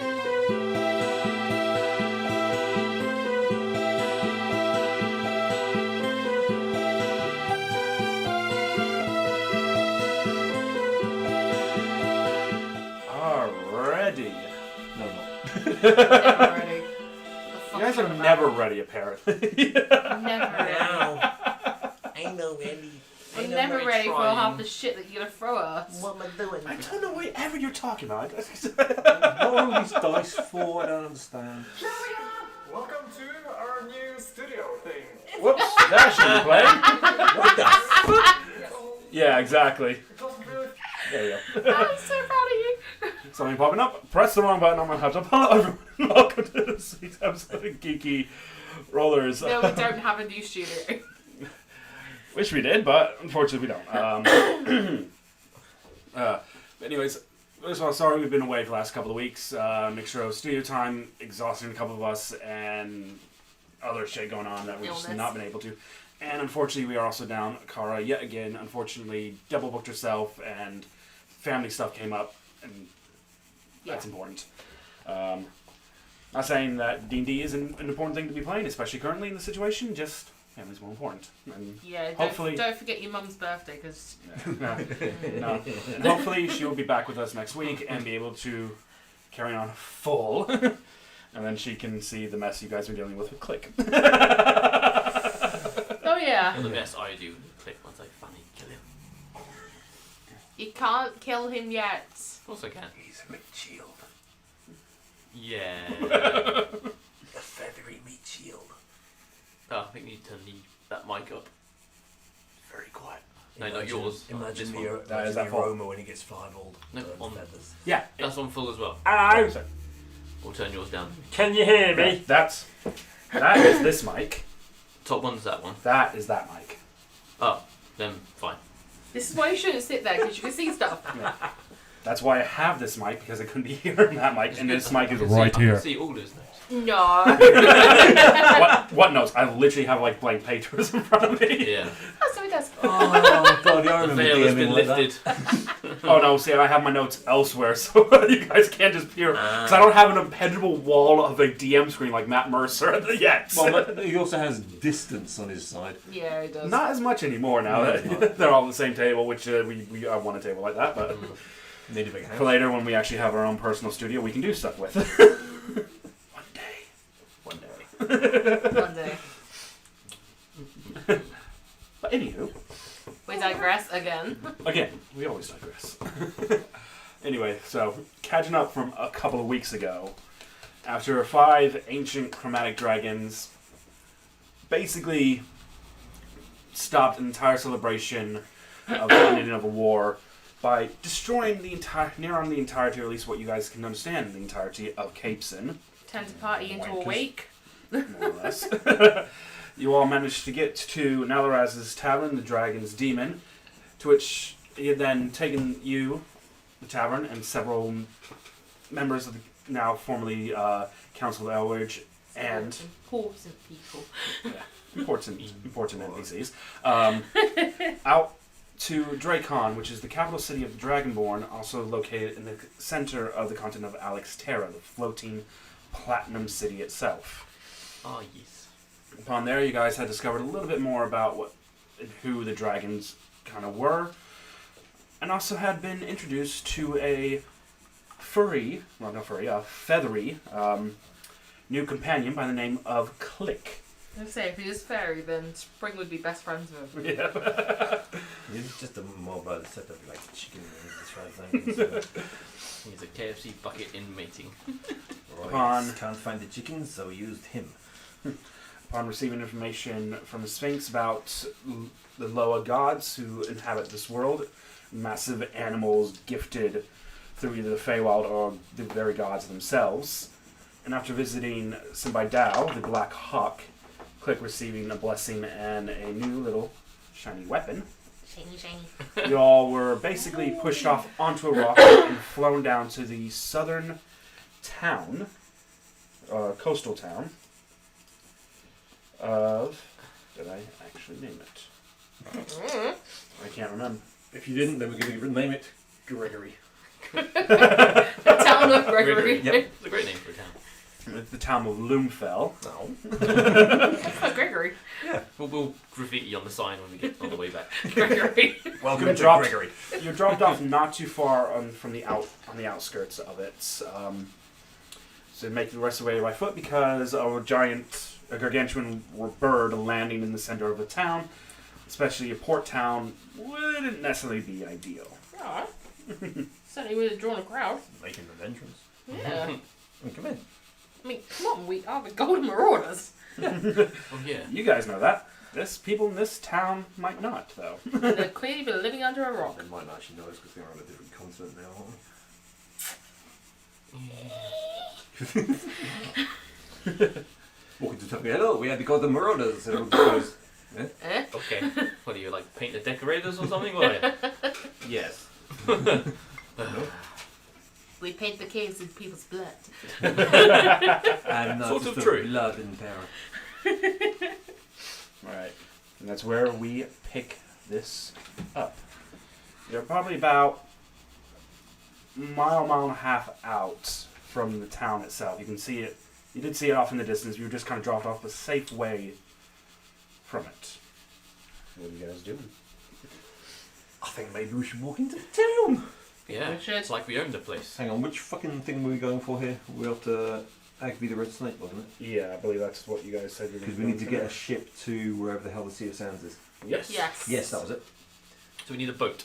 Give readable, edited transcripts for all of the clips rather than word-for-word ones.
Already. No, no. Never ready. You guys are never ready, apparently. Never ready. I know, Andy. We're never ready for half the shit that you're gonna throw at us. What am I doing? I don't know whatever you're talking about. What are all these dice for? I don't understand. Welcome to our new studio thing. Whoops, that shouldn't play. What the fuck? Yeah, exactly. There you go. I'm so proud of you. Something popping up. Press the wrong button on my laptop. Hello, everyone. Welcome to this week's episode of Geeky Rollers. No, we don't have a new studio. Wish we did, but unfortunately we don't. Anyways, first of all, sorry we've been away for the last couple of weeks. Mixture of studio time, exhausting a couple of us, and other shit going on that we've just not been able to. And unfortunately, we are also down. Kara, yet again, unfortunately, double booked herself, and family stuff came up, and that's important. Not saying that D&D isn't an important thing to be playing, especially currently in the situation, just family's more important. And Yeah, hopefully, don't forget your mum's birthday, because... no. And hopefully she will be back with us next week and be able to carry on full. And then she can see the mess you guys are dealing with Click. Oh, yeah. The best I do. Click once I finally kill him. You can't kill him yet. Of course I can. He's a meat shield. Yeah. A feathery meat shield. Oh, I think you need to leave that mic up. Very quiet. No, not yours. Imagine This the, one. imagine that the full? aroma when he gets fireballed. No, on feathers. Yeah. That's on full as well. Ow! We'll turn yours down. Can you hear me? That is this mic. Top one's that one. That is that mic. Oh, then fine. This is why you shouldn't sit there, because you can see stuff. Yeah. That's why I have this mic, because I couldn't be hearing that mic, and this mic is I right can here. see all his notes. No. What notes? I literally have like blank papers in front of me. Yeah. Oh, so he does. Oh, God, I The remember veil has DMing been like lifted. Oh no, see, I have my notes elsewhere, so you guys can't just peer. Because I don't have an impenetrable wall of a DM screen like Matt Mercer yet. Well, he also has distance on his side. Yeah, he does. Not as much anymore now that they're all on the same table, which we want a table like that, but Need a big house. for later when we actually have our own personal studio we can do stuff with. One day. One day. But anywho. We digress again. Again, we always digress. Anyway, so catching up from a couple of weeks ago, after 5 ancient chromatic dragons basically stopped an entire celebration of the ending of a war by destroying the entirety, or at least what you guys can understand, the entirety of Capeson. Tend to party into a Wankers. wake. More or less. You all managed to get to Nalaraz's tavern, the Dragon's Demon, to which he had then taken you, the tavern, and several members of the now formerly Council of Elwich, and Important people. important NPCs, out to Dracon, which is the capital city of the Dragonborn, also located in the center of the continent of Alexterra, the floating platinum city itself. Oh, yes. Upon there, you guys had discovered a little bit more about what and who the dragons kind of were, and also had been introduced to a feathery new companion by the name of Click. I say, if he was fairy, then Spring would be best friends with him. Yeah. It's just a mobile setup like chicken as far as I'm concerned. He's a KFC bucket in mating. Right. Can't find the chicken, so used him. Upon receiving information from the Sphinx about the Loa gods who inhabit this world, massive animals gifted through either the Feywild or the very gods themselves, and after visiting Simbi Dio, the Black Hawk, Click receiving a blessing and a new little shiny weapon, Shiny. you all were basically pushed off onto a rock and flown down to the southern town, coastal town, of... Did I actually name it? I can't remember. If you didn't, then we're going to name it Gregory. The town of Gregory. Yep. The the town of Loomfell. No. That's not Gregory. Yeah. We'll graffiti on the sign when we get on the way back. Gregory. Welcome You're to dropped- Gregory. You're dropped off not too far on the outskirts of it. So make the rest of the way by foot because a gargantuan bird landing in the center of the town, especially a port town, wouldn't necessarily be ideal. Alright. Said he would have drawn a crowd. Making an entrance. Yeah. Come in. I mean, come on, we are the Golden Marauders. Oh yeah. You guys know that. People in this town might not, though. And they've clearly been living under a rock. They might not actually know us because they're on a different continent now, aren't we? Walking to town. Hello, we had to go to the Marauders. And goes, Eh? Okay. What do you like? Paint the decorators or something? What are you? yes. We paint the caves with people's blood. I'm not Sort just of true. blood and terror. Alright. And that's where we pick this up. You're probably about mile and a half out from the town itself. You can see it. You did see it off in the distance. You were just kind of dropped off a safe way from it. What are you guys doing? I think maybe we should walk into the town. Yeah. We should. It's like we own the place. Hang on, which fucking thing were we going for here? We're up to Agwe the Red Snake, wasn't it? Yeah, I believe that's what you guys said. You were Because gonna we need to do. get a ship to wherever the hell the Sea of Sands is. Yes. Yes. Yes, that was it. So we need a boat.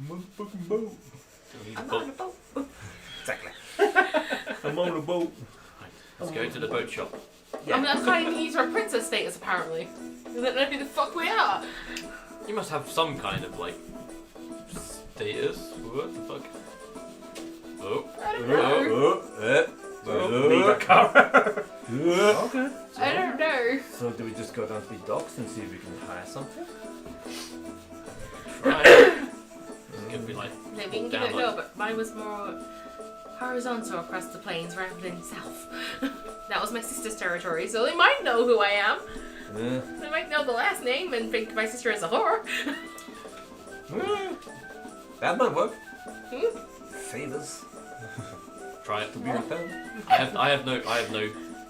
Motherfucking boat. So we need a I'm boat. on a boat. Exactly. I'm on a boat. Right. Let's go to the boat shop. I mean, that's why you use our princess status, apparently. You don't know who the fuck we are. You must have some kind of like status. What the fuck? Oh. I don't know. Leave a cover. Okay. I don't know. So do we just go down to the docks and see if we can hire something? Right. It's gonna be like. No, we can give it a go, but mine was more horizontal across the plains rather than south. That was my sister's territory, so they might know who I am. They might know the last name and think my sister is a whore. That might work. Hmm? Favors Try it. to be returned. I have no.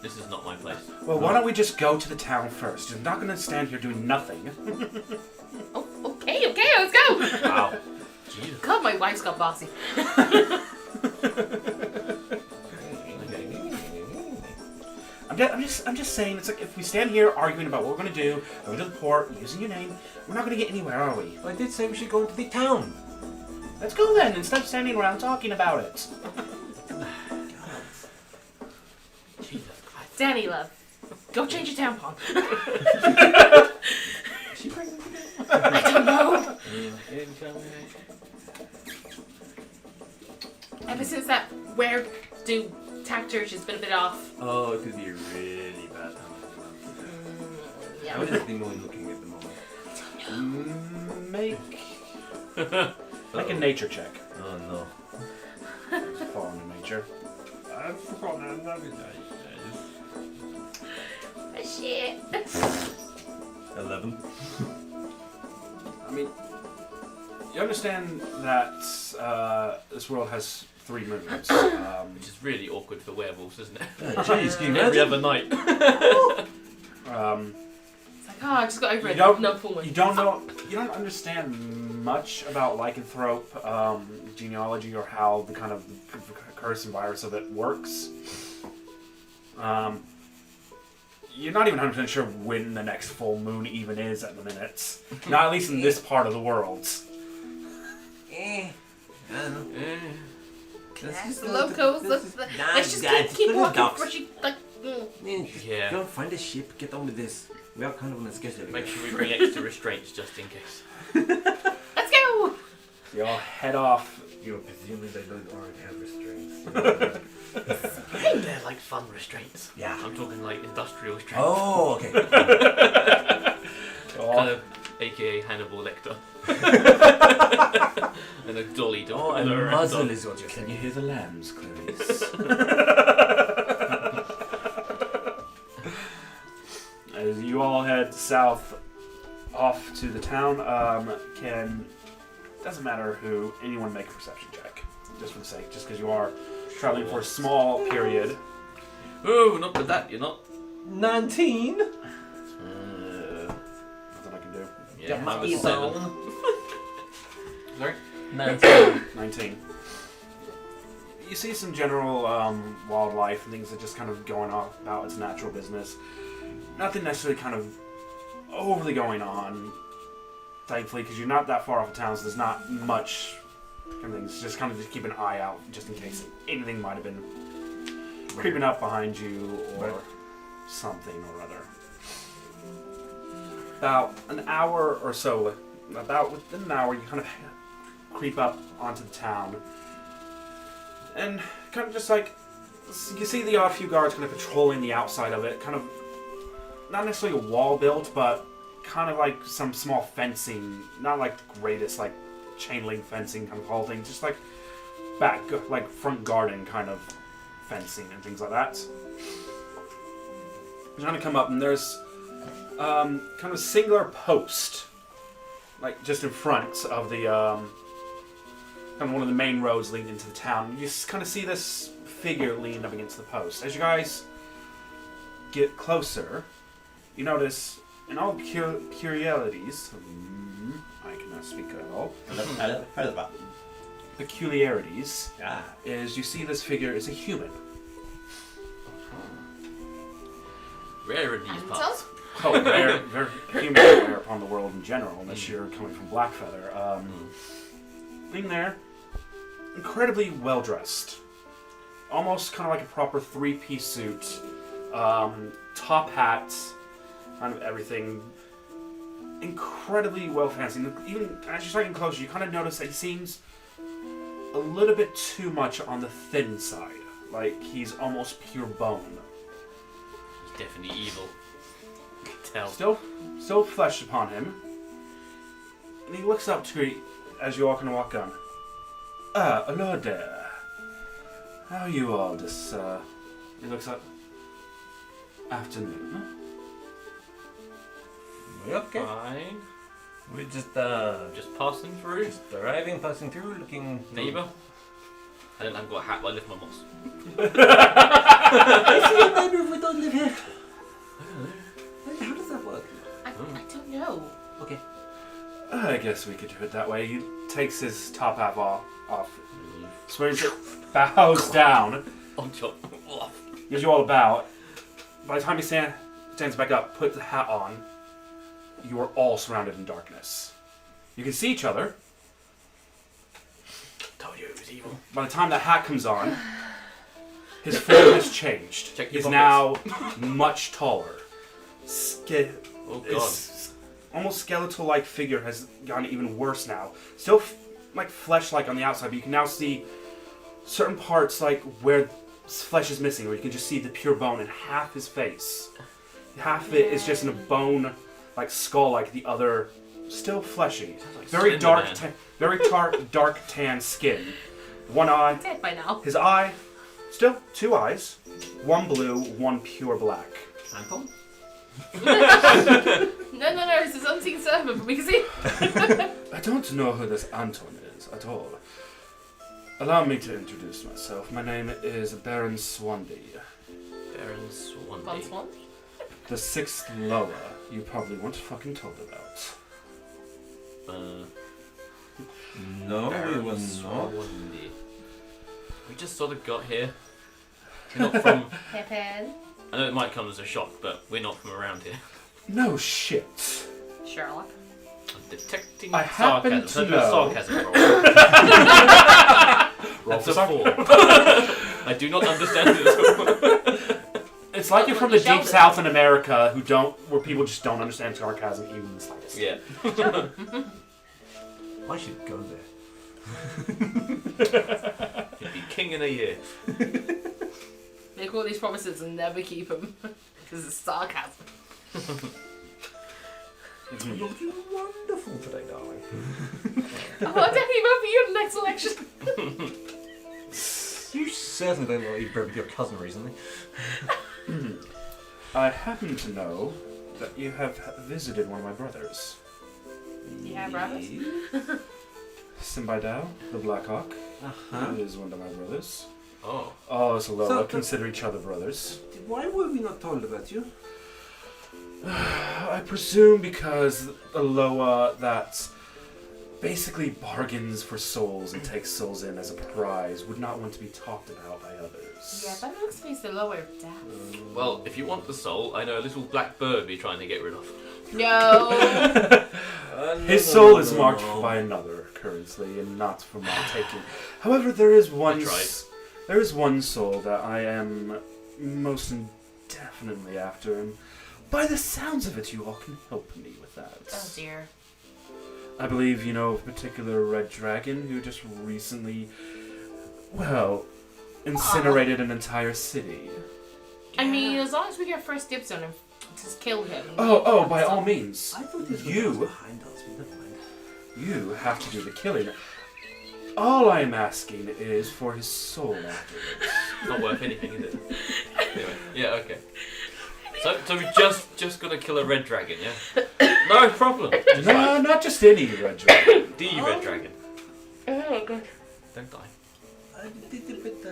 This is not my place. Well, why don't we just go to the town first? You're not going to stand here doing nothing. Oh, okay, let's go. Wow. Jesus. God, my wife's got bossy. I'm just saying, it's like if we stand here arguing about what we're going to do, going to the port, using your name, we're not going to get anywhere, are we? I did say we should go into the town. Let's go then, instead of standing around talking about it. Jesus Christ. Danny, love, go change your tampon. Is she pregnant again? I don't know. Ever since that where do tack church has been a bit off. Oh, it could be really bad. Yeah. How is the moon looking at the moment? Make a nature check. Oh no. It's fallen to nature. I've forgotten another day. Shit. 11. I mean, you understand that this world has 3 moons. Which is really awkward for werewolves, isn't it? Jeez, can you Every imagine? other night. It's like, I just got over it. You don't- No full moon. You don't understand much about lycanthrope genealogy or how the kind of the curse and virus of it works. You're not even 100% sure when the next full moon even is at the minute. Not at least in this part of the world. I don't know. That's the locals. Let's just keep walking for she like. Yeah. Go find a ship, get on with this. We are kind of on a schedule. Make sure we bring extra restraints just in case. Let's go. You all head off. You're presuming they don't already have restraints. They're like fun restraints. Yeah. I'm talking like industrial restraints. Oh, okay. Kind of, aka Hannibal Lecter. And a dolly dog. Oh, and and a muzzle dog. is what you're Can saying. you hear the lambs, Clarice? As you all head south off to the town, doesn't matter who, anyone make a perception check. Just for the sake, just because you are traveling for a small period. Oh, not with that, you're not. 19. Nothing I can do. Yeah, Got mine my was ears 7. on. Sorry? 19. 19. You see some general wildlife and things that just kind of going off about its natural business. Nothing necessarily kind of overly going on, thankfully, because you're not that far off of town, so there's not much kind of things. Just kind of just keep an eye out just in case anything might have been creeping up behind you or something or other. About an hour or so, about within an hour, you kind of creep up onto the town. And kind of just like, you see the odd few guards kind of patrolling the outside of it, kind of, not necessarily a wall built, but kind of like some small fencing, not like the greatest, like chain link fencing kind of whole thing, just like like front garden kind of fencing and things like that. You're trying to come up and there's kind of a singular post, like just in front of the, kind of one of the main roads leading into the town. You just kind of see this figure leaning up against the post. As you guys get closer, you notice, in all peculiarities, I cannot speak at all. Peculiarities is you see this figure is a human. Rare in these parts. Oh, rare human rare upon the world in general, unless you're coming from Blackfeather. Being there, incredibly well dressed, almost kind of like a proper three-piece suit, top hat, kind of everything. Incredibly well fancy. Even as you're starting closer, you kind of notice that he seems a little bit too much on the thin side, like he's almost pure bone. He's definitely evil. You can tell. Still flesh upon him, and he looks up to you as you all kind of walk on. Hello there. How are you all this, he looks up. Afternoon. We okay? Fine. We're just passing through. arriving, passing through, looking... Neighbour. I haven't got a hat, but I lift my moss. I see a neighbour if we don't live here. How does that work? I don't know. Okay. I guess we could do it that way. He takes his top half off, swings it, bows down, On chop. gives you all a bow. By the time he stands back up, puts the hat on, you are all surrounded in darkness. You can see each other. Told you it was evil. By the time that hat comes on, his form has changed. Check your He's pockets. now much taller. Oh god. His almost skeletal-like figure has gotten even worse now. Still like flesh-like on the outside, but you can now see certain parts like where flesh is missing, where you can just see the pure bone and half his face. Half of it is just in a bone, like skull, like the other, still fleshy. Like Very Slender dark, dark tan skin. One eye. Dead by now. His eye, still two eyes. One blue, one pure black. Anton? No, it's his unseen servant, but we can see. I don't know who this Anton is at all. Allow me to introduce myself. My name is Baron Swandy. Baron Swandy. One swan. The 6th Loa you probably weren't fucking told about. No, we Baron will not. Swandy. We just sort of got here. We're not from... Pippin. I know it might come as a shock, but we're not from around here. No shit. Sherlock. I'm detecting I happen sarcasm. to So do a know- sarcasm roll. Roll That's for a 4. I do not understand it at all. It's like you're from the deep south in America where people just don't understand sarcasm even in the slightest. Yeah. I should go there. He'd be king in a year. Make all these promises and never keep them. Because it's sarcasm. You're looking wonderful today, darling. Oh, I'll definitely vote for you in the next election. You certainly don't know what you've bred with your cousin recently. I happen to know that you have visited one of my brothers. Yeah, brothers. Simbi Dio, the Black Hawk. Uh-huh. He is one of my brothers. Oh. Oh, so Loa, So- consider each other brothers. Why were we not told about you? I presume because the Loa that basically bargains for souls and takes souls in as a prize would not want to be talked about by others. Yeah, that looks to be the lower of death. Well, if you want the soul, I know a little black bird we're trying to get rid of. No. His soul is marked by another currently, and not for my taking. However, there is one. I tried. There is one soul that I am most definitely after, and by the sounds of it, you all can help me with that. Oh dear. I believe you know a particular red dragon who just recently, well, incinerated an entire city. I mean, as long as we get first dibs on him, just kill him. Oh, by all means. I thought this You- was behind us. Never mind. You have to do the killing. All I'm asking is for his soul afterwards. Not worth anything, is it? Anyway, yeah, okay. So we're just gonna kill a red dragon, yeah? No problem. Just No, not just any red dragon. the red dragon. Oh god. Don't die. A little bit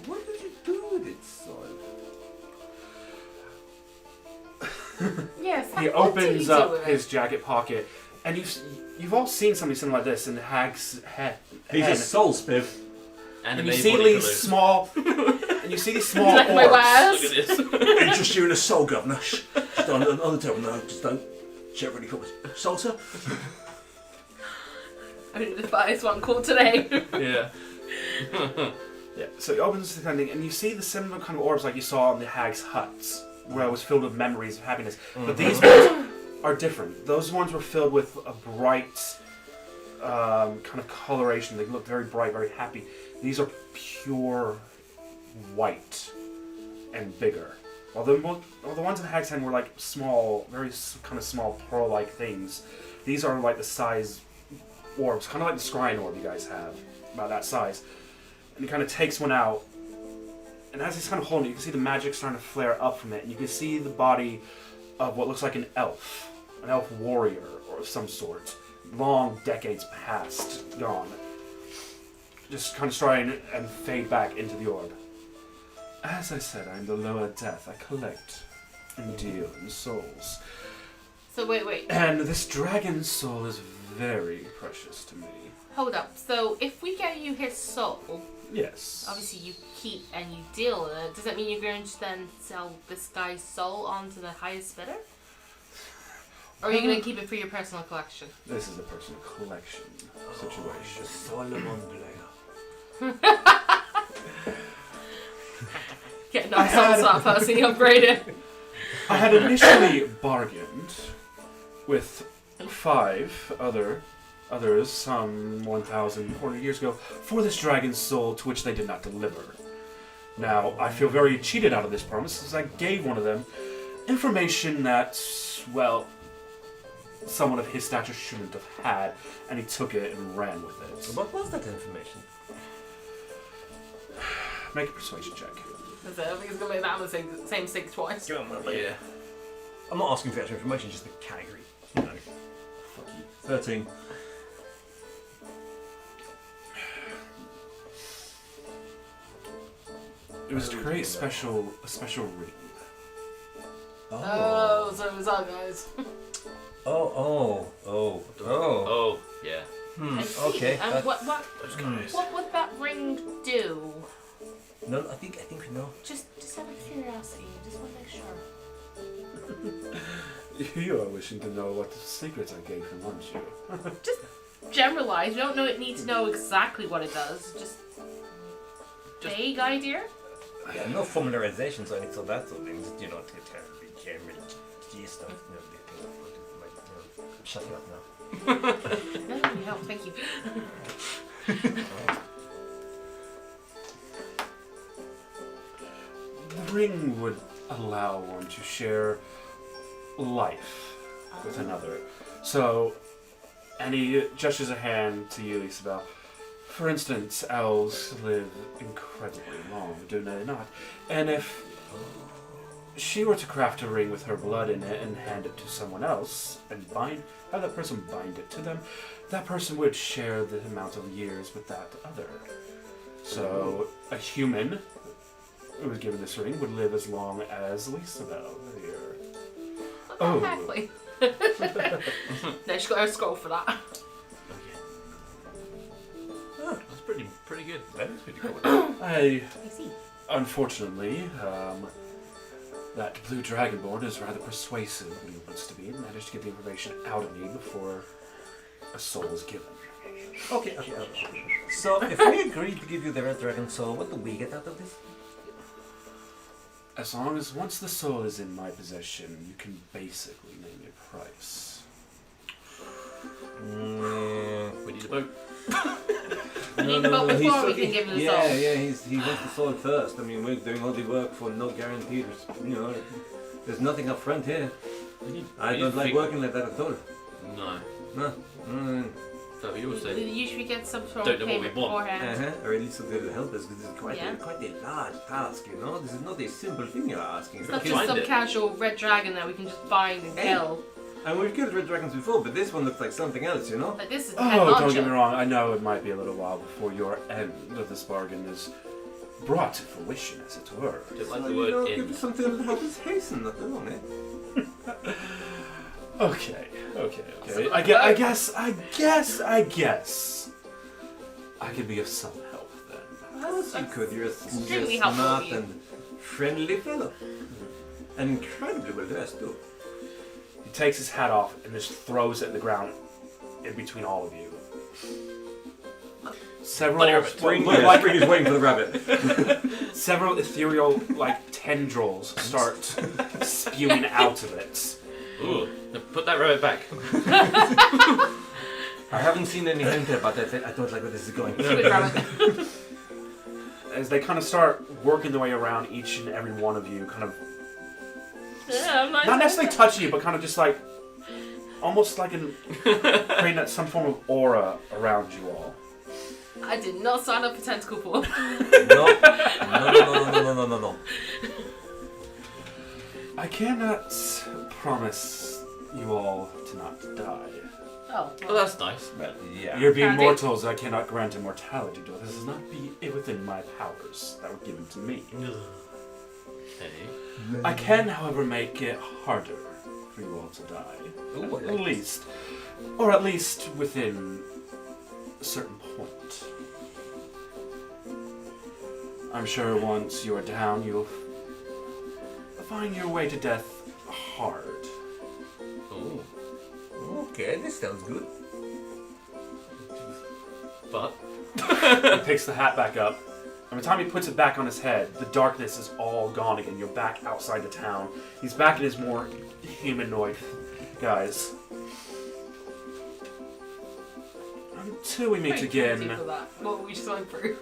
what did you do with it, soul? Yes. He opens up his jacket pocket, and you've all seen something similar like this in Hag's head. He's a soul spiv. And you see these small, and you see these small Like my orbs. wares. Look at this. Interest you in a soul, governor. Shh. Just on the table, no, just don't. Share really cool. Soul, sir? Only the finest one called today. Yeah. Yeah. So he opens the kind of thing, and you see the similar kind of orbs like you saw in the Hag's huts, where it was filled with memories of happiness. But these ones are different. Those ones were filled with a bright kind of coloration. They look very bright, very happy. These are pure white and bigger. While the ones in Hag's Hand were like small, very kind of small pearl-like things, these are like the size orbs, kind of like the scrying orb you guys have, about that size. And he kind of takes one out, and as he's kind of holding it, you can see the magic starting to flare up from it, and you can see the body of what looks like an elf warrior or of some sort, long decades past, gone. Just kind of starting and fade back into the orb. As I said, I'm the Loa Death. I collect and deal in souls. So wait. And this dragon's soul is very precious to me. Hold up. So if we get you his soul, Yes. obviously you keep and you deal with it. Does that mean you're going to then sell this guy's soul on to the highest bidder? Or are you going to keep it for your personal collection? This is a personal collection situation. Solomon player. Get no soul swap house and you upgrade it. I had initially bargained with 5 others some 1,400 years ago for this dragon's soul, to which they did not deliver. Now, I feel very cheated out of this promise, as I gave one of them information that, well, someone of his stature shouldn't have had, and he took it and ran with it. What was that information? Make a persuasion check. I think it's going to be that on the same 6 twice. Go on, man. Yeah. I'm not asking for extra information, just the category. You know. Fuck you. 13. It was to create a special ring. Oh, so it was our guys. Oh. Oh, yeah. I see. Okay. And what Those guys. would that ring do? No, I think we know. Just out of curiosity, I just want to make sure. You are wishing to know what secrets I gave him, aren't you? Just generalize. You don't need to know exactly what it does. Just vague idea. Yeah, no formalizations or anything of that sort of things. You know, to be general gist of, you know, the thing like, you know, shut you up now. No, thank you. The ring would allow one to share life with another. So, and he gestures a hand to you, Isabel. For instance, owls live incredibly long, do they not? And if she were to craft a ring with her blood in it and hand it to someone else, and have that person bind it to them, that person would share the amount of years with that other. So a human who was given this ring would live as long as Lisabel here. Oh. Exactly. No, she's got her scroll for that. That's pretty good. That is pretty cool. I I see. unfortunately, that blue dragonborn is rather persuasive when he wants to be, and managed to get the information out of me before a soul is given. Okay. So, if we agree to give you the red dragon soul, what do we get out of this? As long as once the soul is in my possession, you can basically name your price. We need a boat. We need the boat before we can give him the soul. Yeah, he wants the soul first. I mean, we're doing all the work for no guarantee. There's nothing up front here. I don't like working like that at all. No. No. So you also We usually get some sort Don't of know what we payment want. beforehand. Or at least a little help us, because this is quite Yeah. a large task, you know? This is not a simple thing you're asking. It's not Can just find some it. casual red dragon that we can just find and kill. And we've killed red dragons before, but this one looks like something else, you know? Like this is the head Oh, don't get me honcho. wrong. I know it might be a little while before your end of this bargain is brought to fruition, as it were. just like So, the you know, word give in. us something to help us hasten, not alone, eh? Okay. I guess I could be of some help then. Yes, you could. You're a extremely you're a helpful smart of you. and friendly fellow. And incredibly well dressed, too. He takes his hat off and just throws it in the ground in between all of you. Several, Spring is waiting for the rabbit. several ethereal tendrils start spewing out of it. Ooh, now put that rabbit back. I haven't seen any hint there, but I don't like where this is going. Squid rabbit. As they kind of start working their way around each and every one of you, kind of Yeah, I'm not necessarily touching you, but kind of just almost creating some form of aura around you all. I did not sign up for tentacle porn. No. I cannot promise you all to not die. Oh, Oh, that's nice. Well, yeah. You're being Candy? mortals, I cannot grant immortality to others. This does not be within my powers that were given to me. Hey. I can, however, make it harder for you all to die. Ooh, At least. Or at least within a certain point. I'm sure once you're down, you'll find your way to death hard. Ooh. Okay, this sounds good. But He picks the hat back up. And by the time he puts it back on his head, the darkness is all gone again. You're back outside the town. He's back in his more humanoid guise. Until we meet Pretty again. guilty for that. What we just went through.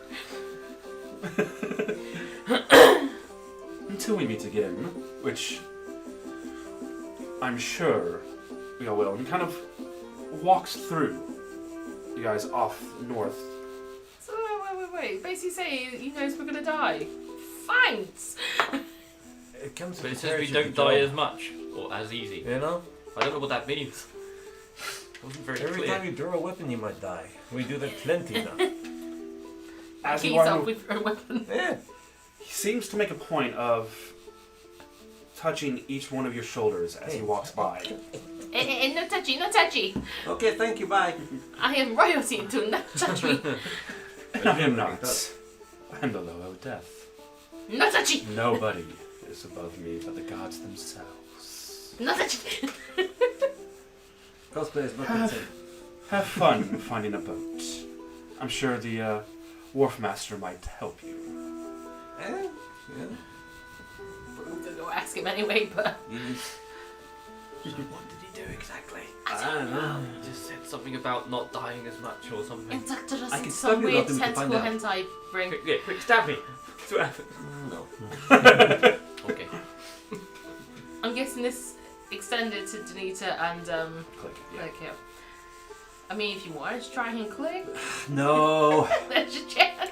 Until we meet again, which I'm sure we all will. He kind of walks through you guys off north. So wait. Basically say he knows we're gonna die. Thanks. It comes it with says we the don't territory die of as much or as easy. the job. You know? I don't know what that means. It wasn't very Every clear. time you draw a weapon, you might die. We do that plenty now. As Kill you are, yourself with a weapon. Yeah. he seems to make a point of touching each one of your shoulders as he walks by. No touchy, no touchy. Okay, thank you, bye. I am royalty, do not touch me. I am not. I'm the Loa of Death. No touchy, Nobody is above me but the gods themselves. no touchy. Cosplay is not insane. Have fun finding a boat. I'm sure the wharf master might help you. Eh? Yeah. I'm gonna go ask him anyway, but So what did he do exactly? I don't know. He just said something about not dying as much or something. it's actually I can just stab some you weird nothing to find tentacle out. hentai ring. Quick, stab me. That's what happened. No. Okay. I'm guessing this extended to Danita and Click. Yeah. Click, yeah. I mean, if you wanted to try and click, No. there's your chance.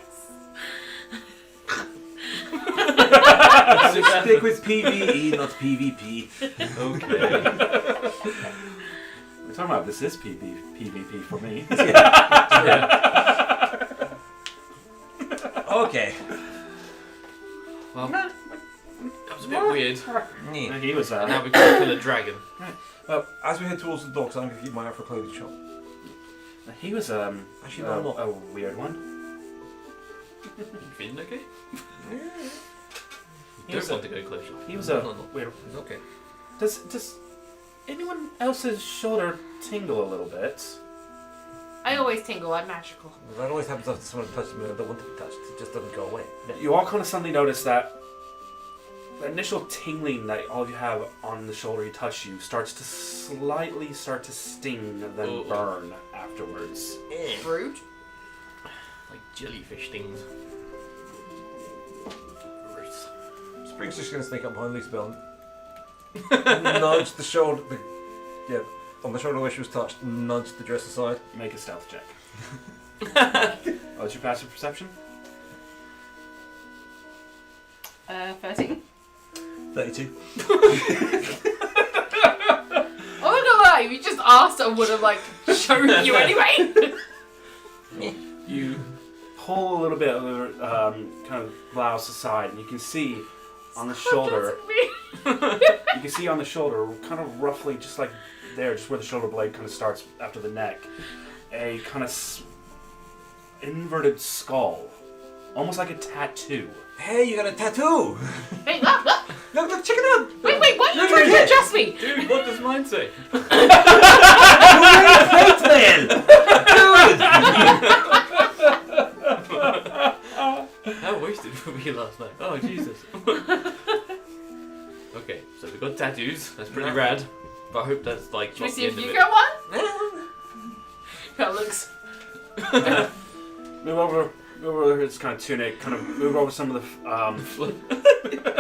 Stick with PvE, not PvP. Okay. We're talking about this is PvP for me. Okay. Well, that was a bit weird. Yeah. He was And now we've got to kill a dragon. As we head towards the docks, I'm going to keep my eye for a clothing shop. He was Actually, no, I'm not. a weird one. You feeling okay? He You was don't want to go close shop. He was No, a no. weird. It's okay. Does anyone else's shoulder tingle a little bit? I always tingle. I'm magical. That always happens after someone touches me and I don't want to be touched. It just doesn't go away. You all kind of suddenly notice that the initial tingling that all of you have on the shoulder you touch you starts to slightly start to sting and then burn afterwards. Rude. Like jellyfish things. Gross. Spring's just going to sneak up behind Lucy Bell and nudge the shoulder, on the shoulder where she was touched, nudge the dress aside. Make a stealth check. What's your passive perception? 13. 32. Oh, I'm not gonna lie, if you just asked, I would have like shown you anyway. You pull a little bit of the kind of blouse aside, and you can see on the shoulder. You can see on the shoulder, kind of roughly, just like there, just where the shoulder blade kind of starts after the neck, a kind of inverted skull, almost like a tattoo. Hey, you got a tattoo! Wait, look! Look, check it out! Wait, what are you trying to adjust me? Dude, what does mine say? How wasted were we last night? Oh, Jesus. Okay, so we've got tattoos. That's pretty rad. But I hope that's like Should we not see the if end you of got one? That looks... Move over his kind of tunic, kind of move over some of the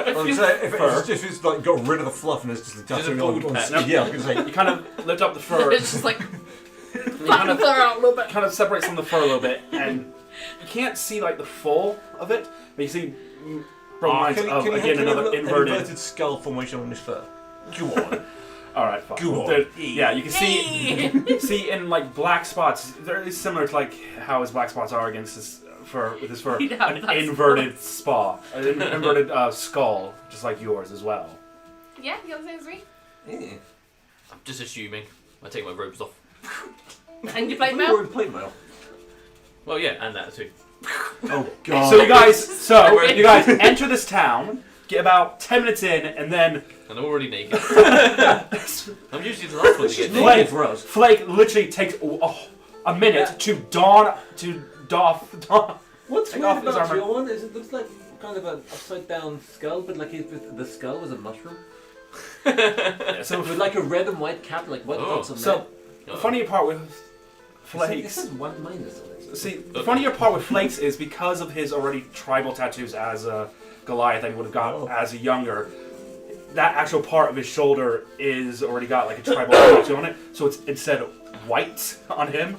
If it's like got rid of the fluff and it's just a tattoo bald on patch. yeah, I was going to say. You kind of lift up the fur. It's just like... kind of- fur out a little bit. kind of separate some of the fur a little bit, and you can't see like the full of it, but you see from lines of again another inverted. skull formation on his fur? Go on. All right, fine. Go on. Yeah, you can see in like black spots. They're similar to like how his black spots are against his fur with his fur. He'd have An that inverted an inverted skull, just like yours as well. Yeah, you got the same as me? Yeah. I'm just assuming. I take my robes off. And you play We're Mel? in plate mail. Well, yeah, and that too. Oh god. So you guys enter this town, get about 10 minutes in, and then And I'm already naked. I'm usually the last one to get naked. Flake, for us. Flake literally takes a minute to doff. What's Take weird off his about armor. your one is it looks like kind of an upside down skull, but like the skull was a mushroom. So With like a red and white cap, like white dots on So red. the funnier part with This Flakes. is 1 minus on it. See, the funnier part with Flakes is because of his already tribal tattoos as a Goliath that he would have got as a younger. That actual part of his shoulder is already got like a tribal tattoo on it, so it's instead white on him.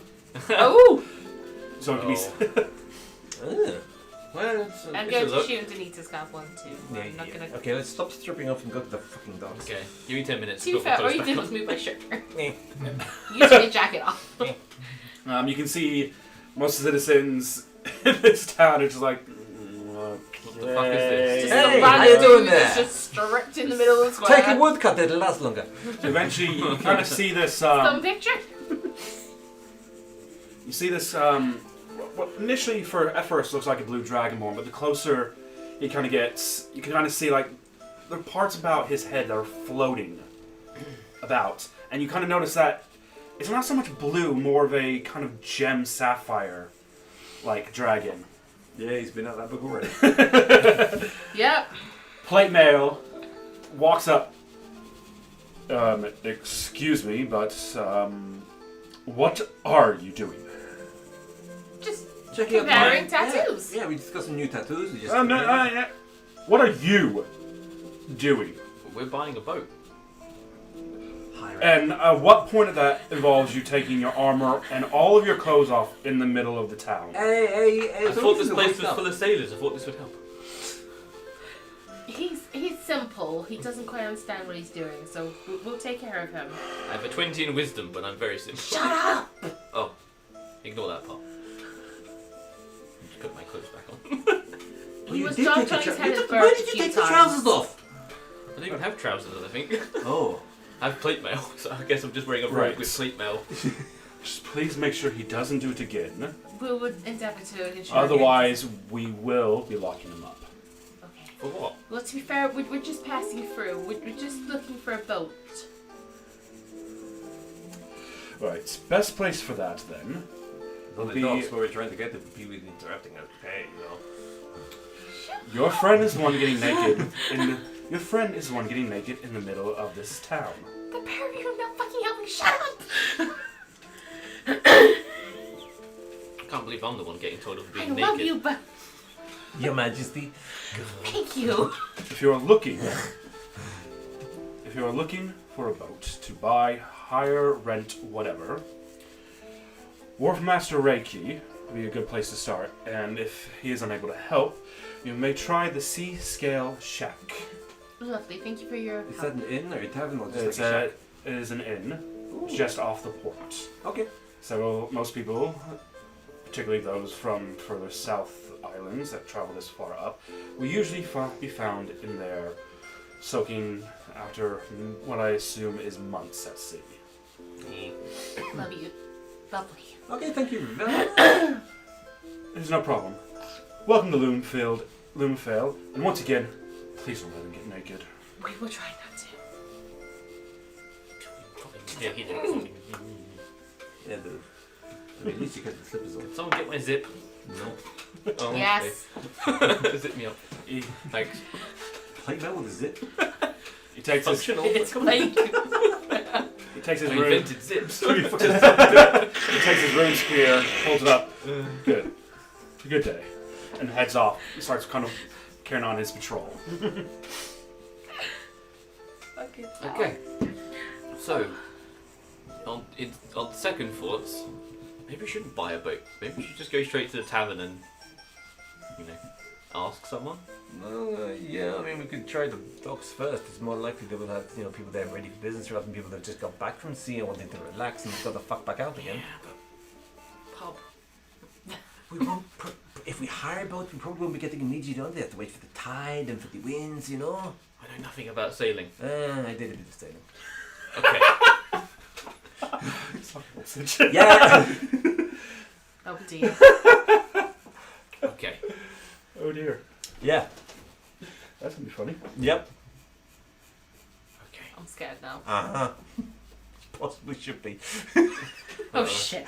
Oh! So it can be. Well, it's I'm it's going a to look. shoot Danita's scalp one too. I'm not gonna... Okay, let's stop stripping off and go to the fucking dogs. Okay, give me 10 minutes. To be Put my fair, all clothes you back did on. was move my shirt. Eh. You took your jacket off. You can see most of the citizens in this town are just like. What the fuck is this? Just Hey, a how random you doing dude there? that's just stripped in the middle of the square. Take a woodcut, it'll last longer. Eventually, you kind of see this. Some picture. You see this. What initially, at first, looks like a blue dragonborn, but the closer he kind of gets, you can kind of see like there are parts about his head that are floating about, and you kind of notice that it's not so much blue, more of a kind of gem sapphire, like dragon. Yeah, he's been at that book already. Yep. Plate mail walks up. Excuse me, but what are you doing? Just Checking comparing tattoos. Yeah, we discussed some new tattoos. We just What are you doing? We're buying a boat. And at what point of that involves you taking your armor and all of your clothes off in the middle of the town? Hey, I thought this place was full of sailors. I thought this would help. He's simple. He doesn't quite understand what he's doing, so we'll take care of him. I have a 20 in wisdom, but I'm very simple. Shut up! Oh, ignore that part. Just put my clothes back on. He was did dropped take on your his head tra- at Where birth did a you few take the times. trousers off? I don't even have trousers, I think. Oh. I have plate mail, so I guess I'm just wearing a robe Right. with plate mail. Just please make sure he doesn't do it again. We would endeavour to ensure. Otherwise, we will be locking him up. Okay. For what? Well, to be fair, we're just passing through. We're just looking for a boat. Right, best place for that then. Well, the Be- dogs where we're trying to get the people interrupting our pay, you know. Your friend is the one getting naked Your friend is the one getting naked in the middle of this town. The pair of you are not fucking helping. Shut up! I can't believe I'm the one getting told of I being love naked. you, but Your Majesty. thank you. If you are looking for a boat to buy, hire, rent, whatever, Wharfmaster Reiki would be a good place to start. And if he is unable to help, you may try the Sea Scale Shack. Lovely. Thank you for your Is help. that an inn or a tavern or just It's like a shack? it is an inn just off the port. Okay. So most people, particularly those from further south islands that travel this far up, will usually be found in there, soaking after what I assume is months at sea. Love you. Lovely. Okay, thank you very much. There's no problem. Welcome to Loomfale, and once again, please don't let him get naked. We will try not to. Yeah, he did. Yeah, at least you get the slippers on. Can someone get my zip? No. Oh, Yes. okay. Zip me up. He, Thanks. Plate mail with a zip? he takes his Functional. It's like he takes his I rune invented zips. he takes his rune spear, holds it up. Good. It's a good day, and heads off. He starts kind of carrying on his patrol. Okay. So, on second thoughts, maybe we shouldn't buy a boat. Maybe we should just go straight to the tavern and, ask someone. Yeah, I mean, we could try the docks first. It's more likely they will have, people there ready for business rather than people that have just got back from sea and wanting to relax and got the fuck back out again. pub. We won't. If we hire boats, we probably won't be getting immediately on. They have to wait for the tide and for the winds, I know nothing about sailing. I did a bit of sailing. Okay. Yeah. Oh dear. Okay. Oh dear, Yeah. that's gonna be funny. Yep. Okay. I'm scared now. Uh-huh. Possibly should be. Oh shit.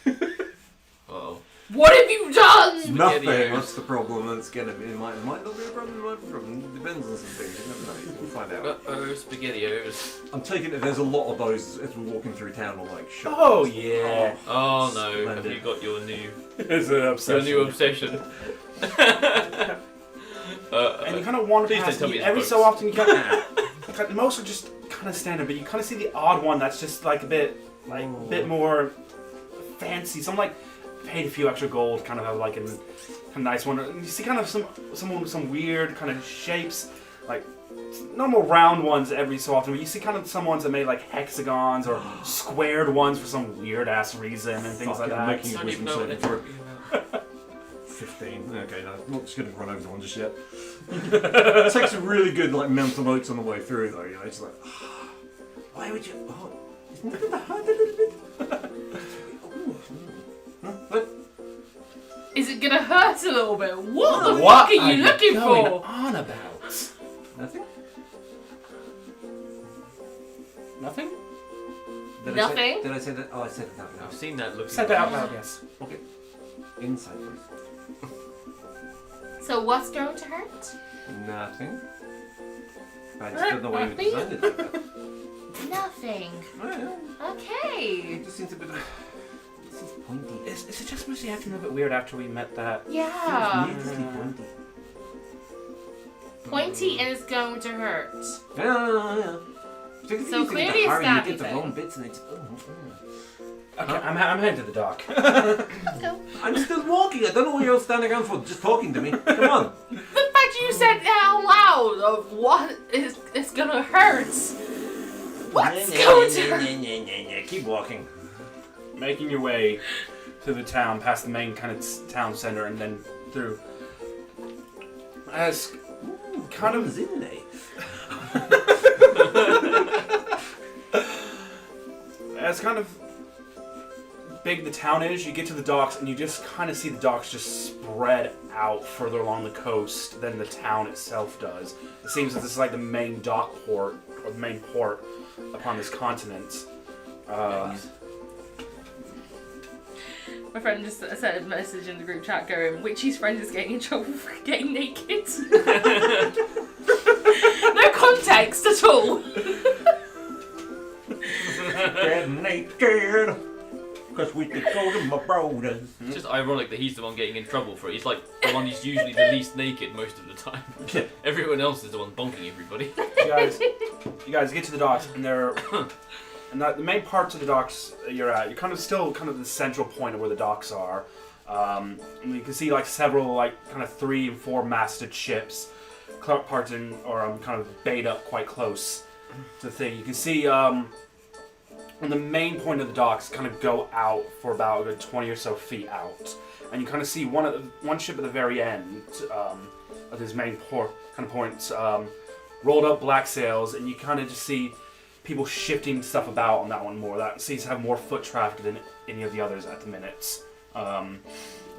Uh-oh. What have you done? Nothing. Spaghettios. What's the problem? It's gonna be. It might not be a problem. It might be a problem. It depends on some things. You never know. We'll find out. Uh-oh, spaghettios. I'm taking it. There's a lot of those as we're walking through town. I'm like, shut Oh up. yeah, Oh no, have Splendid. you got your new it's an obsession. obsession? And you kind of wander Please past. don't tell me it's Every books. so often, you kind of most are just kind of standard, but you kind of see the odd one that's just like a bit more fancy. Some like paid a few extra gold, kind of have like a nice one. And you see kind of someone with some weird kind of shapes, like normal round ones every so often. But you see kind of some ones that made like hexagons or squared ones for some weird ass reason and things like Fucking that. making I don't even wisdom know what saving they're throw. talking about. 15. Okay, no, I'm not just going to run over the one just yet. It takes some really good mental notes on the way through, though. It's like, Why would you? Oh, isn't it gonna hurt a little bit? but Is it gonna hurt a little bit? What the What fuck are you looking going for? on about? nothing. Nothing? Nothing? Did I say that? Oh, I said it out I've loud. seen that looking. Said that out loud, yes. Okay. Inside voice. So what's going to hurt? Nothing. I just don't know why you Nothing? designed it like that. Nothing. Yeah, Okay. it just seems a bit of. It seems pointy. Is it just mostly acting a bit weird after we met that? Yeah. Needlessly pointy. Pointy and it's going to hurt. Yeah. So clearly it's You stabby get the thing. wrong bits and it's. Okay, I'm heading to the dock. I'm still walking. I don't know what you're all standing around for. Just talking to me. Come on. The fact you said out loud of what is it's gonna hurt. What's going to hurt? Keep walking. Making your way to the town, past the main kind of town center, and then through. as kind of Zinne. as kind of big the town is, you get to the docks and you just kind of see the docks just spread out further along the coast than the town itself does. It seems that this is like the main dock port, or the main port upon this continent. My friend just sent a message in the group chat going, Witchy's friend is getting in trouble for getting naked. No context at all. Getting naked. Because we could go to my brothers. It's just ironic that he's the one getting in trouble for it. He's like the one who's usually the least naked most of the time. Everyone else is the one bonking everybody. You guys get to the docks, and the main parts of the docks you're at, you're kind of still kind of the central point of where the docks are. And you can see like several like kind of 3 and 4 masted ships parked in or kind of bayed up quite close to the thing. You can see on the main point of the docks kind of go out for about a good 20 or so feet out, and you kind of see one ship at the very end of this main points, rolled up black sails, and you kind of just see people shifting stuff about on that one more. That seems to have more foot traffic than any of the others at the minute. And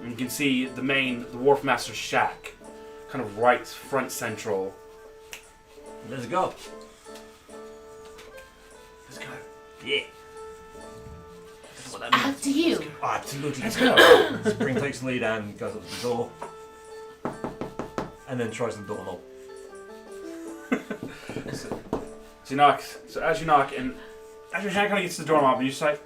you can see the wharf master's shack, kind of right front central. Let's go. Let's go. Yeah. That's what that means. Up to you. Oh, absolutely. Let's go. Spring takes the lead and goes up to the door. And then tries the doorknob. So you knock. So as you knock, and as your hand kind of gets to the doorknob, and you just like,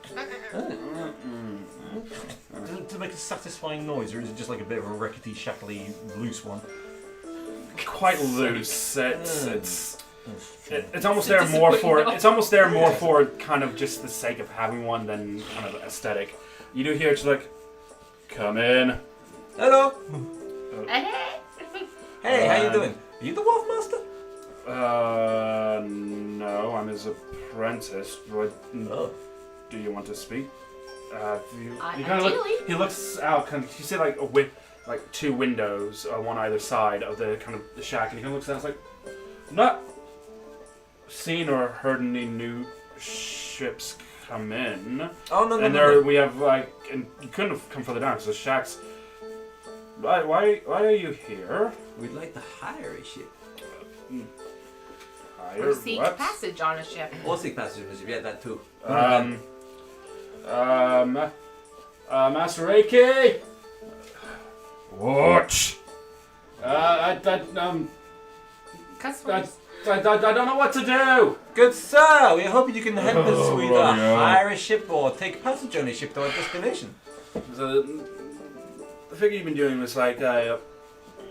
Does it make a satisfying noise, or is it just like a bit of a rickety, shackly, loose one? quite loose. It's It's almost there more for kind of just the sake of having one than kind of aesthetic. You do hear it's like, come in. Hello. Hey. Hey, how you doing? Are you the Wolf Master? No, I'm his apprentice. What Oh. do you want to speak? Ideally. He looks out. Kind of, you see like like 2 windows, one either side of the kind of the shack, and he kind of looks out. It's like, not seen or heard any new ships come in. Oh no, And there we have like, and you couldn't have come further down because the shack's. Why are you here? We'd like to hire a ship. Hire Or seek what? passage on a ship. Or seek passage on a ship, yeah, that too. Master Reiki. Watch. Customers. I don't know what to do. Good sir, we hope you can help us with yeah. hire a ship or take passage on a ship to our destination. So, the figure you've been doing was like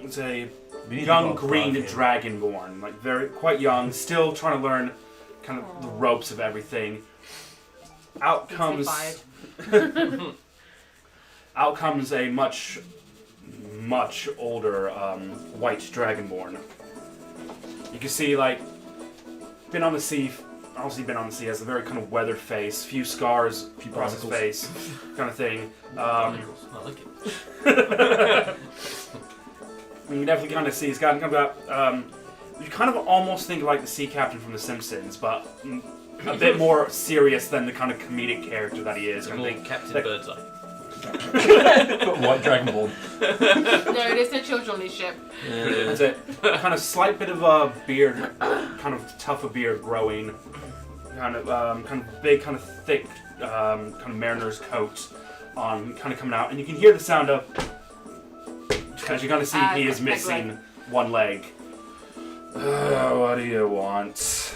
it's a We need young to go green above him. dragonborn, like quite young, still trying to learn kind of the ropes of everything. Out comes a much older white dragonborn. You can see like been on the sea, obviously been on the sea, has a very kind of weathered face, few scars across his face, kind of thing. I like it. You definitely kind of see he's got kind of you kind of almost think like the sea captain from The Simpsons, but a bit more serious than the kind of comedic character that he is. It's Kind of more thing. Captain Like- Birdseye. White dragonborn. No, it is the children on his ship. That's it. Kind of slight bit of a beard, kind of tough a beard growing, kind of big, kind of thick, kind of mariner's coat on, kind of coming out, and you can hear the sound of. As you're gonna see, he is missing one leg. What do you want?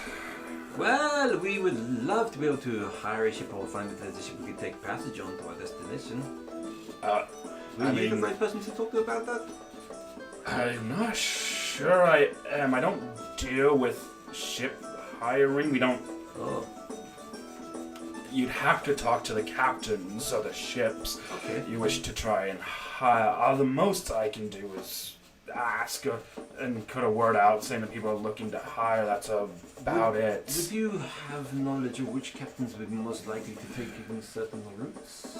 Well, we would love to be able to hire a ship or find a ship we could take passage on to our destination. Will you be the right person to talk to about that? I'm not sure I am. I don't deal with ship hiring. We don't. Oh, You'd have to talk to the captains of the ships okay. you wish to try and hire. The most I can do is ask and put a word out saying that people are looking to hire. That's about it. Would you have knowledge of which captains would be most likely to take in certain routes?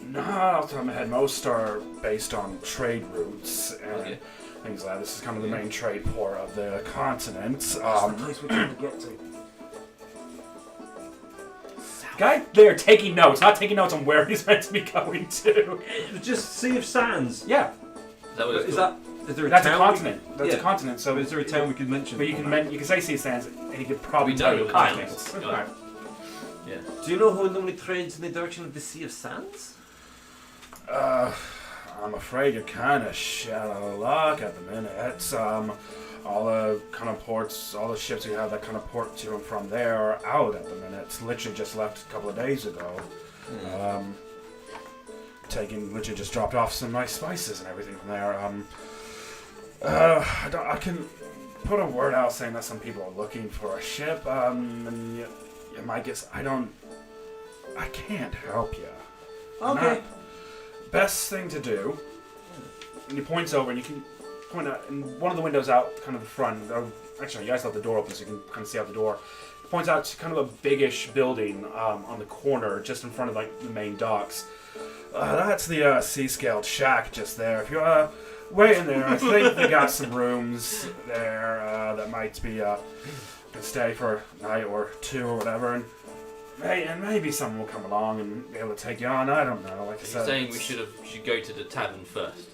No, off the top of my head, most are based on trade routes. And Okay. things like that. This is kind of the main trade port of the continent. That's the place we're trying to get to. Guy there taking notes, not taking notes on where he's meant to be going to. Just Sea of Sands. Yeah, Is that what it's Is called? that? Is there a that's a town? continent. That's a Yeah. continent. So, Is there a town we could mention? but you can say Sea Sands, and he could probably We tell know you the continents. towns. Right. Yeah. Do you know who normally trades in the direction of the Sea of Sands? I'm afraid you're kind of shit out of luck at the minute. All the kind of ports, all the ships we have that kind of port to and from there are out at the minute. It's literally just left a couple of days ago. Literally just dropped off some nice spices and everything from there. I can put a word out saying that some people are looking for a ship. And you might guess I can't help you. Okay. Best thing to do, and he points over, and you can point out in one of the windows out, kind of the front. Actually, you guys left the door open, so you can kind of see out the door. He points out to kind of a biggish building on the corner, just in front of like the main docks. That's the Sea Scaled Shack just there. If you're waiting there, I think they got some rooms there that might be can stay for a night or two or whatever. And maybe someone will come along and be able to take you on. I don't know. Like I You're said, saying we should go to the tavern first.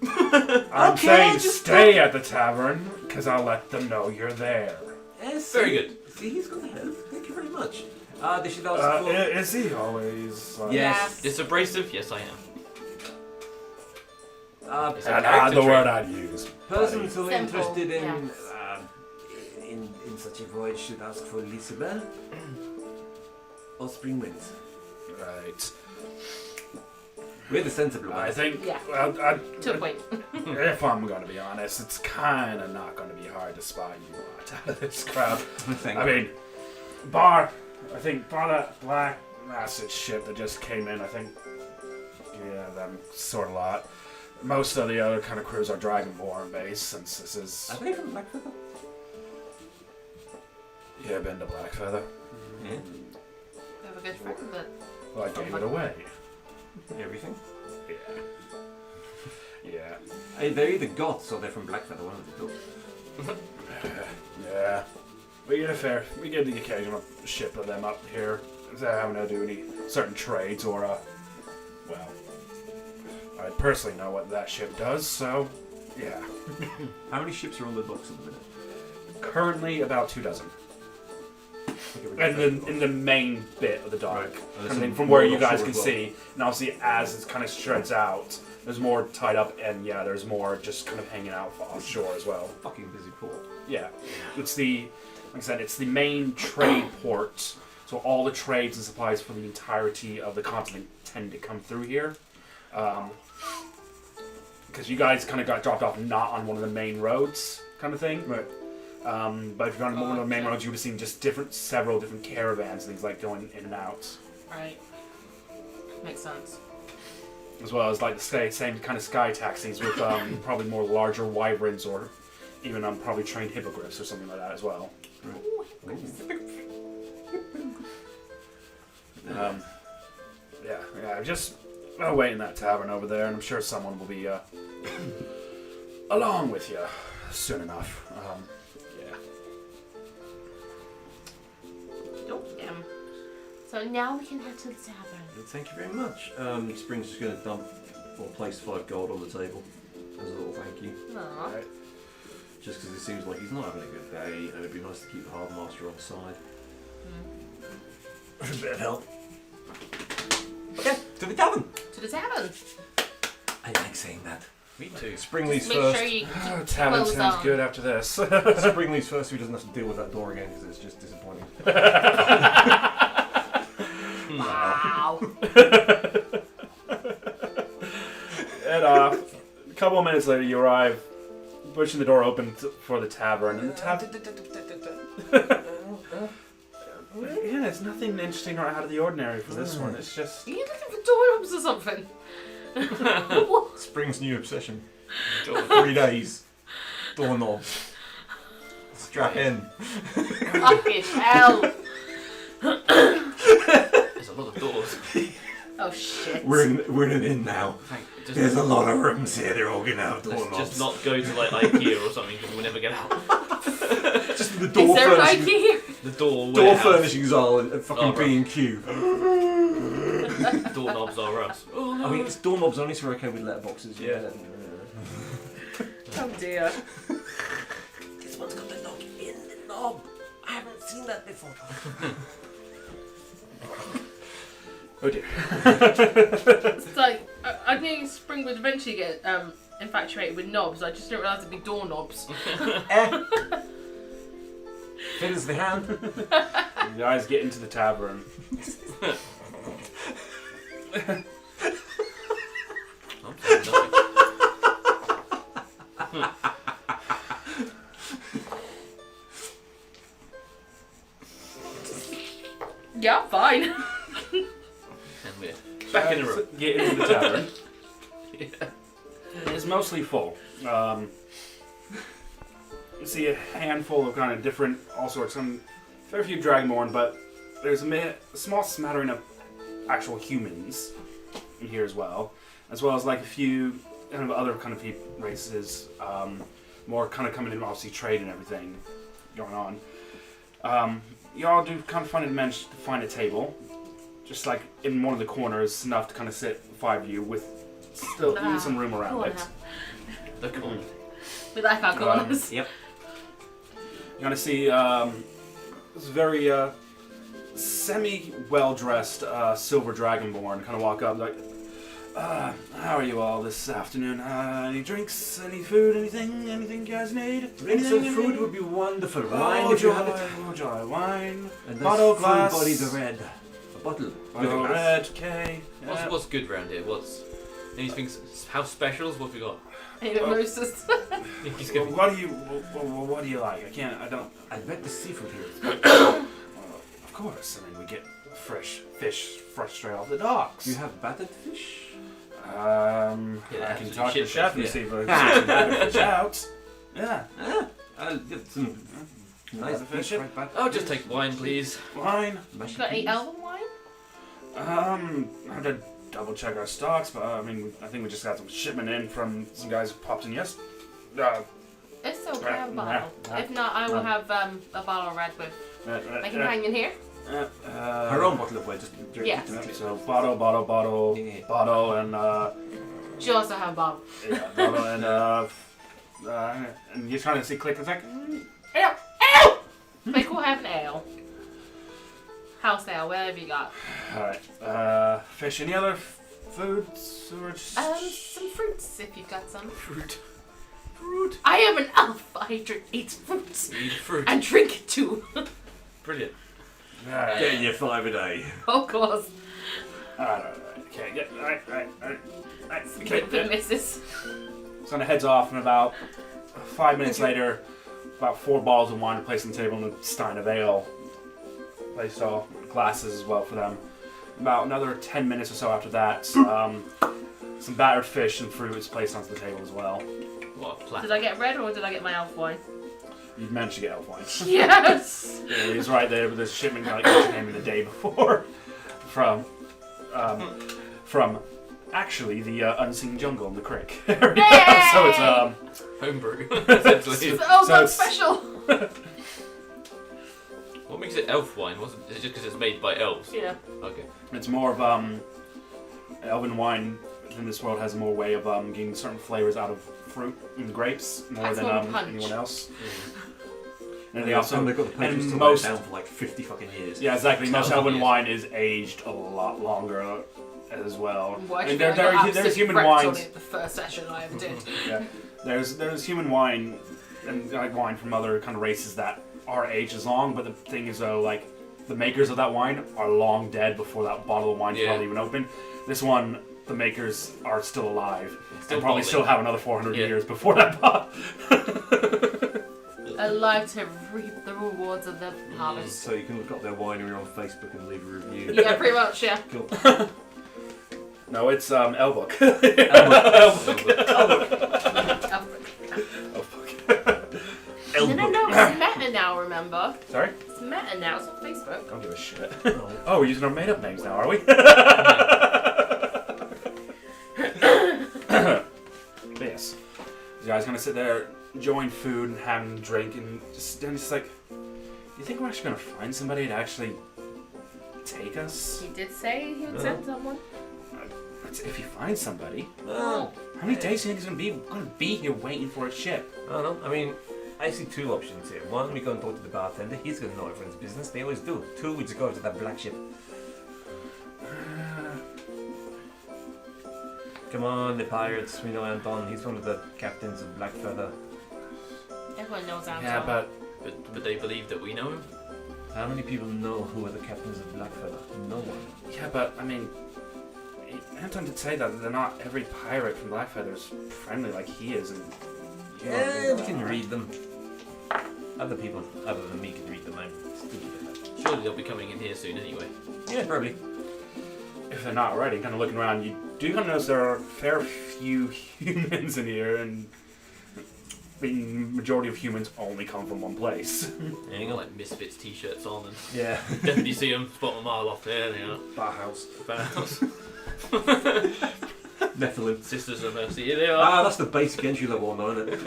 I'm Okay, saying just stay at the tavern because I'll let them know you're there. Yes. Very good. See, he's got the help. Thank you very much. They should ask for... Is he always? Yes. It's abrasive? Yes, I am. It's a Not character the trait. word I'd use. Persons who are Simple, interested in, yes. in such a voyage should ask for Lisabel or Springwinds. Right. We're the sensible I ones. think. Yeah. Well, To a point. if I'm going to be honest, it's kind of not going to be hard to spy you out of this crowd. Thank I you. mean, bar that black massive ship that just came in, I think, yeah, them sort of lot. Most of the other kind of crews are Dragonborn based, since this is... Are they from Blackfeather? Yeah, been to Blackfeather. Yeah. We have a good friend, but Well, I gave it away. Everything? Yeah. Yeah. Hey, they're either Goths or they're from Blackfeather, one of the two. Yeah. We get the occasional ship of them up here. If they're having to do any certain trades or, well, I personally know what that ship does, so, yeah. How many ships are on the docks at the minute? Currently about 24. Okay, And then in the main bit of the dock, Right. I mean, from where you guys can see, and obviously as it kind of shreds out, there's more tied up, and yeah, there's more just kind of hanging out offshore as well. Fucking busy port. Yeah, it's like I said, it's the main trade port, so all the trades and supplies for the entirety of the continent tend to come through here. Because you guys kind of got dropped off not on one of the main roads, kind of thing. Right. But if you're on one of the main roads, you would have seen just several different caravans, things like going in and out, right. Makes sense. as well as like the same kind of sky taxis with probably more larger wyverns or even probably trained hippogriffs or something like that as well. Yeah, just wait in that tavern over there, and I'm sure someone will be along with you soon enough. Yeah. So now we can head to the tavern. Thank you very much. Spring's just going to dump or place 5 gold on the table as a little thank you. Aww. Right. Just because it seems like he's not having a good day, and it'd be nice to keep the Hardmaster on side. A bit of help. Okay, to the tavern! To the tavern. I like saying that. Me too. Spring leaves Make first. sure you keep your Tavern clothes sounds on. good after this. Spring leaves first so he doesn't have to deal with that door again because it's just disappointing. Wow. And a couple of minutes later, you arrive, pushing the door open for the tavern. And the tavern. Yeah, there's nothing interesting or out of the ordinary for this one. It's just. Are you looking for doorknobs or something? What? Spring's new obsession. 3 days. Doorknobs. Strap in. Fucking hell. There's a lot of doors. Oh shit. We're in an inn now. Just, There's a lot of rooms here. They're all gonna have let's doorknobs. just not go to like IKEA or something because we'll never get out. Just the Is door there an furnishings. IKEA? The door Furnishings are fucking Oh, right. B&Q. Doorknobs are us. Oh, no. I mean, it's doorknobs only, so we're okay with letterboxes. Yeah. Oh dear. This one's got the knock in the knob. I haven't seen that before. Oh dear. It's like, I knew Spring would eventually get infatuated with knobs. I just didn't realise it'd be doorknobs. Fingers the hand. You guys get into the tavern. I'm saying nothing. Yeah, I'm fine. And we're back in the room. Get into the tavern. Yeah. It's mostly full. You see a handful of kind of different, all sorts. Some fair few Dragonborn, but there's a small smattering of actual humans in here as well as like a few kind of other kind of races. More kind of coming in, obviously trade and everything going on. Y'all do kind of manage to find a table, just like in one of the corners, enough to kind of sit 5 of you with still even some room around it. The corner. We like our corners. Yep. You're gonna see this very semi-well-dressed silver dragonborn kind of walk up like, how are you all this afternoon? Any drinks? Any food? Anything you guys need? Drinks and food would be wonderful. Wine if you have it. Joy, wine. And Bottle, this glass. full bodied red. A bottle. Bottle, red, okay. Yeah. What's good round here? What's anything? House specials? What have we got? Mimosas. He's Well, gonna what do you like? I don't. I bet the seafood here. Of course. I mean, we get fresh fish, fresh straight off the docks. Do you have battered fish? Yeah, I can absolutely talk to the shit chef fish, and see if I can get some battered fish out. Yeah. I'll get some nice Battered fish fish. right back. I'll just take wine, please. Wine. Mashed Got any peas. elven wine? I have to double check our stocks, but I mean, I think we just got some shipment in from some guys who popped in yesterday. It's okay, I have a Nah, bottle. nah, If not, I will nah. have a bottle of red with. I can hang in here. Her own bottle of wine, just drink Yes. it. So bottle, Yeah. bottle, and She also have a bottle. yeah, bottle, and you're trying to see click. It's like, Ale! Ale! Like we'll have an ale. House ale, whatever you got. all right. Fish. Any other foods or just Some fruits if you've got some. Fruit. I am an elf. I eat fruits Eat fruit. and drink it too. Brilliant. all right. Getting you 5 a day. Of course. All right. Okay. Yeah. All right. Okay. Good for the missus. So it heads off, and about 5 minutes later, about 4 bottles of wine are placed on the table and a stein of ale. Placed all glasses as well for them. About another 10 minutes or so after that, some battered fish and fruit is placed onto the table as well. What a plan. Did I get red or did I get my elf wine? You've managed to get elf wine. Yes! Yeah, he's right there with this shipment like that came in the day before from actually the unseen jungle in the creek area. Yay! So it's Homebrew, essentially. Oh, So that's it's- special! What makes it elf wine? Is it just because it's made by elves? Yeah. Okay. it's more of elven wine in this world has more way of getting certain flavors out of fruit and grapes more That's than more punch. anyone else. And And they also they've got the and pages to most down for like 50 fucking years. yeah exactly most Oh, elven yes. wine is aged a lot longer as well. Well, And actually, I got there's absolutely human wrecked wines. on it the first session I ever did. Yeah, there's human wine and like wine from other kind of races that are aged as long, but the thing is though, like the makers of that wine are long dead before that bottle of wine's Yeah. probably even opened. This one, the makers are still alive Still and probably bottling. still have another 400 Yeah. years before that bottle. Alive to reap the rewards of the harvest. So you can look up their winery on Facebook and leave a review. Yeah, pretty much, yeah. Cool. No, it's Elbook. No, it's meta now, remember? Sorry? It's meta now, it's on Facebook. Don't give a shit. Oh, we're using our made-up names now, are we? kind of sit there, enjoying food and having a drink, and just like, do you think we're actually going to find somebody to actually take us? He did say he would send someone. If you find somebody. Oh. How many days do you think he's going to be here waiting for a ship? I don't know. I mean, I see two options here. One, we go and talk to the bartender. He's going to know everyone's business. They always do. Two, we just go to that black ship. Come on, the pirates. We know Anton. He's one of the captains of Black Feather. Everyone knows Anton. Yeah, but they believe that we know him? How many people know who are the captains of Black Feather? No one. yeah, but I mean, Anton did say that they're not every pirate from Blackfeather is friendly like he is, and Yeah, we can read them. Other people, other than me, can read them. I'm stupid at that. Surely they'll be coming in here soon anyway. Yeah, probably. if they're not already, kind of looking around, you do kind of notice there are a fair few humans in here, and the majority of humans only come from one place. Yeah, you got like Misfits t-shirts on, and Yeah. definitely see them spot a mile off there. You know, Barhouse. Barhouse. Nephilim. Sisters of Mercy. Here they are. Ah, that's the basic entry level one, though, isn't it?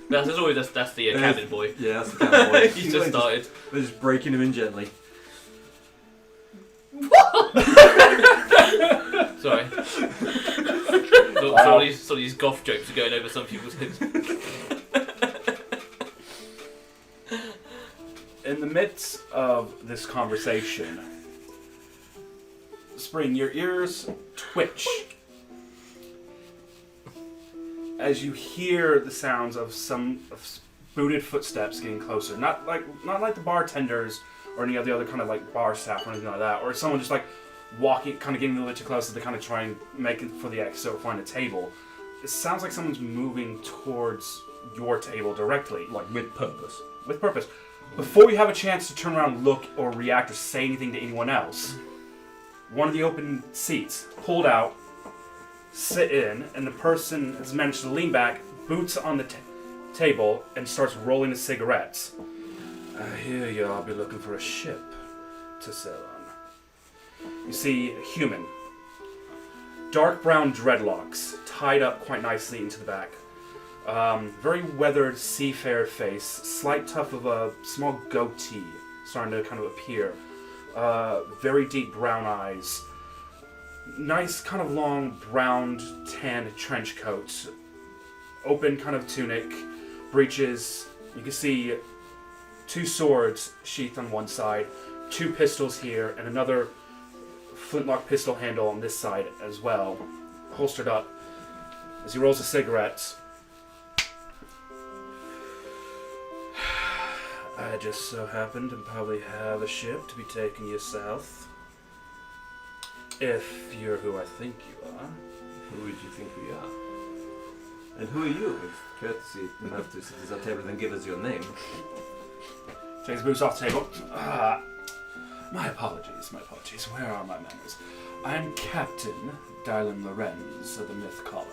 That's the cannon boy. Yeah, that's the cannon boy. He's just started. We're just breaking him in gently. Sorry. So, Wow. so these goth jokes are going over some people's heads. In the midst of this conversation, Spring, your ears twitch as you hear the sounds of some booted footsteps getting closer. Not like the bartenders or any of the other kind of like bar staff or anything like that, or someone just like walking, kind of getting a little bit too close to kind of try and make it for the exit or find a table. It sounds like someone's moving towards your table directly. Like, with purpose. With purpose. Before you have a chance to turn around, look, or react or say anything to anyone else, one of the open seats pulled out, sit in, and the person has managed to lean back, boots on the table, and starts rolling the cigarettes. I hear you all be looking for a ship to sail on. You see a human. Dark brown dreadlocks, tied up quite nicely into the back. Very weathered, seafared face, slight tuft of a small goatee starting to kind of appear. Very deep brown eyes. Nice kind of long brown tan trench coat. Open kind of tunic, breeches. You can see 2 swords sheathed on one side, 2 pistols here, and another flintlock pistol handle on this side as well, holstered up. As he rolls a cigarette, I just so happen to probably have a ship to be taking you south. If you're who I think you are. Who would you think we are? And who are you? With courtesy enough to sit at our table and give us your name. Takes boots off the table. My apologies. Where are my manners? I'm Captain Dylan Lorenz of the Myth Collar.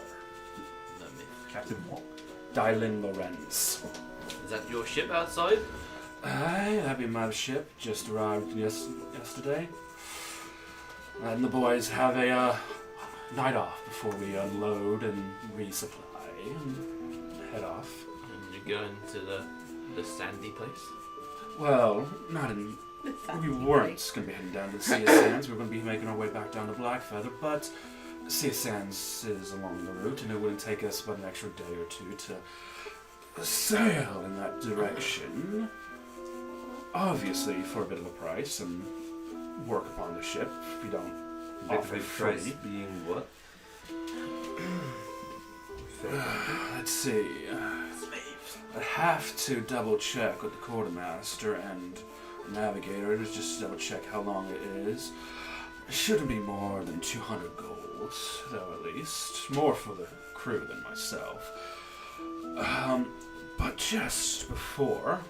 The myth. Captain what? Dylan Lorenz. Is that your ship outside? Aye, that'd be my ship. Just arrived yesterday. And the boys have a night off before we unload and resupply and head off. And you're going to the sandy place? Well, not in... We weren't going to be heading down to the Sea of Sands. We were going to be making our way back down to Blackfeather, but Sea of Sands is along the route, and it wouldn't take us but an extra day or two to sail in that direction. Obviously, for a bit of a price, and work upon the ship if you don't offer price free. being what? Let's see. I have to double check with the quartermaster and the navigator to just double check how long it is. It shouldn't be more than 200 gold, though, at least. More for the crew than myself. But just before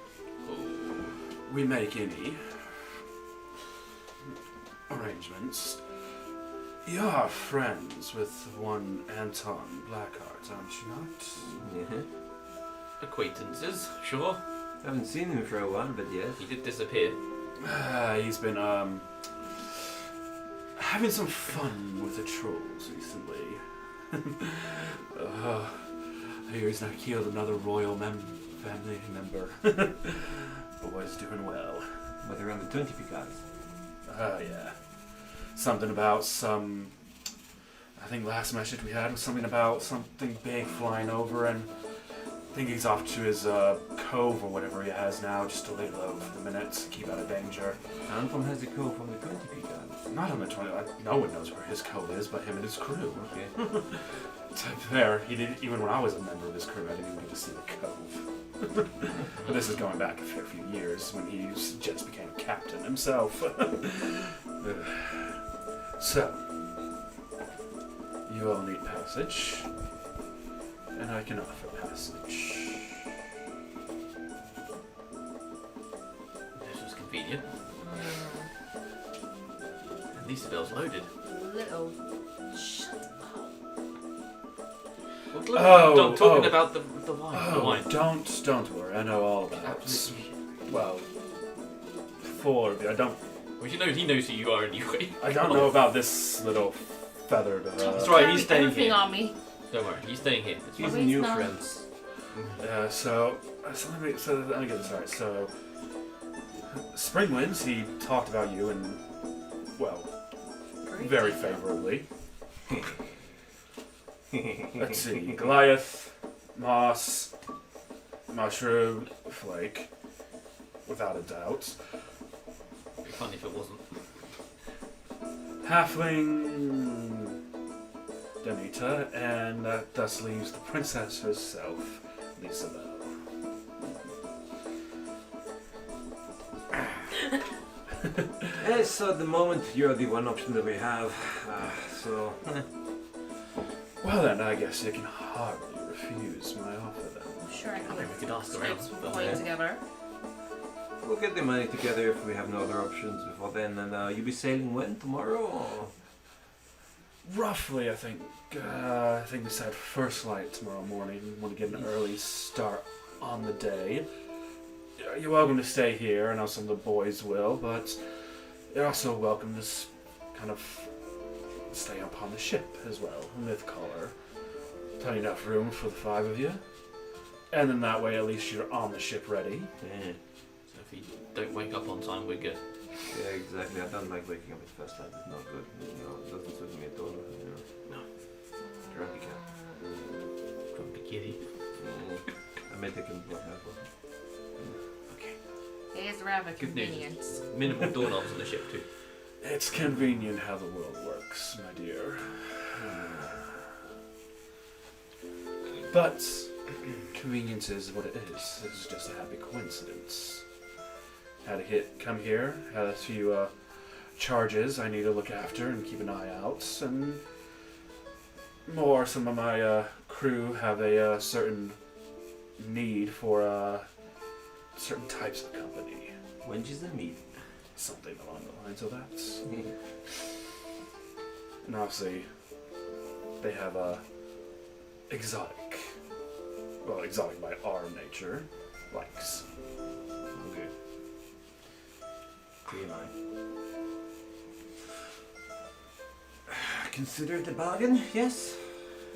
we make any arrangements, you're friends with one Anton Blackheart, aren't you not? Yeah. Acquaintances, sure. Haven't seen him for a while, but yes. He did disappear. He's been having some fun with the trolls recently. I hear he's not killed another royal family member. Boy's doing well. But around the 20 pecans. Oh, yeah. Something about some... I think last message we had was something about something big flying over, and I think he's off to his cove or whatever he has now, just to lay low for the minute, keep out of danger. Anton has a cove from the 20 pecans. Not on the 20. No one knows where his cove is but him and his crew. Okay. To be fair, he didn't, even when I was a member of his crew, I didn't even get to see the cove. But this is going back a fair few years when he just became captain himself. So, you all need passage, and I can offer passage. This was convenient. At least the bell's loaded. Little. Shut up. Well, talking about the wine. Oh, the wine. don't worry. I know all about it. Well, 4 of you. I don't. Well, you know he knows who you are anyway. I don't know about this little feathered. That's right. He's staying Everything here. on me. Don't worry. He's staying here. It's He's fine. He's new not. friends. So let me get this right. So, Springwinds, he talked about you and, well, Great very detail. favorably. Let's see, Goliath, Moss, Mushroom, Flake, without a doubt. It'd be funny if it wasn't. Halfling, Danita, and that thus leaves the princess herself, Lisa Bell. So at the moment you're the one option that we have. So Well then, I guess you can hardly refuse my offer then. I'm sure I I mean, can we could ask around. scrape some but, coin together. we'll get the money together if we have no other options before then. And you'll be sailing when? Tomorrow? Or? Roughly, I think we said first light tomorrow morning. We want to get an early start on the day. You're welcome to stay here. I know some of the boys will, but you're also welcome to kind of stay up on the ship as well. Mythcaller. Plenty enough room for the 5 of you. And then that way at least you're on the ship ready. Yeah. So if you don't wake up on time, we're good. Yeah, exactly. I don't like waking up at first light. It's not good. You know, it doesn't suit me at all. You know. No. Grumpy cat. Grumpy kitty. I may take him to work as well. Okay. It is rather Good news. convenient. Minimal doorknobs on the ship too. It's convenient how the world works, my dear. But convenience is what it is. This is just a happy coincidence. Had to come here, had a few charges I need to look after and keep an eye out, and some of my crew have a certain need for certain types of company. When she's a meat. Something along the lines of that. And obviously, they have exotic by our nature, likes. Okay. TMI. Consider it a bargain, yes?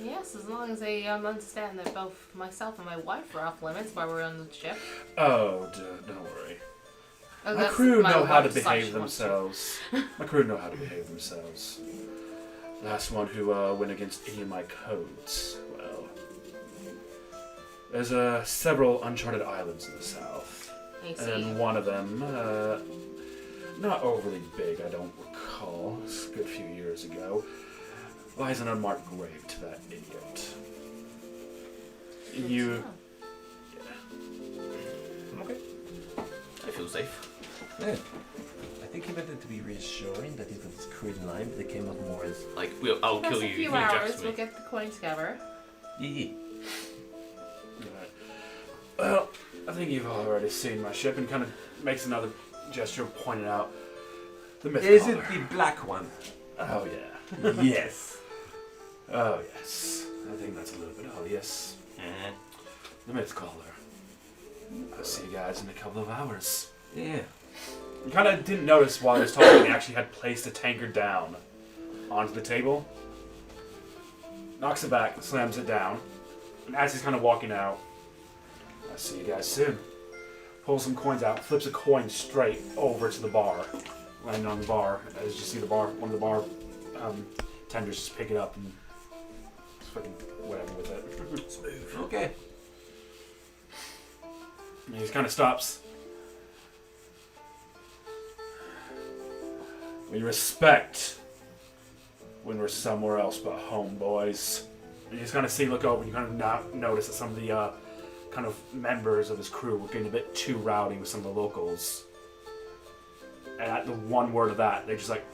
Yes, as long as they understand that both myself and my wife are off limits while we're on the ship. Oh, don't worry. Oh, My that's crew my know how to wife's behave side, she wants to. themselves. My crew know how to behave themselves. Last one who went against any of my codes. Well, there's several uncharted islands in the south. I see. And one of them, not overly big, I don't recall. It's a good few years ago. Lies an unmarked grave to that idiot. Good You. to know. Okay. I feel safe. Yeah. I think he meant it to be reassuring that it was crude in line, but it came up more as Like, I'll Give us kill a you. few You jax hours, me. we'll get the coin together. yee. Right. Well, I think you've already seen my ship, and kind of makes another gesture pointing out the myth Is it collar. the black one? Oh yeah. Yes. Oh yes. I think that's a little bit obvious. The myth collar. I'll see you guys in a couple of hours. Yeah. You kind of didn't notice while he was talking, he actually had placed a tankard down onto the table. Knocks it back, slams it down, And as he's kind of walking out, I'll see you guys soon. Pulls some coins out, flips a coin straight over to the bar, landing on the bar. As you see the bar, one of the bar tenders just pick it up and just fucking whatever with it. Smooth. Okay. And he just kind of stops. We respect when we're somewhere else but home, boys. And you just kind of look over and you kind of notice that some of the kind of members of his crew were getting a bit too rowdy with some of the locals. And at the one word of that, they're just like,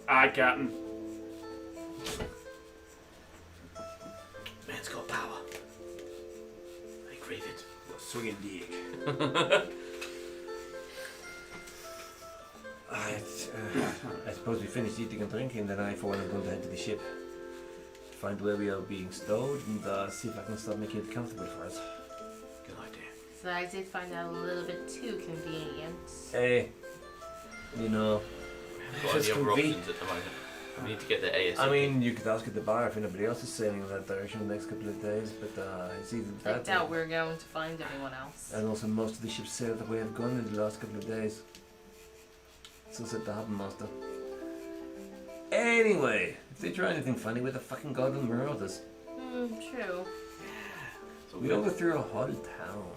aye, Captain. Man's got power. I crave it. Swinging dig. I suppose we finish eating and drinking, then I for one am going to head to the ship. Find where we are being stowed and see if I can start making it comfortable for us. Good idea. So I did find that a little bit too convenient. Hey, you know, We haven't got any other options at the moment. We need to get there ASAP. I mean, you could ask at the bar if anybody else is sailing in that direction the next couple of days, but it's either I that doubt we're going to find anyone else. and also most of the ships sailed that we have gone in the last couple of days. So said the harbour master. Anyway, if they try anything funny, we're the fucking goddamn marauders. True. So We overthrew a whole town.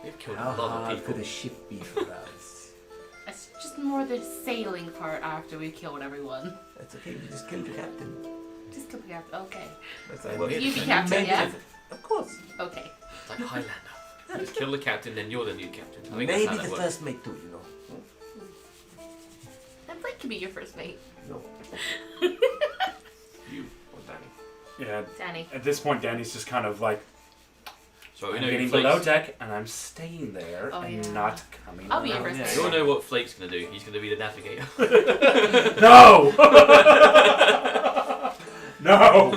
we've killed How a lot hard of people. could a ship be for us? It's just more the sailing part after we killed everyone. That's okay, we just killed the captain. Just kill the captain. Okay. That's Well, all. You be captain, yeah? Of course. Okay. It's like Highlander. Just kill the captain, then you're the new captain. I think Maybe that's how the that works. first mate too, you know. And Blake can be your first mate. No. You or Danny. Yeah, Danny. at this point, Danny's just kind of like, So we I'm know getting Flake's- below deck and I'm staying there Oh, and yeah. not coming I'll be your around. first Yeah. mate. We all know what Flake's gonna do. He's gonna be the navigator. No! No!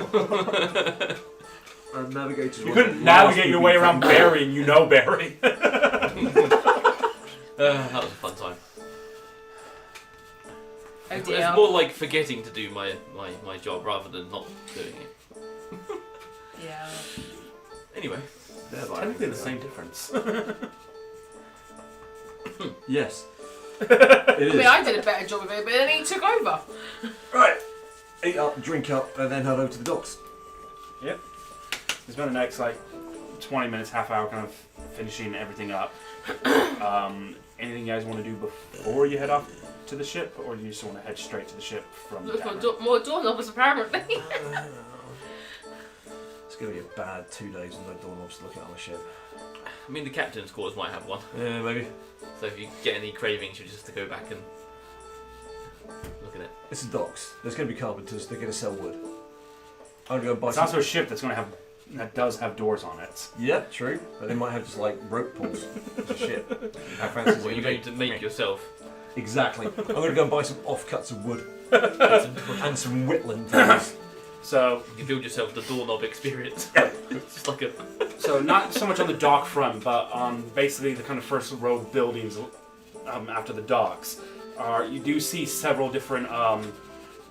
Navigators. You couldn't navigate your way around Barry and you know Barry. That was a fun time. Oh It's dear. more like forgetting to do my job rather than not doing it. Yeah. Anyway, Technically the same difference. Yes. I It mean, is. I did a better job of it, but then he took over. Right. Eat up, drink up, and then head over to the docks. Yep. We spent the next like 20 minutes, half hour kind of finishing everything up. Anything you guys want to do before you head off to the ship, or do you just want to head straight to the ship from the Look for tavern? more doorknobs, apparently. It's going to be a bad 2 days with no doorknobs looking on the ship. I mean the captain's quarters might have one. Yeah, maybe. So if you get any cravings, you just have to go back and look at it. It's the docks. There's going to be carpenters. They're going to sell wood. I'm going to go buy It's some... also a ship that does have doors on it. Yeah, true. But they might have just like rope pulls. It's a ship. How fancy is it What you're gonna going be? to make yourself. Exactly. I'm going to go and buy some offcuts of wood. And some whittling things. So, You build yourself the doorknob experience. It's just like a. so not so much on the dock front, but on basically the kind of first row of buildings after the docks. You do see several different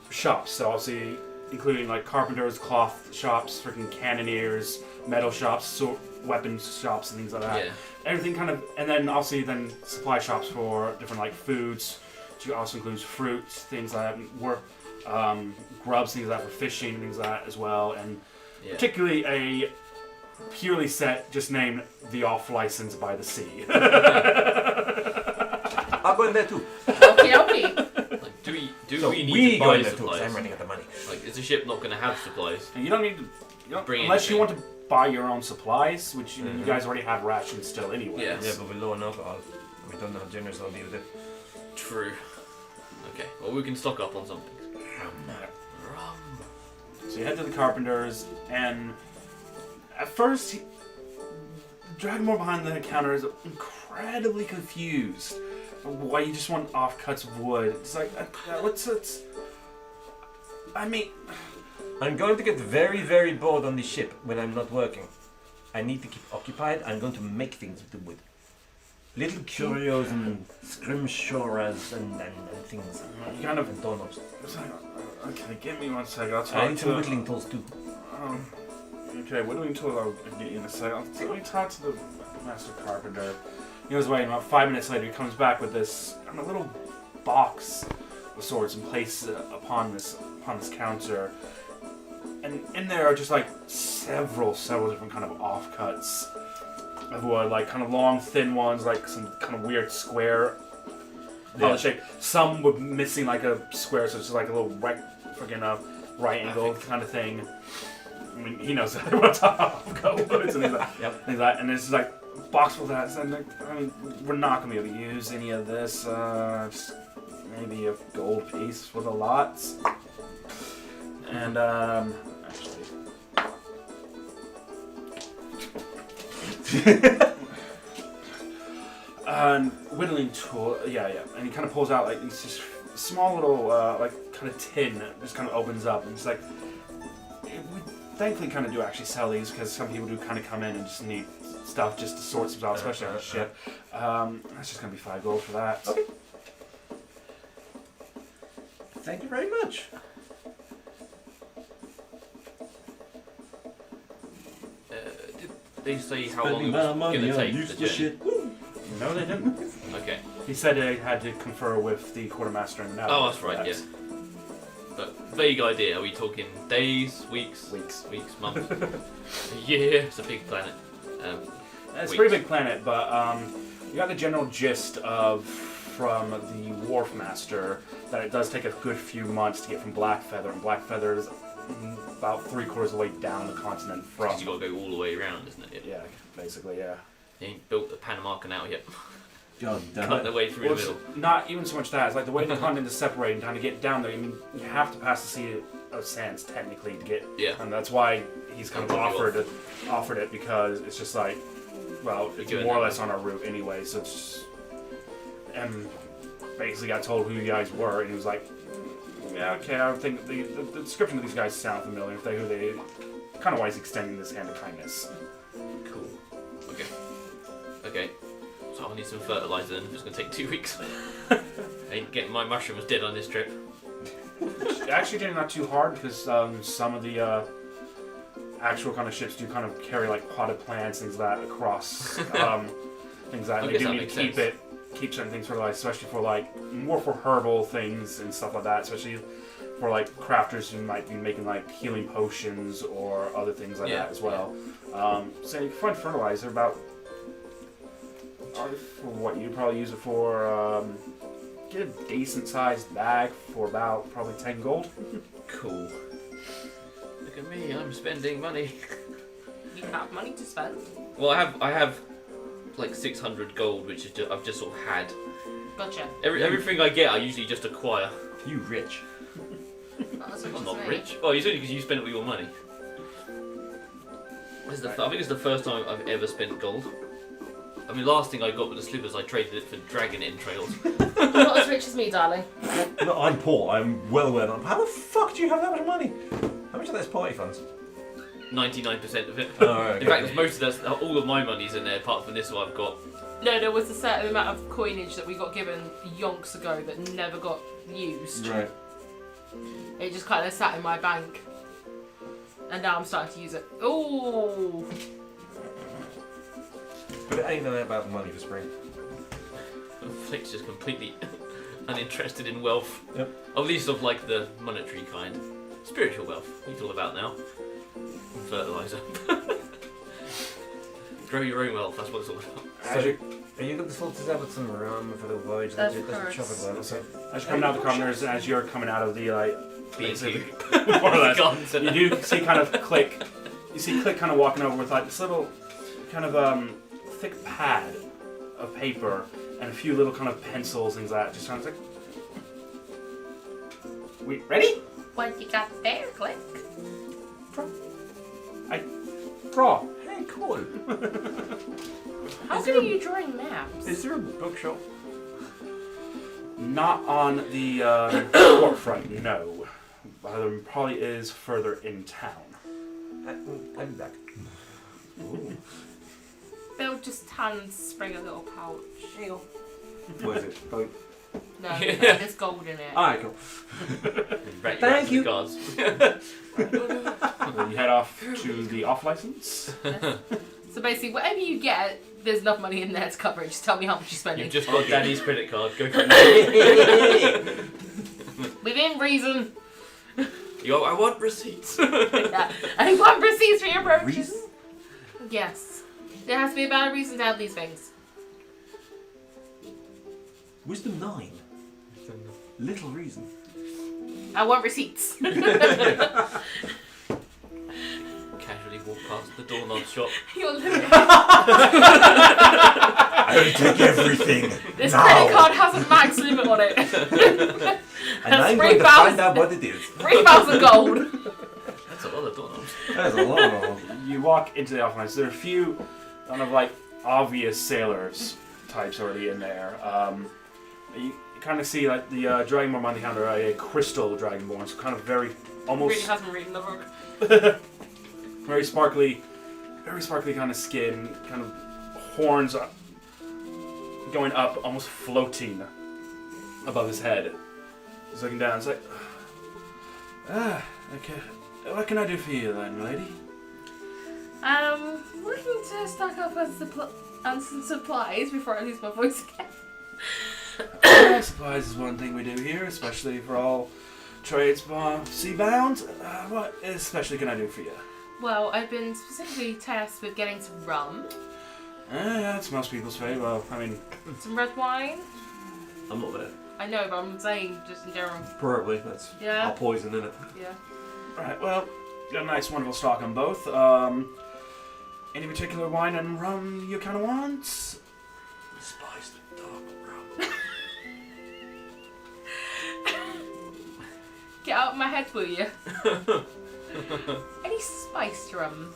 shops. So obviously, including like carpenters, cloth shops, freaking cannoneers, metal shops, weapons shops, and things like that. Yeah. Everything kind of, and then obviously then supply shops for different like foods, which also includes fruits, things like that, grubs, things like that for fishing, things like that as well, and Yeah. particularly a purely set just named the Off License by the Sea. I'll go in there too. Okay, okay. Like, do we So need we to go buy in there too. 'Cause supplies? I'm running out of money. Like, is the ship not going to have supplies? And you don't need to, Bring unless you anything. want to buy your own supplies, which you guys already have rations still anyway. Yeah. Yeah, but we're low on alcohol. We don't know how generous I'll be with it. True. Okay. Well, we can stock up on something. Rum. So you head to the carpenters, and at first, Dragonmore behind the counter is incredibly confused why you just want offcuts of wood. It's like, I mean, I'm going to get very, very bored on the ship when I'm not working. I need to keep occupied. I'm going to make things with the wood. Little curios and scrimshoras and things. you kind of, And doorknobs. it's like, okay, give me 1 second. I'll I talk need some to. whittling tools too. Okay, whittling tool, I'll get you in a second. Let me talk to the master carpenter. He goes away, and about 5 minutes later, he comes back with this little box of sorts and places it upon this counter. And in there are just like several different kind of offcuts of wood, like kind of long, thin ones, like some kind of weird square shape. Some were missing like a square, so it's just like a little right angle kind of thing. I mean, he knows what offcut woods, and he's like, Yep. and it's like a box full of that. So I mean, we're not gonna be able to use any of this. Just maybe a gold piece with a lot. And actually. Whittling tool, yeah, and he kind of pulls out like these just small little like kind of tin that just kind of opens up, and it's like we thankfully kind of do actually sell these because some people do kind of come in and just need stuff just to sort some out, especially on the ship. That's just gonna be 5 gold for that. Okay. Thank you very much. Did they say how long it was going to take the journey? No, they didn't. Okay. He said they had to confer with the quartermaster and the navigator. Oh, that's right, yeah. But vague idea, are we talking days, weeks, months, a year? It's a big planet. It's a pretty big planet, but you got the general gist of from the wharf master that it does take a good few months to get from Blackfeather, and Blackfeather is about 3/4 of the way down the continent from. Because you got to go all the way around, isn't it? Yeah, basically, yeah. They ain't built the Panama Canal yet. God damn Cut it. their way through Well, the it's middle. not even so much that. It's like the way the continent is separated, trying to get down there. I mean, you have to pass the Sea of Sands technically to get. Yeah. And that's why he's kind of offered it because it's just like, well, it's You're more or good. less on our route anyway. So it's just, and basically got told who you guys were, and he was like, yeah, okay. I think the description of these guys sound familiar. If they who they, kind of why he's extending this hand of kindness. Cool. Okay. So I'll need some fertilizer then. It's going to take 2 weeks. I ain't getting my mushrooms dead on this trip. Actually, they're not too hard because some of the actual kind of ships do kind of carry like potted plants, things like that across things like that. I They guess do that need makes to keep certain things fertilized, especially for like more for herbal things and stuff like that. Especially for like crafters who might be making like healing potions or other things like that as well. So you can find fertilizer about. For what you'd probably use it for, get a decent sized bag for about probably 10 gold. Cool. Look at me, I'm spending money. You have money to spend. Well, I have like 600 gold, which is I've just sort of had. Gotcha. Everything I get, I usually just acquire. You rich. That's what I'm you not say. rich. Oh, it's only because you spent all your money. I think it's the first time I've ever spent gold. I mean, last thing I got with the slippers, I traded it for dragon entrails. You're not as rich as me, darling. No, I'm poor. I'm well aware of that. How the fuck do you have that much money? How much of that's party funds? 99% of it. Oh, right, In fact, most of that's all of my money's in there, apart from this one I've got. No, there was a certain amount of coinage that we got given yonks ago that never got used. Right. It just kind of sat in my bank. And now I'm starting to use it. Ooh! But it ain't no about the money for spring. Flick's just completely uninterested in wealth. Yep. At least of like the monetary kind. Spiritual wealth, he's all about now. Fertilizer. Grow your own wealth, that's what it's all about. So, are you going to sort this out with some rum for the voyage? Of That's a course. chocolate one, okay? As you're coming out of the commoners, as you're coming out of the basically, B&Q. more or less, Guns and you do see kind of Click. You see Click kind of walking over with like this little kind of thick pad of paper and a few little kind of pencils, things like that. Just sounds like. We ready? What you got there, Click? Draw. Hey, cool. How good are you drawing maps? Is there a bookshop? Not on the forefront, no. There probably is further in town. I'll be back. Bill just hands Spring a little pouch. Here you go. What is it? Probably No, there's gold in it. Alright, cool. Right, Thank you. The cards. Well, you head off to the off license. So basically, whatever you get, there's enough money in there to cover it. Just tell me how much you're spending. You've just got Daddy's credit card. Go for it. Within reason. I want receipts. Yeah. I want receipts for your purchases. Yes. There has to be a valid reason to have these things. Wisdom 9. Little reason. I want receipts. Casually walk past the doorknob shop. You're literally... I will take everything. This now. credit card has a max limit on it. And I'm going to 3,000 find out what it is. 3,000 gold. That's a lot of doorknobs. That's a lot of them. You walk into the off license. There are a few kind of like obvious sailors types already in there. You kind of see like the Dragonborn Monty Hound are a crystal Dragonborn, so kind of very almost Really hasn't read the book. very sparkly kind of skin, kind of horns going up, almost floating above his head. He's looking down. It's like, okay. What can I do for you then, lady? Looking to stock up on some supplies before I lose my voice again. Supplies is one thing we do here, especially for all trades sea-bound. What especially can I do for you? Well, I've been specifically tasked with getting some rum, That's most people's fate. Well, I mean, some red wine. I'm not there. I know, but I'm saying just in general. Probably. That's Yeah. our poison in it. Yeah. right. Well, got a nice, wonderful stock on both. Any particular wine and rum you kind of want? Spiced dark rum. Get out of my head, will you? Any spiced rum?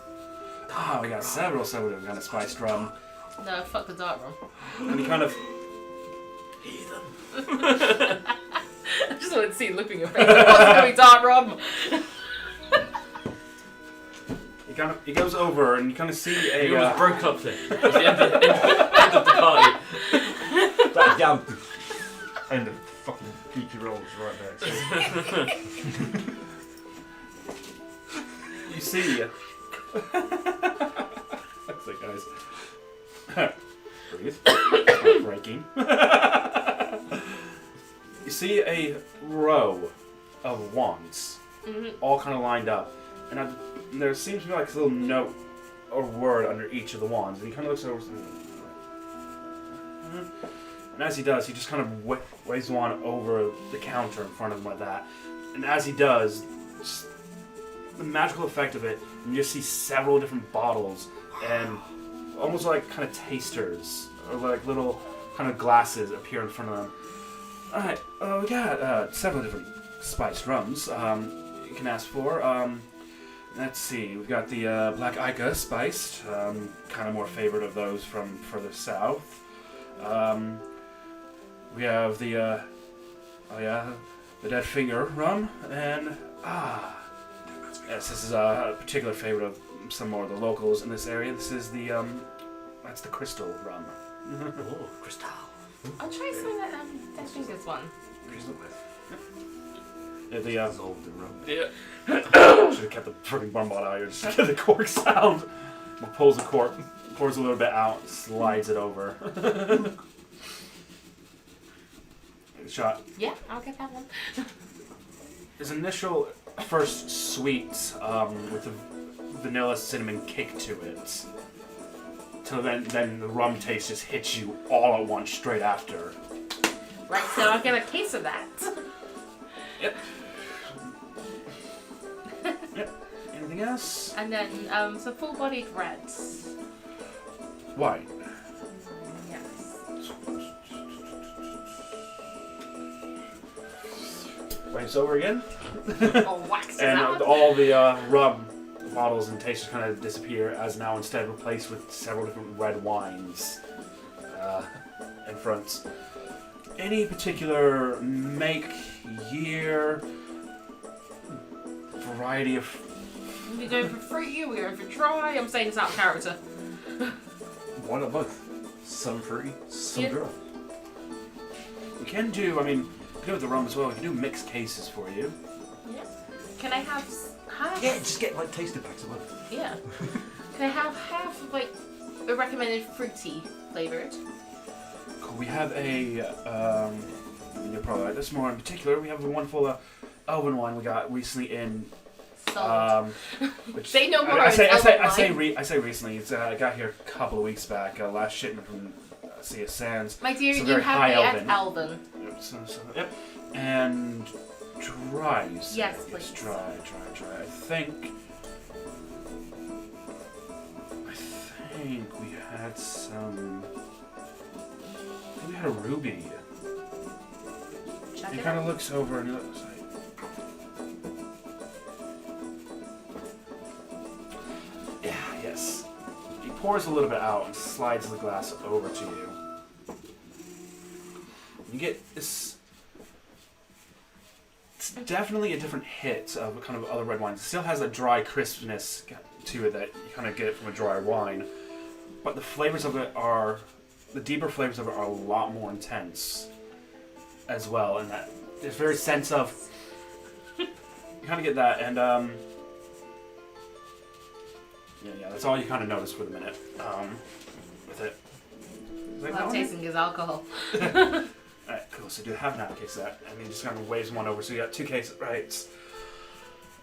Oh, we got several different kind of spiced rum. No, fuck the dark rum. Any kind of Heathen. I just wanted to see you look in your face. It wasn't going to be dark rum. He goes over and you kind of see a. It was broke up then. It was the end of the party. Back down. End of fucking Geeky Rollers right there. You see. That's it, guys. Breathe. Stop breaking. You see a row of wands, all kind of lined up, and there seems to be like a little note or word under each of the wands, and he kind of looks over. And as he does, he just kind of waves the wand over the counter in front of him like that. And as he does, just the magical effect of it, you just see several different bottles and almost like kind of tasters or like little kind of glasses appear in front of them. Alright, we got several different spiced rums you can ask for. Let's see, we've got the Black Ica spiced, kind of more favorite of those from further south. We have the Dead Finger rum, and yes, this is a particular favorite of some more of the locals in this area. This is the that's the Crystal rum. Oh, crystal. I'll try some of that Dead Fingers one. Yeah, the Dissolved in rum. Yeah. should have kept the freaking bum bottle out here. Just get the cork sound. Pulls the cork, pours a little bit out, slides it over. Shot. Yeah, I'll get that one. His initial first sweet with the vanilla cinnamon kick to it. Till then the rum taste just hits you all at once straight after. Right, so I'll get a case of that. Yep. Yep. Anything else? And then some full-bodied reds. Wine. Yes. Waves over again. All waxed And out. all the rum bottles and tasters kind of disappear as now instead replaced with several different red wines in front. Any particular make, year, variety of... We're going for fruity, we're going for dry. I'm saying this out of character. Why not both? Some fruity, some Yeah. dry. We can do, I mean, we can do with the rum as well. We can do mixed cases for you. Yeah. Can I have half? Yeah, just get like taster packs of one. Yeah. Can I have half of like a recommended fruity flavored? Cool. We have a, you'll probably like this more in particular. We have a wonderful elven wine we got recently in. Sold. Which Say no more. I say elven recently. It's I got here a couple of weeks back. Last shipment from Sea of Sands. My dear, It's a you very have high the elven. elven. Yep. And dry. You said. Yes, please. Dry. I think we had some. I think we had a ruby. Check He it kind out. of looks over and he looks like. Yeah, yes. He pours a little bit out and slides the glass over to you. You get this. It's definitely a different hit of kind of other red wines. It still has a dry crispness to it that you kind of get from a dry wine. But the flavors of it are. The deeper flavors of it are a lot more intense as well. And that there's very sense of. You kind of get that. And, yeah, that's all you kind of notice for the minute with it. All I'm tasting is alcohol. Alright, cool. So do half an hour case of that. And he just kind of waves one over. So you got 2 cases. Right.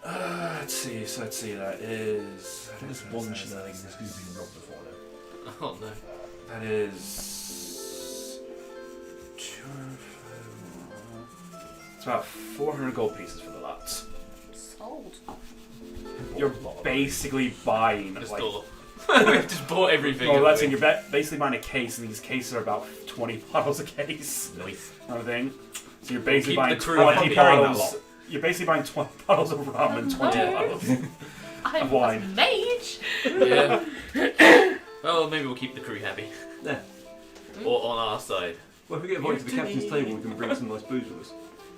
Let's see. So let's see. That is. There's one shenanigans that's been robbed before now. Oh no. That is. 2, 5, it's about 400 gold pieces for the lots. Sold. You're basically buying. Just like, all. We've just bought everything. well, that's it. haven't You're basically buying a case, and these cases are about 20 bottles a case. Nice. Kind of thing. So you're basically Keep buying the crew 20 happy. bottles. You're basically buying 20 bottles of rum and 20 No. bottles. I'm Of wine. a mage. we? Yeah. Well, maybe we'll keep the crew happy. Yeah. Or on our side. Well, if we get invited to the You're captain's doing- table, we can bring some nice booze with us.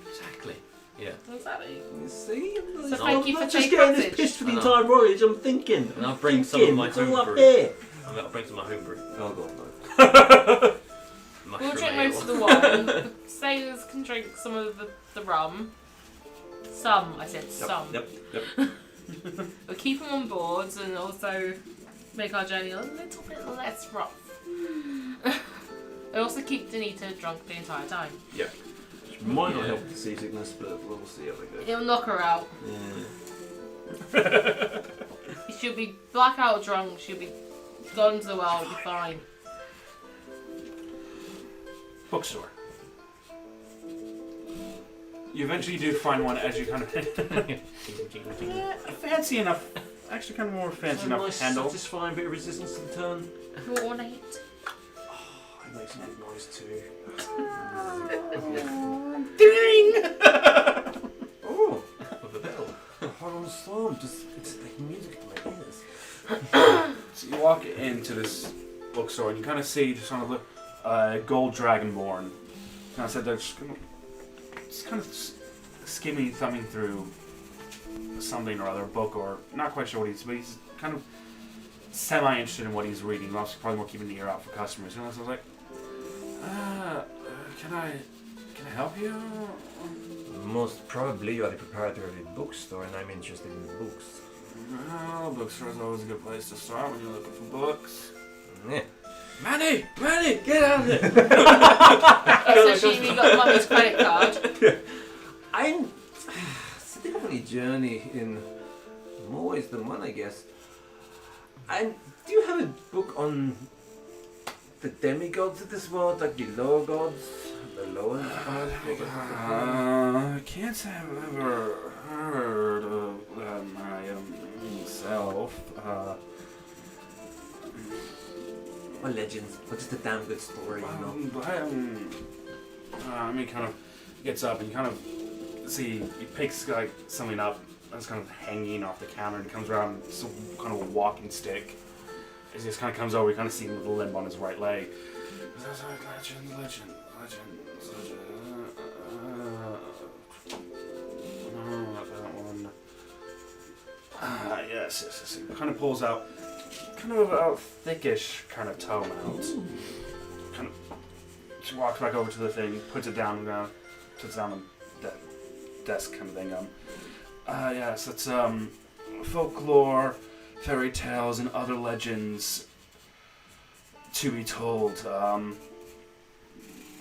Exactly. Yeah. Exactly. You see? So thank you for just safe getting this passage. pissed for the I know. entire voyage, I'm thinking. And I'll bring some of my It's all up homebrew. there. I'll bring some of my homebrew. Oh god, no. We'll Mushroom drink ale. most of the wine. Sailors can drink some of the rum. Some, I said some. Yep. We'll keep them on board and also make our journey a little bit less rough. I also keep Danita drunk the entire time. Might not Yeah. help with the seasickness, but we'll see how they go. It'll knock her out. Yeah. She'll be blackout drunk, she'll be gone to the well, it'll be fine. Bookstore. You eventually do find one as you kind of. Yeah, fancy enough. Actually, kind of more fancy enough nice, handle. satisfying bit of resistance to the turn. More ornate. It makes a good noise too. Ding! Oh, With a bell. hard on storm. Just it's like music to my ears. So you walk into this bookstore and you kind of see just kind of gold dragonborn. Kind of said they're just kind of skimming, thumbing through something or other, a book, or not quite sure what but he's kind of semi-interested in what he's reading. Also, probably more keeping the ear out for customers. You know, so I was like, can I help you? Most probably you are the proprietor of the bookstore, and I'm interested in books. Well, bookstore is always a good place to start when you're looking for books. Yeah. Manny, get out of there! Especially if you got mummy's credit card. I'm still on a journey in more ways than one, I guess. And do you have a book on the demigods of this world, like the lower gods, the lower gods? I can't say I've ever heard of them myself. Or legends, or just a damn good story, you know. I mean, kind of gets up and you kind of see he picks like something up that's kind of hanging off the counter and comes around. It's kind of a walking stick. He just kind of comes over. You kind of see him with a limp on his right leg. Legend. No, not that one. Yes. He kind of pulls out kind of a thickish kind of tome out. Kind of she walks back over to the thing, puts it down, puts it down on the desk kind of thing. Yes, it's folklore, fairy tales, and other legends to be told.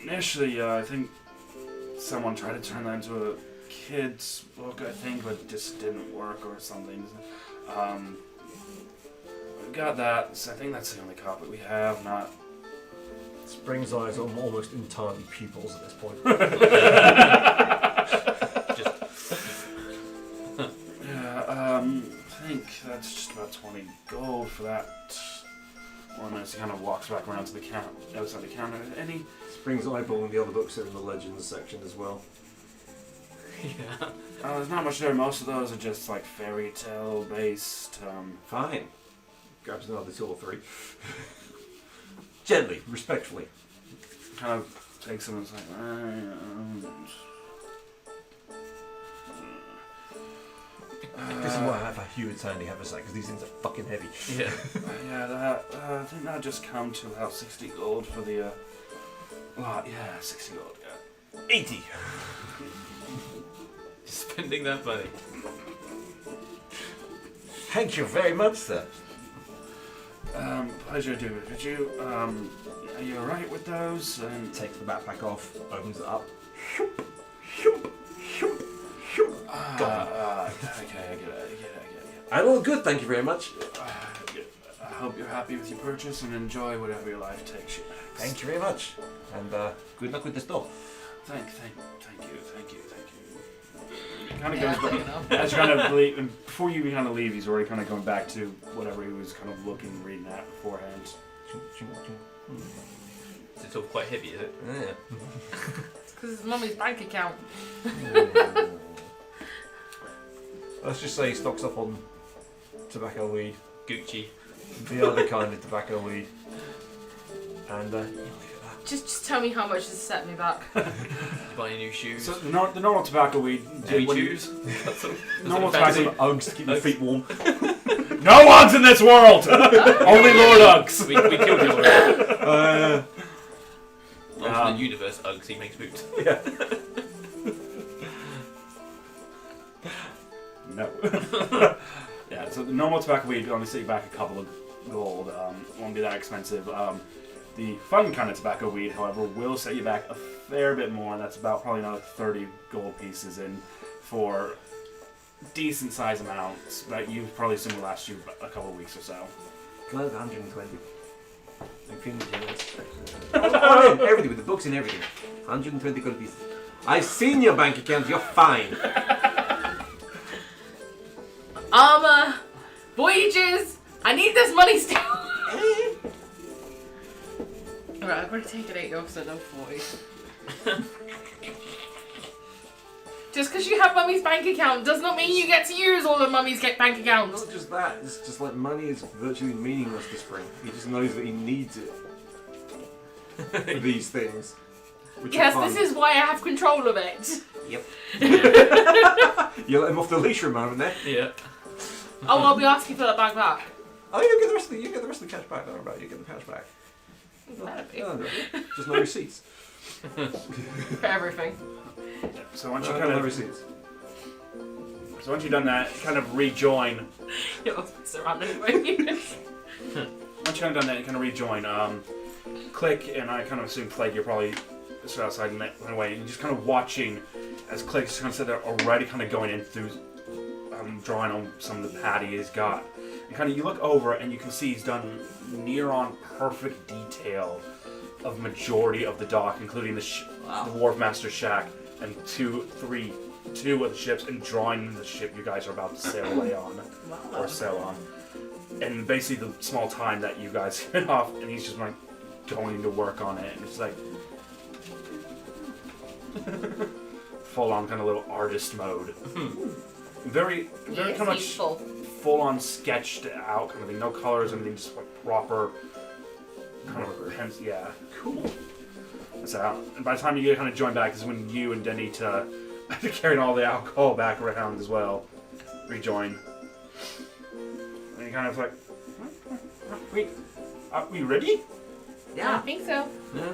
Initially, I think someone tried to turn that into a kid's book, I think, but it just didn't work or something. We got that, so I think that's the only copy we have, not... Spring's eyes are almost entirely pupils at this point. I think that's just about 20 gold for that one. As he kind of walks back around to the outside the counter. Any... Spring's eyeballing the other books that are in the legends section as well. Yeah. there's not much there. Most of those are just like fairy tale based. Fine. Grabs another 2 or 3. Gently, respectfully. Kind of takes them and is like, This is why I have a huge handy haversack, because these things are fucking heavy. Yeah. I think that'll just come to about 60 gold for the lot. Yeah, 60 gold. Yeah. 80. Spending that money. Thank you very much, sir. Pleasure doing it with you. Are you alright with those? And Takes the backpack off, opens it up. okay, I get it. I'm all good, thank you very much. I hope you're happy with your purchase and enjoy whatever your life takes you next. Thank you very much. And good luck with the store. Thank you. Kind of goes back. As you kind of leave, and before you kind of leave, he's already kind of going back to whatever he was kind of reading at beforehand. It's all quite heavy, is it? Yeah. It's because it's mummy's bank account. Let's just say he stocks up on tobacco weed, Gucci. the other kind of tobacco weed, and Just tell me how much has set me back. You buy any new shoes? So the normal tobacco weed. Any when shoes? Normal fancy- tobacco. Uggs to keep your feet warm. No Uggs in this world. Only Lord Uggs. we killed you already. Um, Alternate universe Uggs, he makes boots. Yeah. No. Yeah. So the normal tobacco weed only set you back a couple of gold. Won't be that expensive. The fun kind of tobacco weed, however, will set you back a fair bit more. That's about probably another 30 gold pieces in for decent size amounts that you probably assume will last you a couple of weeks or so. Can I have 120? I'm feeling generous. Everything, with the books and everything. 120 gold pieces. I've seen your bank account, you're fine. Armor, voyages, I need this money still. Alright, I'm going to take an 8 off, so no 40. Just because you have mummy's bank account does not mean you get to use all of mummy's bank accounts. Not just that, it's just like money is virtually meaningless to Spring. He just knows that he needs it for these things. Which Yes, are fun. this is why I have control of it. Yep. You let him off the leash for a moment there. Yeah. Oh, I'll be asking for that bag back. Oh, you get the rest of the cash back. Don't worry about it. You get the cash back. No, just no receipts. For everything. So once you No kind of receipts. So once you've done that, kind of rejoin. It was mess around anyway. Once you've kind of done that, you kind of rejoin. Click, and I kind of assume Plague, you're probably just outside and went away, and you're just kind of watching as Click's kind of sit there already kind of going in through, drawing on some of the pad he has got. And kind of you look over and you can see he's done near on perfect detail of majority of the dock, including the Wharf Master's shack and two of the ships, and drawing the ship you guys are about to sail away on or sail on. And basically the small time that you guys get off, and he's just like going to work on it, and it's like full on kind of little artist mode. Very kind of much useful. full on sketched out kind of thing. No colors or anything, just like proper kind of yeah. Cool. So, and by the time you get kind of joined back is when you and Denita, after carrying all the alcohol back around as well, rejoin. And you kind of like, wait, are we ready? Yeah, I think so. Yeah.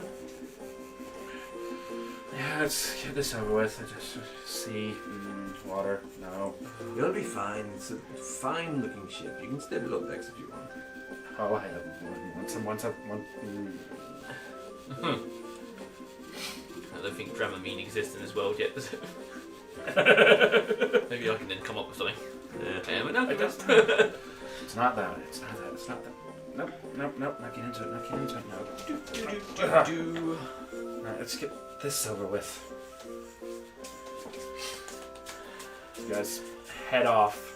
let's get this over with. Just sea, water, no. You'll be fine. It's a fine-looking ship. You can stay below decks if you want. Oh, I have one. I don't think Dramamine exists in this world yet, does it? Maybe I can then come up with something. Yeah. But no, It does. It's not that. It's not that. It's not that. Nope. Not get into it. No. Alright, let's get this over with. You guys head off.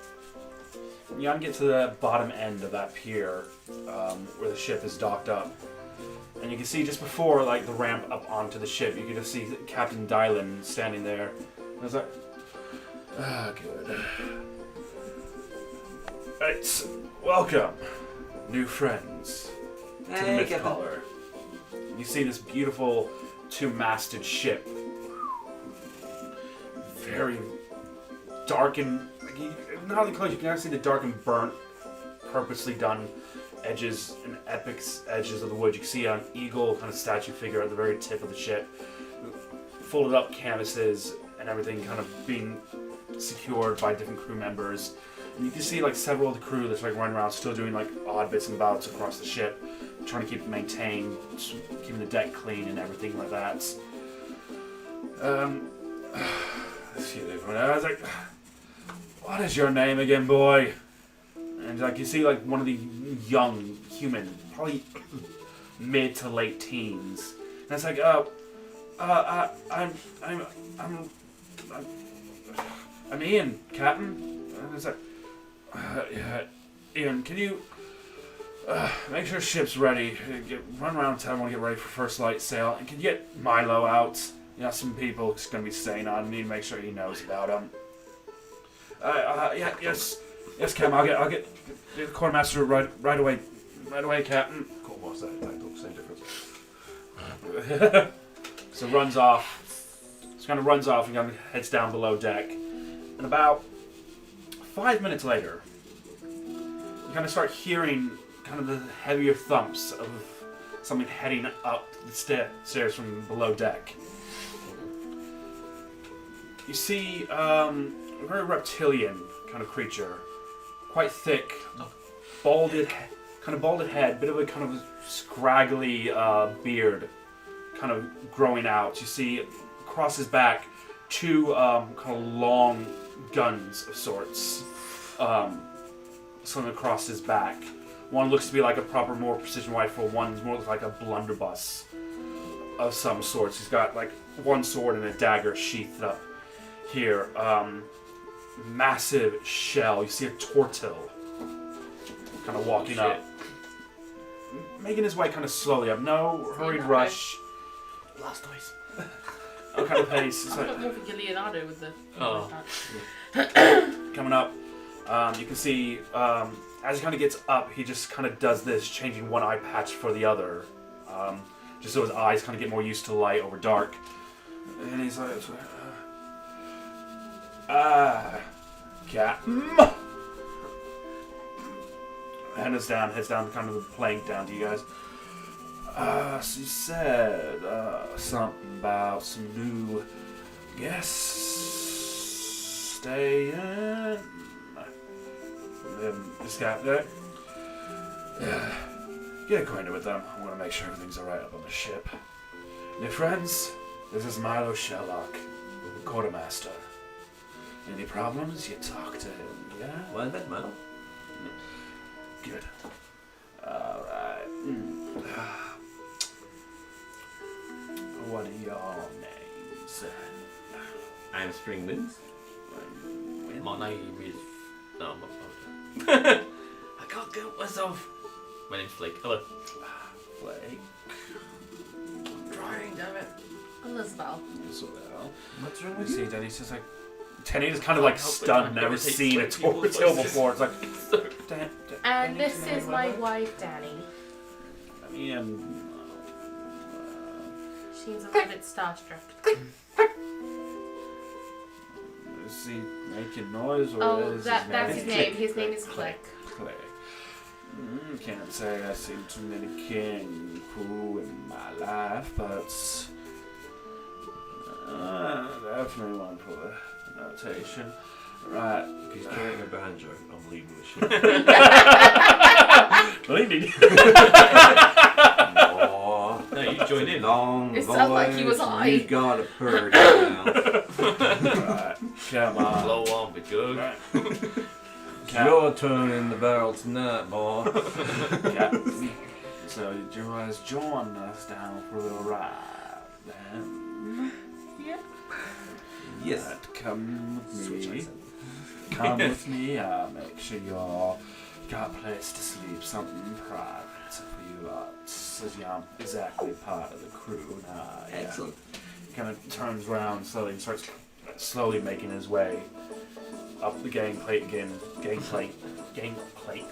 You gotta get to the bottom end of that pier where the ship is docked up. And you can see just before like the ramp up onto the ship, you can just see Captain Dylan standing there. And it's like, good. Right, welcome, new friends, to the Hey, Captain. Mid-Collar. You see this beautiful two-masted ship. Very dark and not really close. You can actually see the dark and burnt, purposely done edges and epic edges of the wood. You can see an eagle kind of statue figure at the very tip of the ship. Folded up canvases and everything kind of being secured by different crew members. And you can see like several of the crew that's like running around still doing like odd bits and bouts across the ship, trying to keep it maintained, keeping the deck clean and everything like that. Excuse me. I was like, what is your name again, boy? And like you see like one of the young human, probably mid to late teens. And it's like, I'm Ian, Captain. And it's like, yeah, Ian, can you make sure ship's ready? Run around town, want to get ready for first light sail, and can you get Milo out? You know, some people are going to be staying on. I need to make sure he knows about them. Yes, Captain. I'll get the quartermaster right away, Captain. Quartermaster, title, same difference. So runs off. Just kind of runs off and kind of heads down below deck. And about 5 minutes later, you kind of start hearing kind of the heavier thumps of something heading up the stairs from below deck. You see a very reptilian kind of creature, quite thick, balded head, bit of a kind of scraggly beard, kind of growing out. You see across his back two kind of long guns of sorts, slung across his back. One looks to be like a proper, more precision rifle. One's more like a blunderbuss of some sorts. He's got like one sword and a dagger sheathed up here. Massive shell. You see a tortil kind of walking up, making his way kind of slowly up. No hurried rush. Blast noise. No kind of pace. It's I like, put more for Leonardo with the. coming up, you can see as he kind of gets up, he just kind of does this, changing one eye patch for the other, just so his eyes kind of get more used to light over dark. And he's like, Captain. Heads down, kind of the plank down to you guys. She said something about some new guests staying. This guy there. Get acquainted with them. I want to make sure everything's alright up on the ship. New friends, this is Milo Sherlock, quartermaster. Any problems, you talk to him, yeah? Well, that Milo. Good. Alright. What are your names? I'm Spring Winds. My name is. No, I'm not. I can't help myself. My name's Flake. Hello. Blake. I'm trying, damn it. Elizabeth. As well. What's wrong You with see, you? Denny's just like. Tenny's kind of like stunned, never seen a tortil before. It's like. And this is my wife, Danny. I mean. She's a little bit starstruck. Is he making noise or Oh, is that's his name. His name Click. is Click. Click. Can't say I've seen too many kenku in my life, but definitely one for the notation. Right. If he's playing a banjo, I'm leaving the ship. Leaving. Oh, No, you join in. long It sounded like he was voice, high. You got a purdy now. Right. Come on. Blow on the jug. Right. It's your turn in the barrel tonight, boy. Yeah. So you guys join us down for the ride then? Yes. Right, come with Switch me. accent. Come with me. Make sure you all got a place to sleep, something private for you as you aren't exactly part of the crew. Excellent. He kind of turns around slowly and starts slowly making his way up the gangplank again. Gangplank. Gangplank.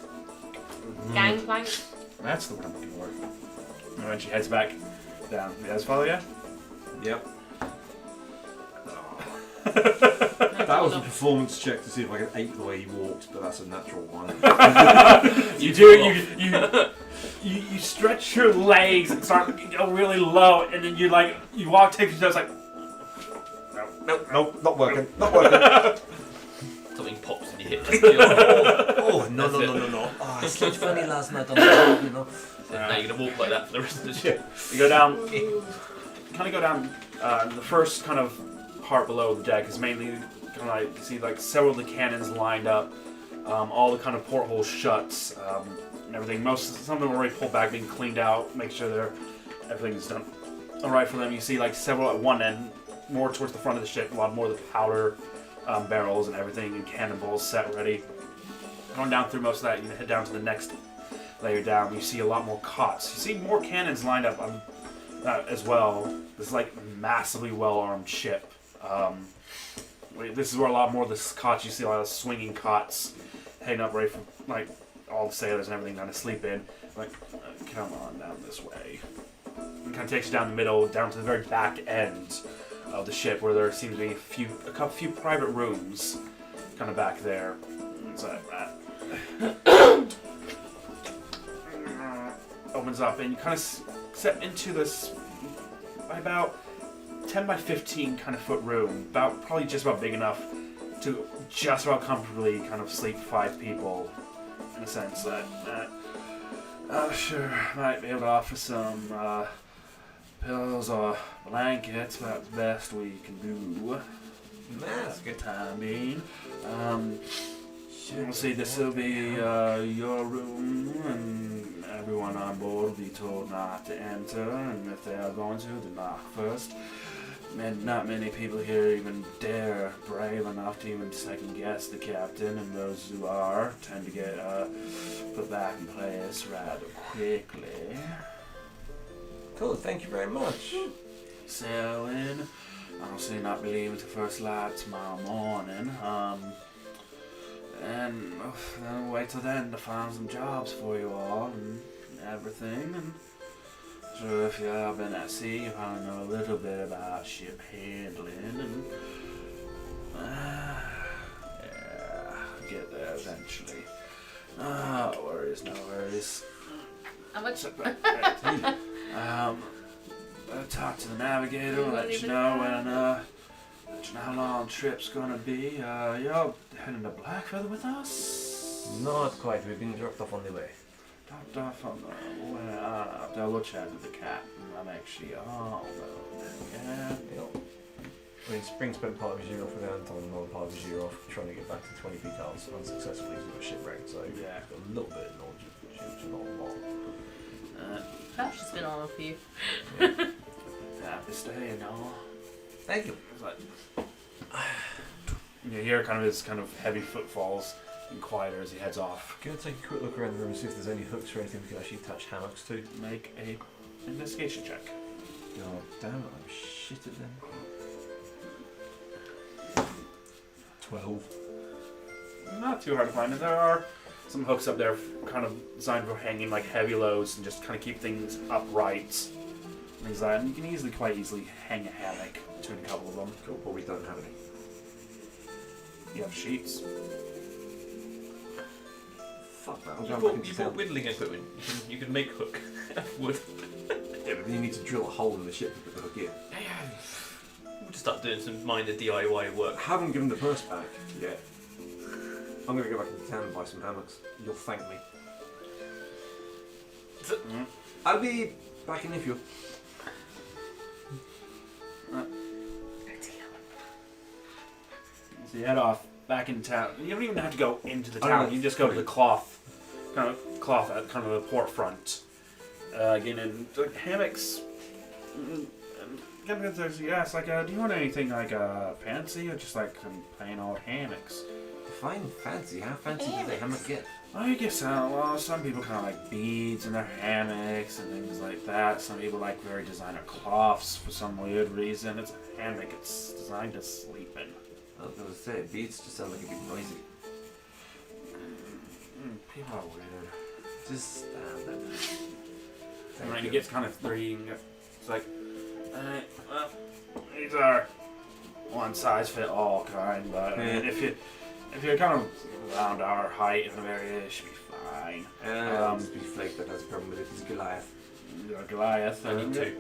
That's the word I'm looking for. And then she heads back down. You guys follow ya? Yep. That was a performance check to see if I could ape the way he walks, but that's a natural one. You do it. You stretch your legs and start to go really low, and then you walk, take your steps like. Nope, not working. Not working. Something pops in your hip. Oh, no. Oh, I slept funny last night on the road, you know. Now you're gonna walk like that for the rest of the ship. You go down. Kind of go down. The first kind of part below the deck is mainly kind of like you see like several of the cannons lined up, all the kind of portholes shut, and everything. Some of them are already pulled back, being cleaned out, make sure everything's done all right for them. You see like several at one end, more towards the front of the ship, a lot more of the powder barrels and everything, and cannonballs set ready. Going down through most of that, you head down to the next layer down. You see a lot more cots. You see more cannons lined up as well. This is like a massively well-armed ship. This is where a lot more of the cots, you see a lot of swinging cots heading up right from like all the sailors and everything down to sleep in. Like, come on down this way. It kind of takes you down the middle, down to the very back end of the ship, where there seems to be a few private rooms, kind of back there. It's like that. Opens up, and you kind of step into this about 10 by 15 kind of foot room, probably just about big enough to just about comfortably kind of sleep 5 people, in a sense that sure, might be able to offer some pillows or blankets, about the best we can do. Nice. Good time being. We'll see, this will be your room, and everyone on board will be told not to enter, and if they are going to knock first. And not many people here even dare brave enough to even second guess the captain, and those who are tend to get put back in place rather quickly. Cool, thank you very much. Sailing, honestly not believing to first light tomorrow morning. And then wait till then to find some jobs for you all and everything. And so if you've ever been at sea, you probably know a little bit about ship handling. And get there eventually. No worries, no worries. How much? I'll talk to the navigator, let you know when how long the trip's gonna be. You're heading to Blackfeather with us? Not quite, we've been dropped off on the way. Dropped off on the way. I'll go chat with the captain. I'll make sure you all know. Yeah. Yep. I mean, Spring spent part of his year off with Anton and another part of his year off trying to get back to 20 feet house unsuccessfully because of a shipwreck, so Yeah. he's got a little bit of knowledge of ships, not a lot. That's just been on for you. Happy staying, y'all. Thank you. It's like, you hear kind of his kind of heavy footfalls and quieter as he heads off. Can I take a quick look around the room and see if there's any hooks or anything we can actually attach hammocks to? Make a investigation check. God damn it, I'm shit at them. 12. Not too hard to find. And there are some hooks up there kind of designed for hanging like heavy loads and just kind of keep things upright. Things like that. And you can quite easily hang a hammock between a couple of them. Cool, but we don't have any. You have sheets. Fuck that, I'll You jump bought, back into you town. bought whittling equipment. You can make hook wood. Yeah, but then you need to drill a hole in the ship to put the hook in. We'll start doing some minor DIY work. I haven't given the purse back yet. I'm going to go back into town and buy some hammocks. You'll thank me. I'll be back in if you. So you head off back in town. You don't even have to go into the Oh, town. no. You just go to the cloth at kind of the port front. Again, and the hammocks. Yes, like, do you want anything like fancy or just like some plain old hammocks? Define fancy. How fancy does a hammock get? I guess well, some people kind of like beads in their hammocks and things like that. Some people like very designer cloths for some weird reason. It's a hammock. It's designed to sleep in. I was going to say, beats just sound like a bit noisy. People are weird. Just stand there. And then he gets kind of three. It's like, well, these are one size fit all kind, but I mean, if you're kind of around our height and area, it should be fine. Just be Flake that has a problem with it. He's Goliath. Goliath. I need two.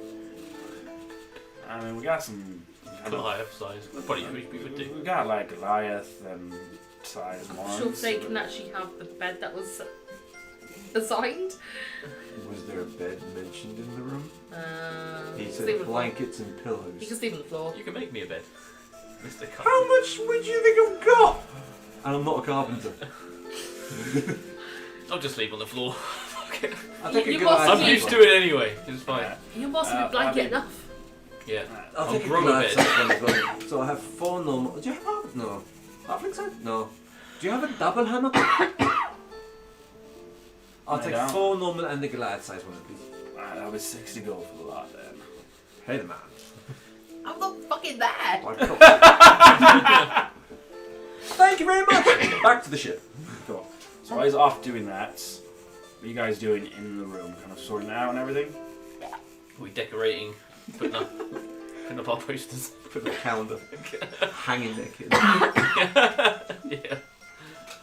I mean, we got some. Goliath size. Probably we would do. We got like Goliath and size ones. I'm sure they can actually have the bed that was assigned. Was there a bed mentioned in the room? He sleep on said the floor. blankets and You pillows. can sleep on the floor. You can make me a bed, Mr. Carpenter. How much would you think I've got? And I'm not a carpenter. I'll just sleep on the floor. I'll take a You good must eye I'm sleep. used to it anyway. It's fine. You must be blanket enough. Yeah. I'll take a grow good a eye bed. size one as well. So I have 4 normal. Do you have half? No. Halfling size? No. Do you have a double hammock? I'll I take don't. 4 normal and the Goliath size one, please. That was 60 gold for the lot then. Hey, the man. I'm not fucking there. Thank you very much. Back to the ship. Cool. So while he's off doing that, what are you guys doing in the room? Kind of sorting it out and everything? Are we decorating? Putting up our posters. Put the calendar hanging there, kids. Yeah.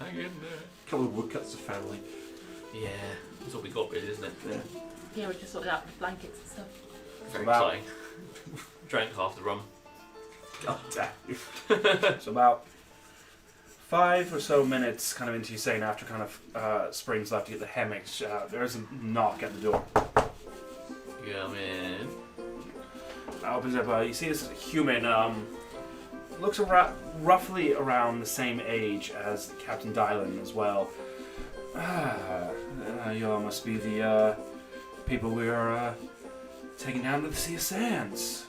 Hang in there. Couple of woodcuts to family. Yeah. That's all we got really, isn't it? Yeah. Yeah, we just sorted out the blankets and stuff. Very About- exciting. Drank half the rum. God damn you. So about 5 or so minutes kind of into you saying after kind of Spring's left to get the hammocks, there's a knock at the door. Yeah, man. Opens up, you see this human, looks roughly around the same age as Captain Dylan as well. You all must be the people we're taking down to the Sea of Sands.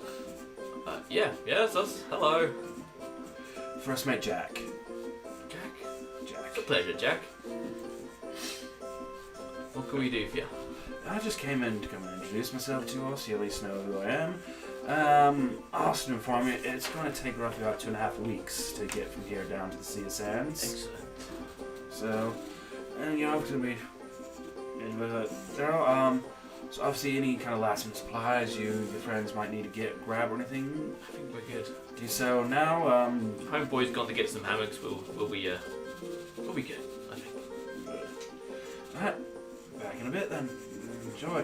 Yeah, that's us. Hello. First mate Jack. Jack. Jack. It's a pleasure, Jack. What can we do for you? I just came in to come and introduce myself to you all, so you at least know who I am. Also to inform you, it's going to take roughly about 2.5 weeks to get from here down to the Sea of Sands. Excellent. So, and you know, it's going to be in with it. Daryl, so obviously any kind of last minute supplies your friends might need to grab or anything, I think we're good. do so now. Homeboy's gone to get some hammocks. We'll be good, I think. Alright, back in a bit then. Enjoy.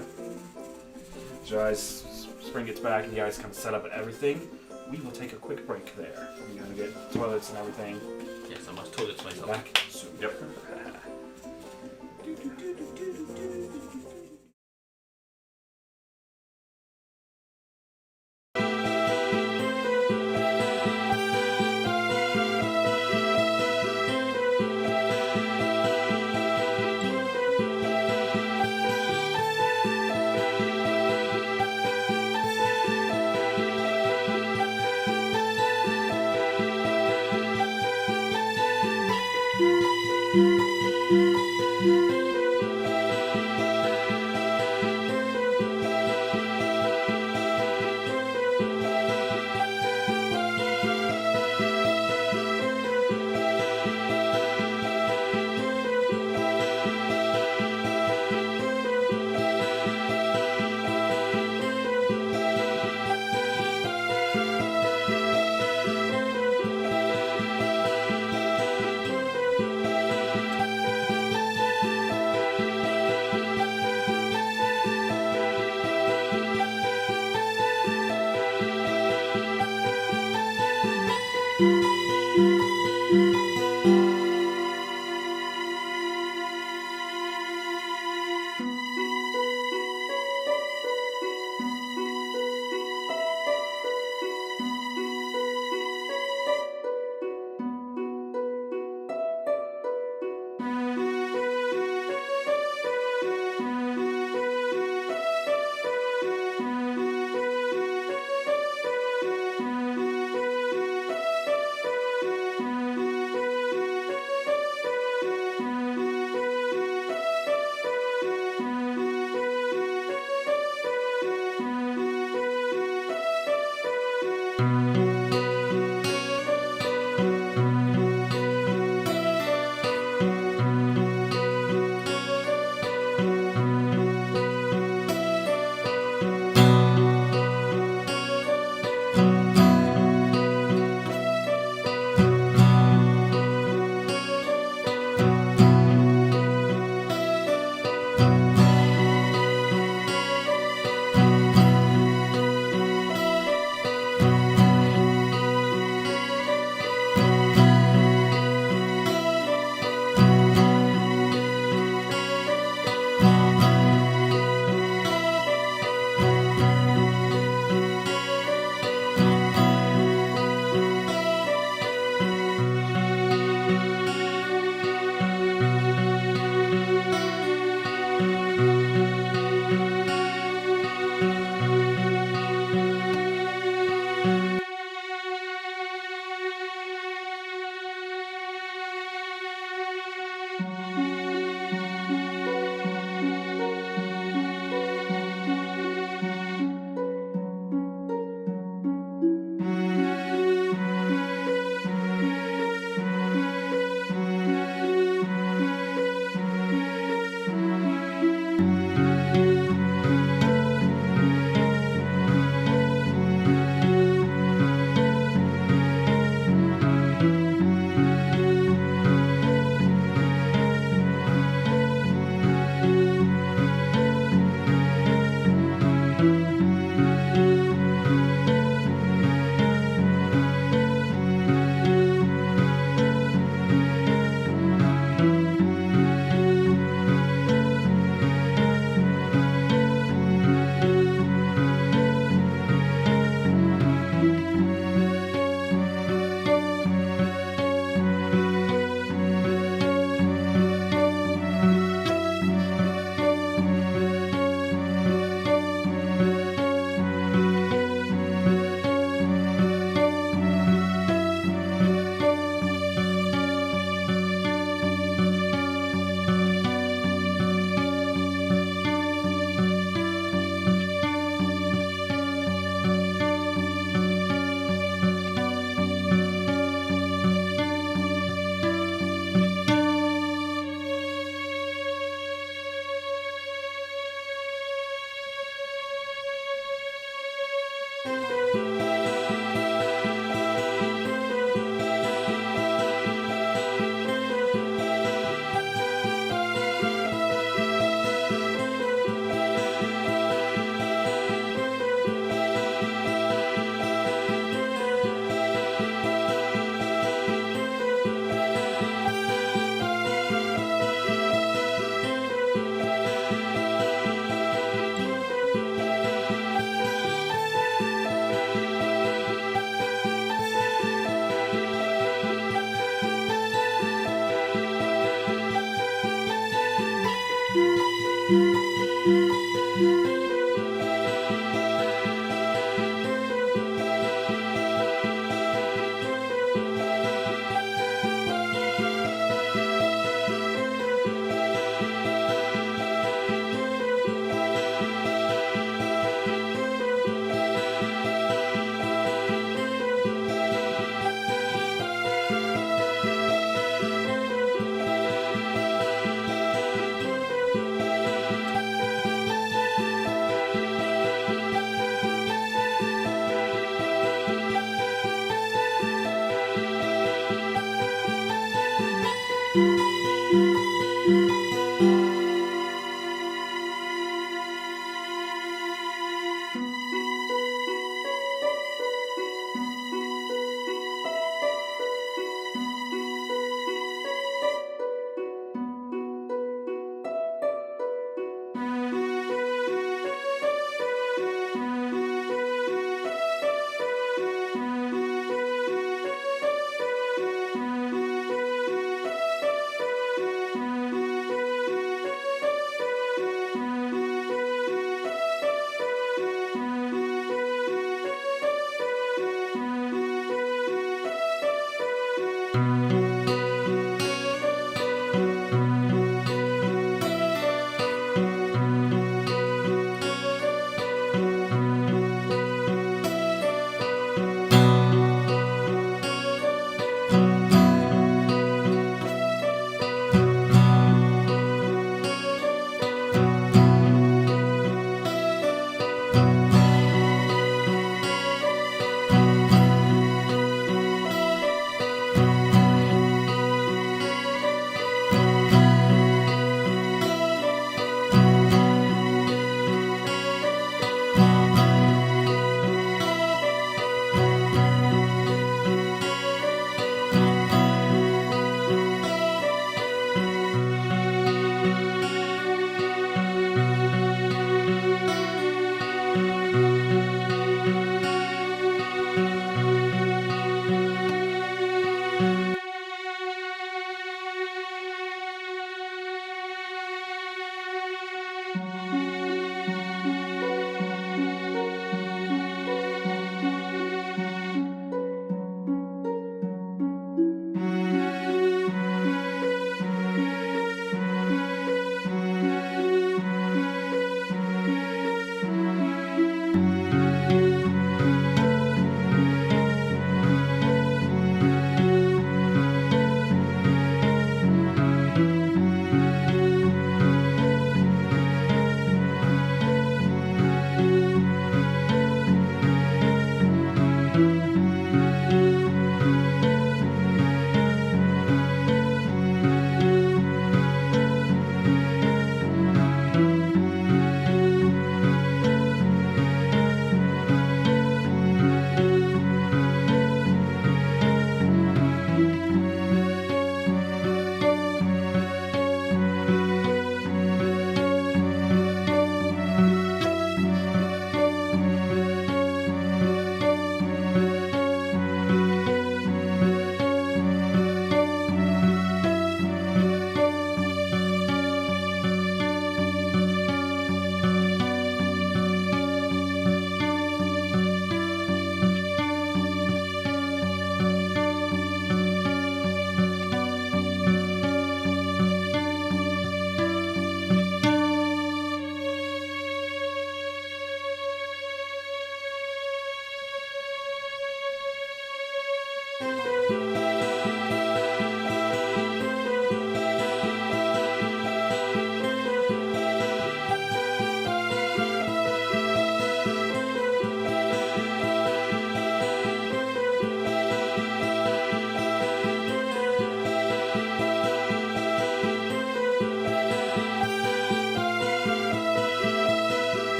So as Spring gets back and you guys kind of set up everything, we will take a quick break there. We're going to get toilets and everything Yes, I must toilet myself. back soon. Yep. Thank you.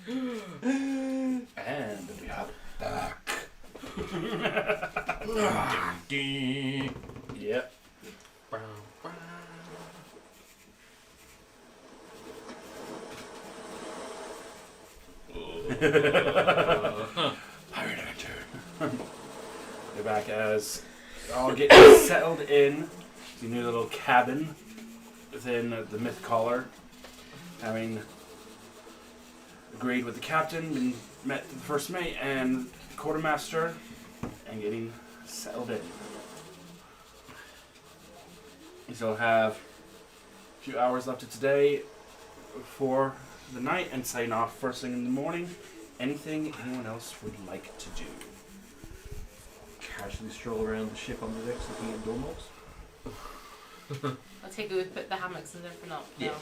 And we are back. Yep. Pirate Adventure. You're back as all get settled in to your new little cabin within the Myth Caller, having agreed with the captain and met the first mate and quartermaster and getting settled in. You still have a few hours left of today for the night and sign off first thing in the morning. Anything anyone else would like to do? Casually stroll around the ship on the decks looking at doorknobs. I take it we've put the hammocks and everything up now.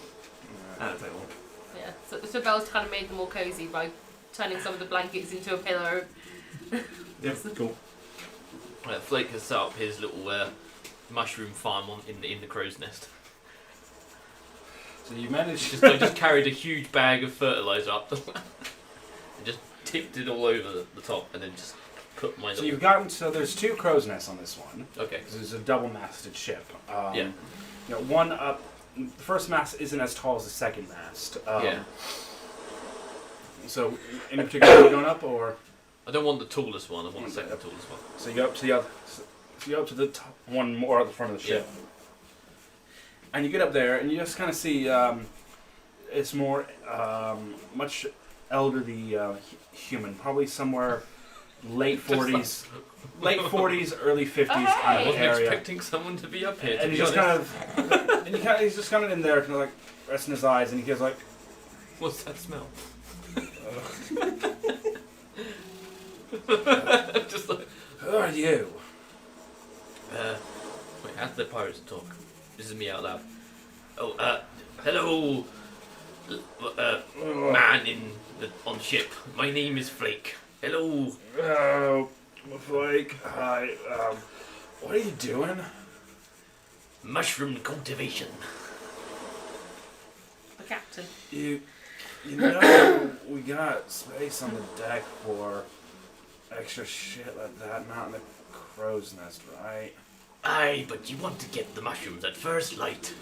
That's all. Yeah. So Belle's kind of made them more cozy by turning some of the blankets into a pillow. Yep, cool. Flake has set up his little mushroom farm in the crow's nest. So you managed. I just carried a huge bag of fertilizer up and just tipped it all over the top, and then just put my. So you've gotten. So there's 2 crow's nests on this one. Okay. Because it's a double-masted ship. Yeah. You know, one up. The first mast isn't as tall as the second mast. Yeah. So, in particular, are you going up, or I don't want the tallest one. I want the second tallest one. so you go up to the other, so you go up to the top one more at the front of the ship, and you get up there, and you just kind of see it's more much elderly human, probably somewhere late 40s, early 50s Oh, kind I of wasn't area. expecting someone to be up here. To And be he's just honest. he's just kind of in there, kind of like resting his eyes, and he goes like, What's that smell? Just like. "Who are you?" Wait, how's the pirates talk? This is me out loud. Oh, hello, man on ship. My name is Flake. Hello. Oh, Flake. Hi. What are you doing? Mushroom cultivation. The captain. You know we got space on the deck for extra shit like that, not in the crow's nest, right? Aye, but you want to get the mushrooms at first light.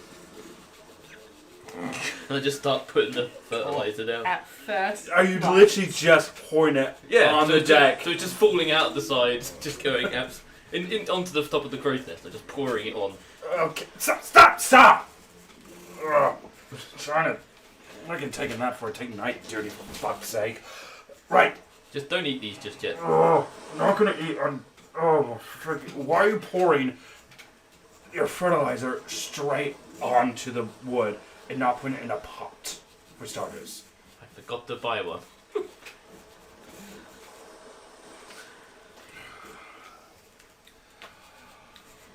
And I just start putting the fertilizer down. At first. Are you literally just pouring it on so the it's deck? Just, so it's just falling out the sides, just going onto the top of the crow's nest. I'm just pouring it on. Okay, stop! Ugh. Trying to. I'm not gonna take a nap before I take night duty, for fuck's sake. Right. Just don't eat these just yet. I'm not gonna eat. Why are you pouring your fertilizer straight onto the wood and not putting it in a pot, for starters? I forgot to buy one.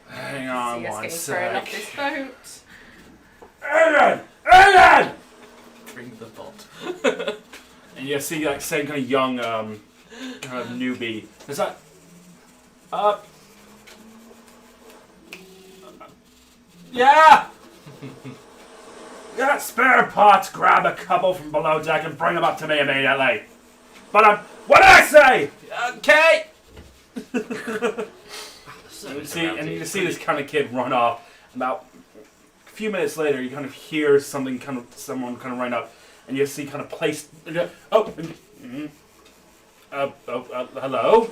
Hang on See us one getting thrown off sec. this boat. Aiden! Bring the pot. And you see like same kind of young kind of newbie. Is that yeah! You got spare pots, grab a couple from below deck and bring them up to me immediately. But what did I say? Okay! And you see this kind of kid run off. About a few minutes later, you kind of hear someone kind of run up, and you see kind of placed. Hello.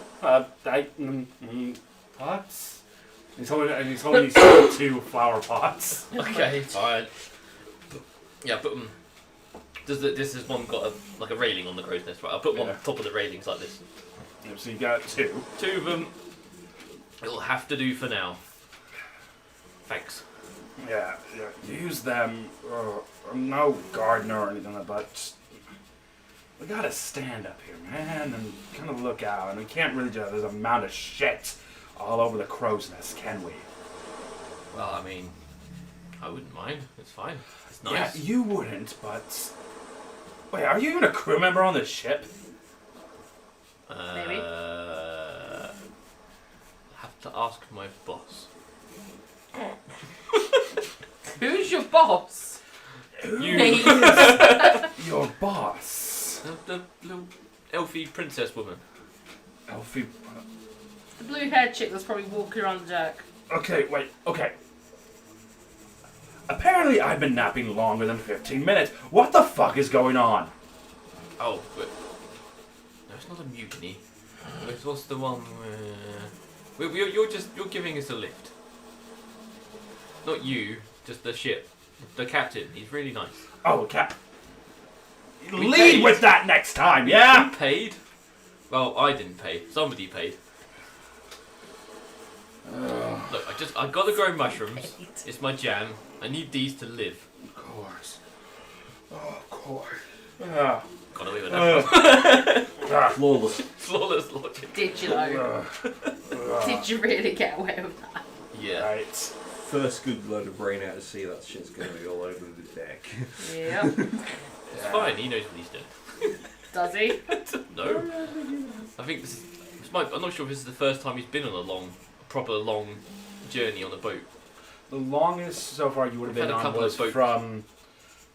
Pots. He's holding these 2 flower pots. Okay, fine. Yeah, but this is one got a railing on the crow's nest, right? I'll put one on top of the railings like this. Yep, so you got 2. 2 of them. It'll have to do for now. Thanks. Yeah. Use them. I'm no gardener or anything like that, but just, we gotta stand up here, man, and kind of look out. And we can't really do that. There's a mound of shit all over the crow's nest, can we? Well, I mean, I wouldn't mind. It's fine. It's nice. Yeah, you wouldn't, but... Wait, are you even a crew member on this ship? Maybe. I'll have to ask my boss. Who's your boss? You. Me. Your boss. The little elfie princess woman. Elfie. The blue-haired chick that's probably walking around the deck. Okay, wait. Okay. Apparently, I've been napping longer than 15 minutes. What the fuck is going on? Oh, but no, it's not a mutiny. What's the one where you're giving us a lift? Not you, just the ship. The captain. He's really nice. Oh, Cap. We Lead paid. with that next time, yeah? You paid? Well, I didn't pay. Somebody paid. Look, I got to grow mushrooms. It's my jam. I need these to live. Of course. Oh, of course. Got away with that. Flawless. Flawless logic. Did you though? Did you really get away with that? Yeah. Right. First good load of brain out to sea, that shit's going to be all over the deck. Yeah. It's fine. He knows what he's doing. Does he? No. I think I'm not sure if this is the first time he's been on a proper long journey on a boat. The longest so far you would have We've been had a on couple was of boats. from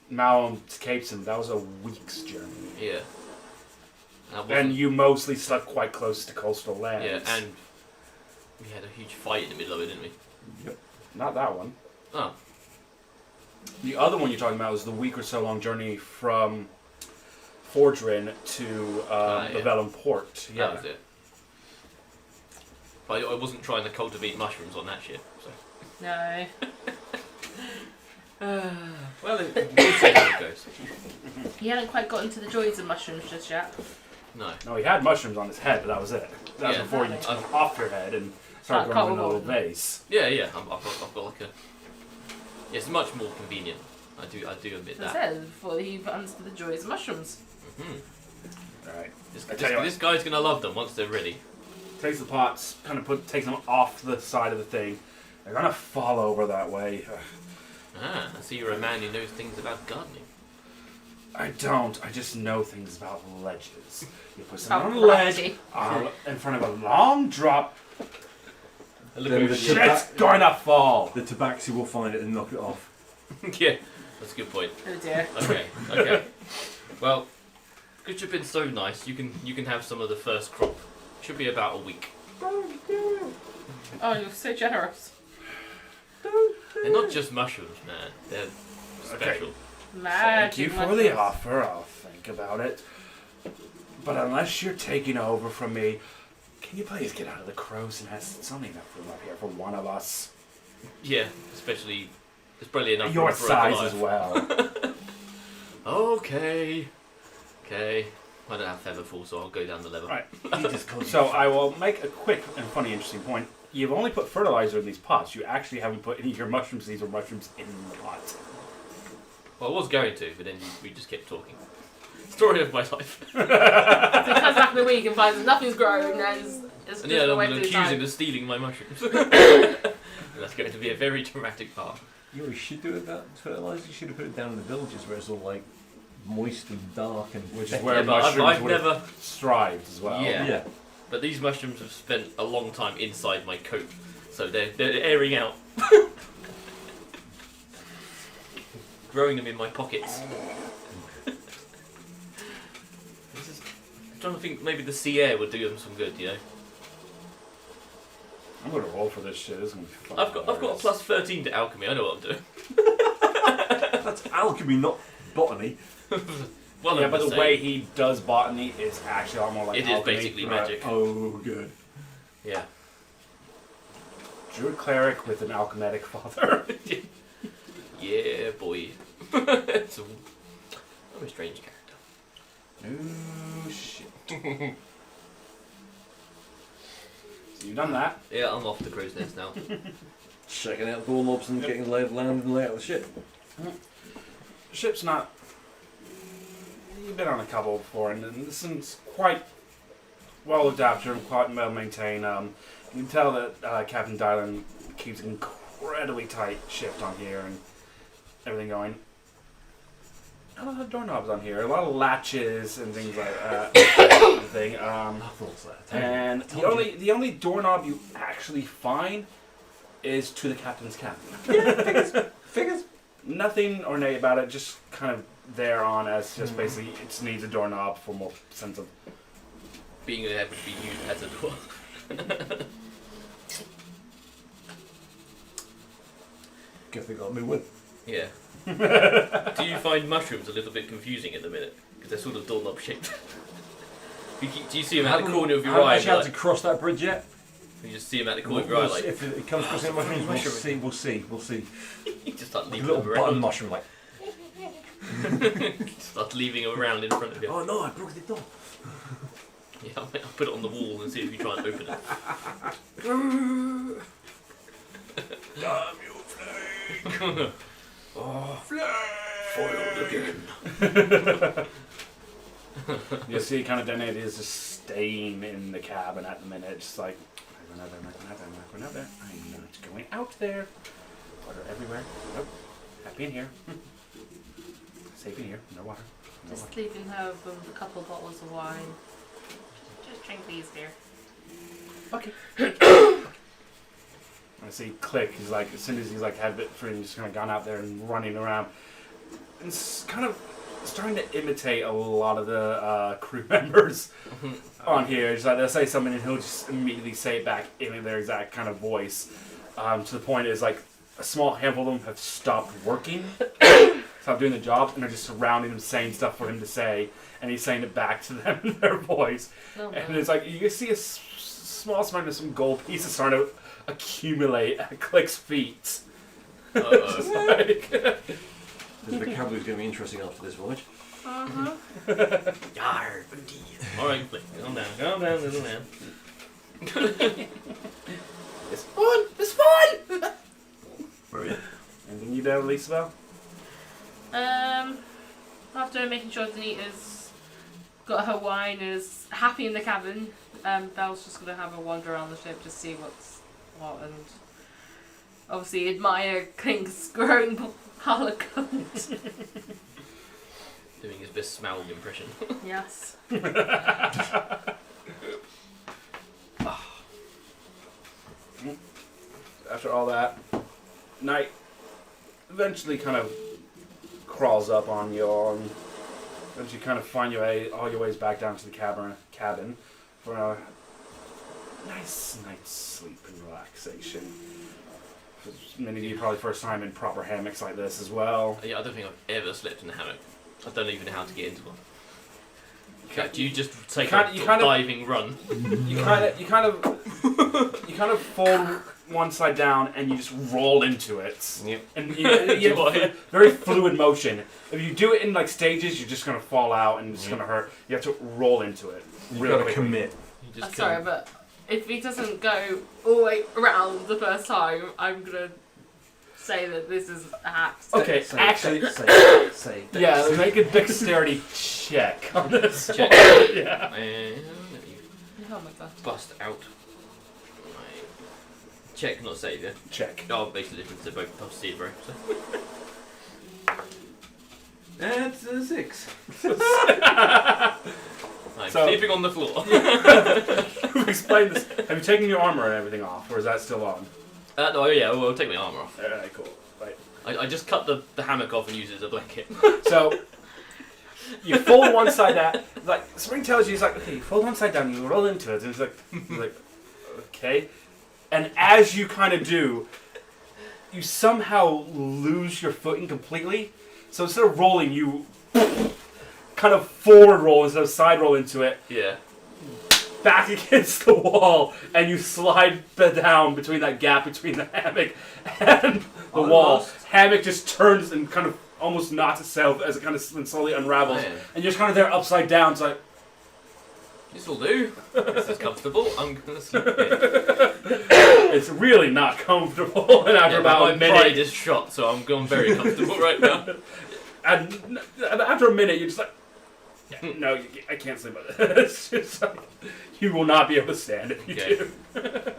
Malum to Capeston. That was a week's journey. Yeah. And you mostly stuck quite close to coastal lands. Yeah, and we had a huge fight in the middle of it, didn't we? Yep. Not that one. Oh. The other one you're talking about was the week or so long journey from Fordrin to the Vellum port. Yeah. That was it. But I wasn't trying to cultivate mushrooms on that ship. So. No. Well, we'll see how it goes. He hadn't quite got into the joys of mushrooms just yet. No. No, he had mushrooms on his head, but that was it. That was Yeah. before you took them off your head and started Can't growing a cut little them. vase. Yeah, yeah. I've got like a. Yeah, it's much more convenient. I do admit As I that. said, before he understood the joys of mushrooms. Alright. This, I tell you what. this guy's gonna love them once they're ready. Takes the pots, kind of takes them off the side of the thing. They're gonna fall over that way. Ah, I see you're a man who knows things about gardening. I don't. I just know things about ledges. You put How something on a ledge crafty. in front of a long drop. Look Then over the the ship. Shit's gonna fall. The tabaxi will find it and knock it off. Yeah, that's a good point. Oh dear. Okay. Well, because you've been so nice, you can have some of the first crop. Should be about a week. Oh, you're so generous. They're not just mushrooms, man. They're special. Thank you Magic for the mushrooms. offer. I'll think about it. But unless you're taking over from me, can you please get out of the crow's nest? It's only enough room up here for one of us. Yeah, especially there's probably enough Your room for size a as well. Okay. I don't have featherfall, so I'll go down the level. Right. So I will make a quick and funny, interesting point. You've only put fertilizer in these pots. You actually haven't put any of your mushrooms. These are mushrooms in the pot. Well, I was going to, but then we just kept talking. Story of my life. So he comes back in a week and finds nothing's grown and it's just And yeah, the I'm way going through to accuse time. him of stealing my mushrooms. And that's going to be a very dramatic part. You know what you should do with that fertilizer? You should have put it down in the villages where it's all like moist and dark and Which is where Yeah, but mushrooms I've would have never. thrived as well. Yeah. yeah. But these mushrooms have spent a long time inside my coat, so they're airing out. Growing them in my pockets. I'm trying to think maybe the sea air would do them some good, you know. I'm gonna roll for this shit. This is gonna be fun. I've got a plus 13 to alchemy. I know what I'm doing. That's alchemy, not botany. Well, Yeah, but the way he does botany is actually a lot more like it is alchemy. basically Right. magic. Oh, good. Yeah. Druid cleric with an alchemic father. Yeah, boy. So, I'm a strange character. Oh shit. So you've done that. Yeah, I'm off the crow's nest now. Checking out doorknobs and getting the lay of the land and lay out the ship. The ship's not. You've been on a couple before, and this one's quite well looked after and quite well maintained. You can tell that Captain Dylan keeps an incredibly tight shift on here and everything going. Not a lot of doorknobs on here. A lot of latches and things like that. I thought so. And the only doorknob you actually find is to the captain's cabin. Yeah, figures. Nothing ornate about it, just kind of there on as just basically it just needs a doorknob for more sense of being able to be used as a door. Guess they got me wood. Yeah. Do you find mushrooms a little bit confusing at the minute? Because they're sort of doorknob shaped. Do you see them at the corner of your eye? I haven't had to cross that bridge yet. You just see them at the corner of your eye, like. If it comes across any mushrooms, we'll see. You just start A leaving little them button around. mushroom, like. Start leaving them around in front of you. Oh no, I broke the door. Yeah, I'll put it on the wall and see if you try and open it. Damn you, flame! oh Foiled again. you see kind of detonated is just staying in the cabin at the minute, just like I'm not going out there. I'm not going out there. Water everywhere. Nope. Happy in here. Safe in here. No water. No Just water. leaving her with a couple of bottles of wine. Just drink these, dear. Okay. I see Click. He's like, as soon as he's like had a bit free, he's just kind of gone out there and running around, and kind of starting to imitate a lot of the crew members on here. It's like they'll say something and he'll just immediately say it back in their exact kind of voice. To the point is like a small handful of them have stopped working, stopped doing the job, and they're just surrounding him, saying stuff for him to say, and he's saying it back to them in their voice. Oh, And no. it's like you can see a small amount of some gold pieces starting to accumulate at Click's feet. It's just like The vocabulary is going to be interesting after this voyage. Uh-huh. Yar, booty. Alright, calm down, little man. it's fun. It's fun. Brilliant. Anything you do, Lisa? After making sure Danita's got her wine and is happy in the cabin, Belle's just gonna have a wander around the ship to see what's what and obviously admire Klink's growing pile of gold. Doing his best Smaug impression. Yes. After all that, night eventually kind of crawls up on you all, and eventually kind of find your way all your ways back down to the cabin for a nice night's sleep and relaxation. For many of you, probably first time in proper hammocks like this as well. Yeah, I don't think I've ever slept in a hammock. I don't even know how to get into one. Do you just take a diving run? You kind of fold one side down and you just roll into it. Yep. And you have very fluid motion. If you do it in like stages, you're just gonna fall out and it's gonna hurt. You have to roll into it. You've Really got to quickly. commit. You just Sorry, but if he doesn't go all the way around the first time, I'm gonna say that this is a hack. Okay, actually, Say. yeah, make a dexterity check on this. Check. one. Yeah. And Oh my god. bust out. My check, not save, yeah? Check. Oh, basically, they're both tough to see, bro. So. That's a 6. I'm So- sleeping on the floor. Explain this. Have you taken your armor and everything off, or is that still on? No, yeah, well, I'll take my armour off. Alright, cool. Right. I just cut the hammock off and use it as a blanket. So you fold one side down. Like Spring tells you, he's like, okay, you fold one side down, you roll into it, and he's like, okay. And as you kind of do, you somehow lose your footing completely. So instead of rolling, you kind of forward roll instead of side roll into it, Yeah. back against the wall, and you slide down between that gap between the hammock and the wall. Hammock just turns and kind of almost knocks itself as it kind of slowly unravels, Man. and you're just kind of there upside down. It's like, This will do. This is comfortable. I'm gonna sleep here. it's really not comfortable. And after Yeah, about my a minute, pride is shot, so I'm very comfortable right now. and after a minute, you're just like, yeah, no, I can't sleep with it. It's just like, you will not be able to stand if you Okay.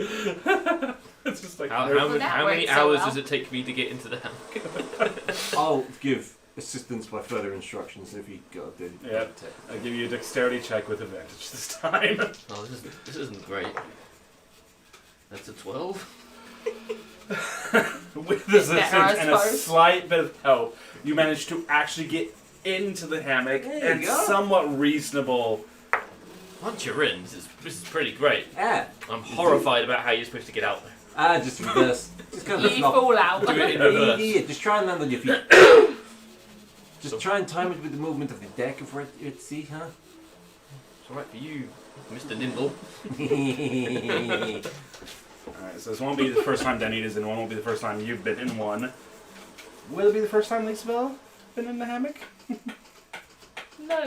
do. It's just like, How Well, that many worked so hours well. does it take me to get into the hammock? I'll give assistance by further instructions if you got to do. Yeah. I'll give you a dexterity check with advantage this time. Oh, this isn't great. That's a 12. with assistance I and a suppose. slight bit of help, you manage to actually get into the hammock There and you go. somewhat reasonable. Once you're in, this is pretty great. Ah, I'm horrified about how you're supposed to get out there. just reverse. Just kind of You flop. fall out. Do it in reverse. Idiot. Just try and land on your feet. Just try and time it with the movement of the deck of where it's sea, huh? It's alright for you, Mr. Nimble. Alright, so this won't be the first time Danita's in one, won't be the first time you've been in one. Will it be the first time Lisabel been in the hammock? No,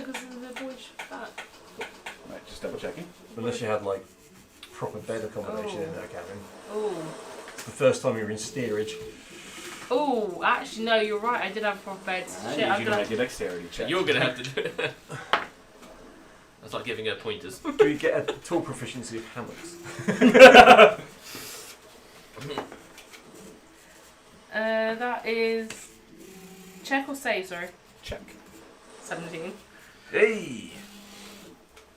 because the voyage back. Right, just double checking. Unless you had like proper bed accommodation in that cabin. Oh. It's the first time you were in steerage. Oh, actually, no, you're right. I did have proper beds. I Shit, need I'm you to gonna. make a dexterity check. You're gonna have to do it. That's like giving her pointers. Do you get a tool proficiency of hammocks? That is check or save, sorry. Check. 17. Hey!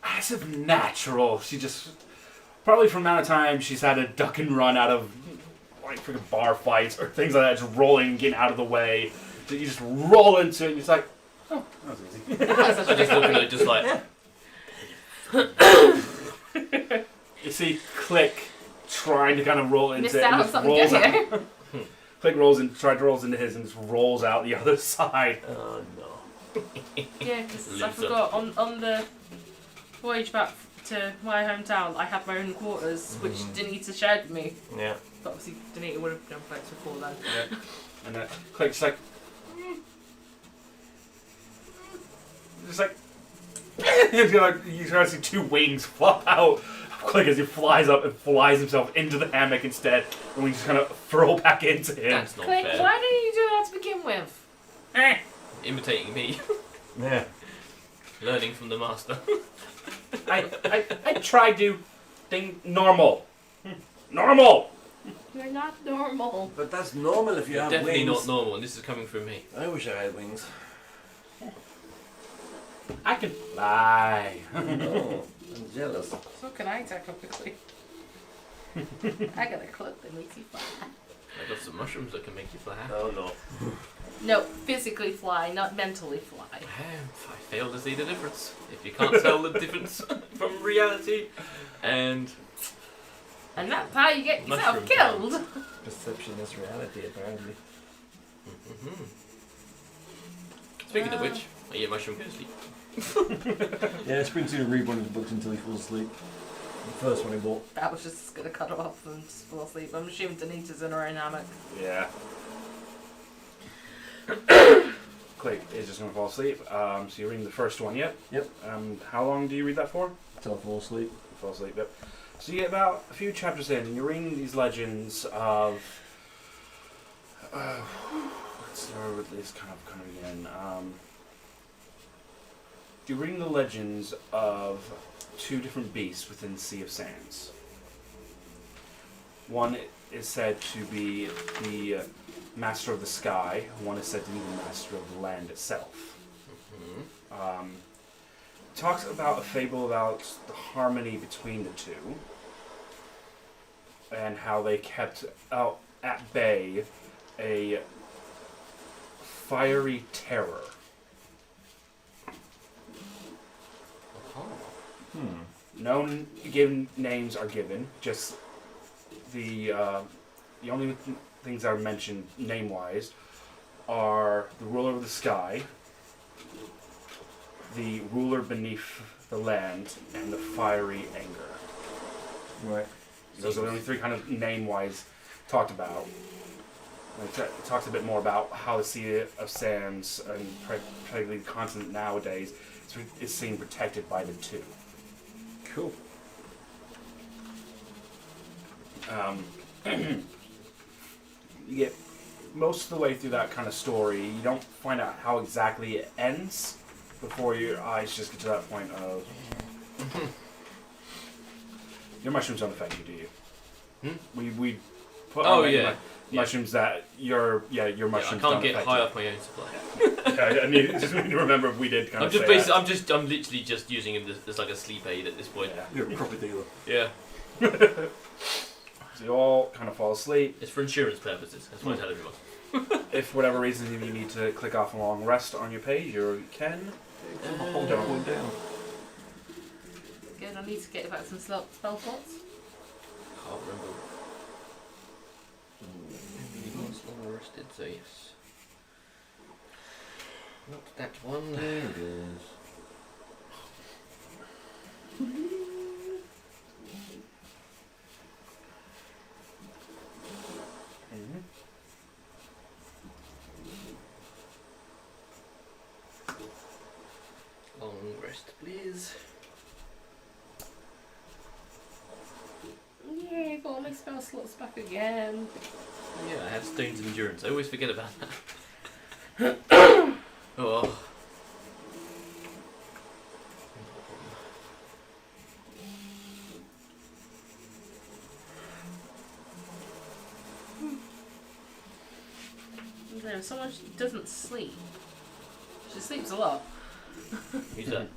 As of natural, she just probably from the amount of time she's had to duck and run out of like freaking bar fights or things like that, just rolling and getting out of the way. So you just roll into it and it's like, oh, that was easy. I just look at her just like, You see Click trying to kind of roll into Missed it and out on just something rolls good out. here. Click rolls in, rolls into his and just rolls out the other side. Oh no. Yeah, because I Loser. forgot on the voyage back to my hometown, I had my own quarters, which Danita shared with me. Yeah. But obviously, Danita would have done flights before then. Yeah. And then Click's like, just like, you start to see two wings flop out of Click as he flies up and flies himself into the hammock instead, and we just kind of throw back into him. that's not Click, fair. why didn't you do that to begin with? Imitating me, Yeah. learning from the master. I tried to think normal. Normal! You're not normal. But that's normal if you You're have definitely wings. not normal, and this is coming from me. I wish I had wings. I can fly. No, I'm jealous. So can I technically. I got a cloak that makes you fly. I got some mushrooms that can make you fly. Oh no. No, physically fly, not mentally fly. I fail to see the difference. If you can't tell the difference from reality, and And that's how you get yourself Mushroom killed. Perception is reality, apparently. speaking of which, I eat a mushroom, go to sleep. Yeah, Springsteen read one of his books until he falls asleep. The first one he bought. That was just gonna cut off and just fall asleep. I'm assuming Danita's in her own hammock. Yeah. Click is just gonna fall asleep. So you're reading the first one, yep? Yep. How long do you read that for? Until I fall asleep. Fall asleep, yep. So you get about a few chapters in, and you're reading these legends of. Let's start with this kind of coming in. You're reading the legends of two different beasts within the Sea of Sands. One is said to be the master of the sky. One is said to be the master of the land itself. Talks about a fable about the harmony between the two and how they kept out at bay a fiery terror. No given names are given, just the only things that are mentioned name-wise are the ruler of the sky, the ruler beneath the land, and the fiery anger. Right. Those are the only three kind of name-wise talked about. And it talks a bit more about how the Sea of Sands and particularly the continent nowadays is seen protected by the two. Cool. You get most of the way through that kind of story. You don't find out how exactly it ends before your eyes just get to that point of your mushrooms don't affect you, do you? We put Oh, on yeah. mushrooms that your I mushrooms can't don't get affect high you. off my own supply. Okay, I just need to remember if we did kind I'm of just say basically, I'm literally just using him as like a sleep aid at this point. that. You're a proper dealer. Yeah. So you all kind of fall asleep. It's for insurance purposes. That's what I tell everyone. If for whatever reason you need to click off a long rest on your page, you can. Hold down. Good, I need to get back some spell slots. Can't remember. Maybe once long rested, so yes. Not that one. There it is. Long rest, please. Yeah, got all my spell slots back again. Yeah, I have Stone's Endurance. I always forget about that. Oh. No, someone doesn't sleep. She sleeps a lot. Who's that?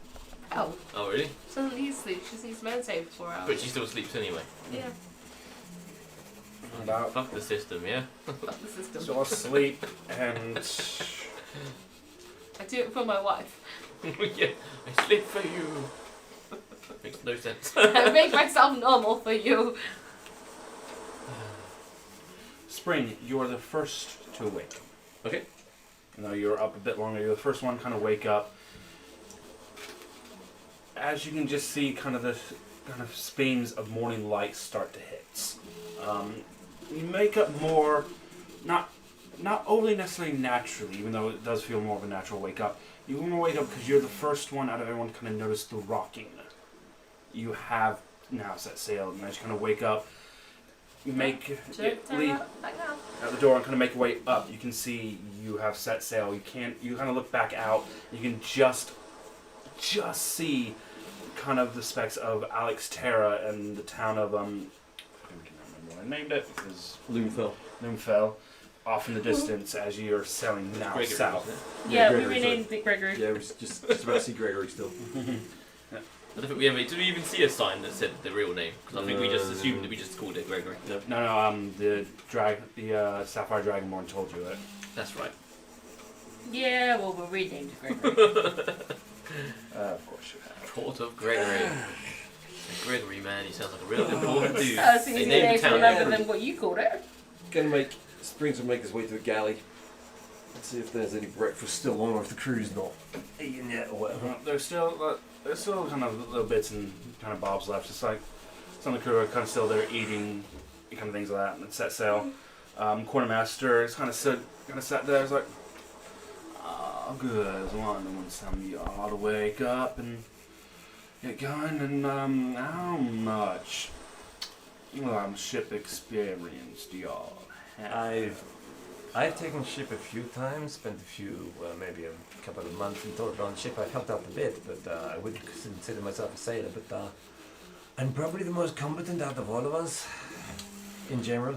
Oh, Oh, really? she doesn't need sleep. She just needs to meditate for 4 hours. But she still sleeps anyway. Yeah, About Fuck the system, yeah? fuck the system. so asleep and I do it for my wife. Yeah, I sleep for you. Makes no sense. I make myself normal for you. Spring, you are the first to awake. Okay. Even though you're up a bit longer, you're the first one to kind of wake up. As you can just see, kind of the kind of beams of morning light start to hit. You make up more, not overly necessarily naturally, even though it does feel more of a natural wake up. You want to wake up because you're the first one out of everyone to kind of notice the rocking. You have now set sail, and as you kind of wake up, you make leave Back now. out the door and kind of make your way up. You can see you have set sail. You kind of look back out. You can just see kind of the specks of Alexterra and the town of I can't remember what I named it because Loomfell off in the distance as you're sailing now Gregory, south. isn't Yeah, we Gregory, renamed it Gregory. Yeah, we're just about to see Gregory still. I don't think we ever. Did we even see a sign that said the real name? Because I think we just assumed that we just called it Gregory. No, the Sapphire Dragonborn told you it. That's right. Yeah, well, we renamed it Gregory. Of course you have. Court of Gregory. Gregory, man, he sounds like a real important dude. That's They easy named name the to town remember after than what you called it. Gonna make Springs will make his way to the galley. Let's see if there's any breakfast still on, or if the crew's not eating yet or whatever. There's still kind of little bits and kind of bobs left. It's like some of the crew are kind of still there eating, kind of things like that, and set sail. Quartermaster is kind of sat there. It's like, oh, good. I was wondering when some of you ought to wake up and get going. And how much ship experience do y'all have? I've taken ship a few times, spent a few, maybe a couple of months in total on ship. I've helped out a bit, but I wouldn't consider myself a sailor. But I'm probably the most competent out of all of us, in general.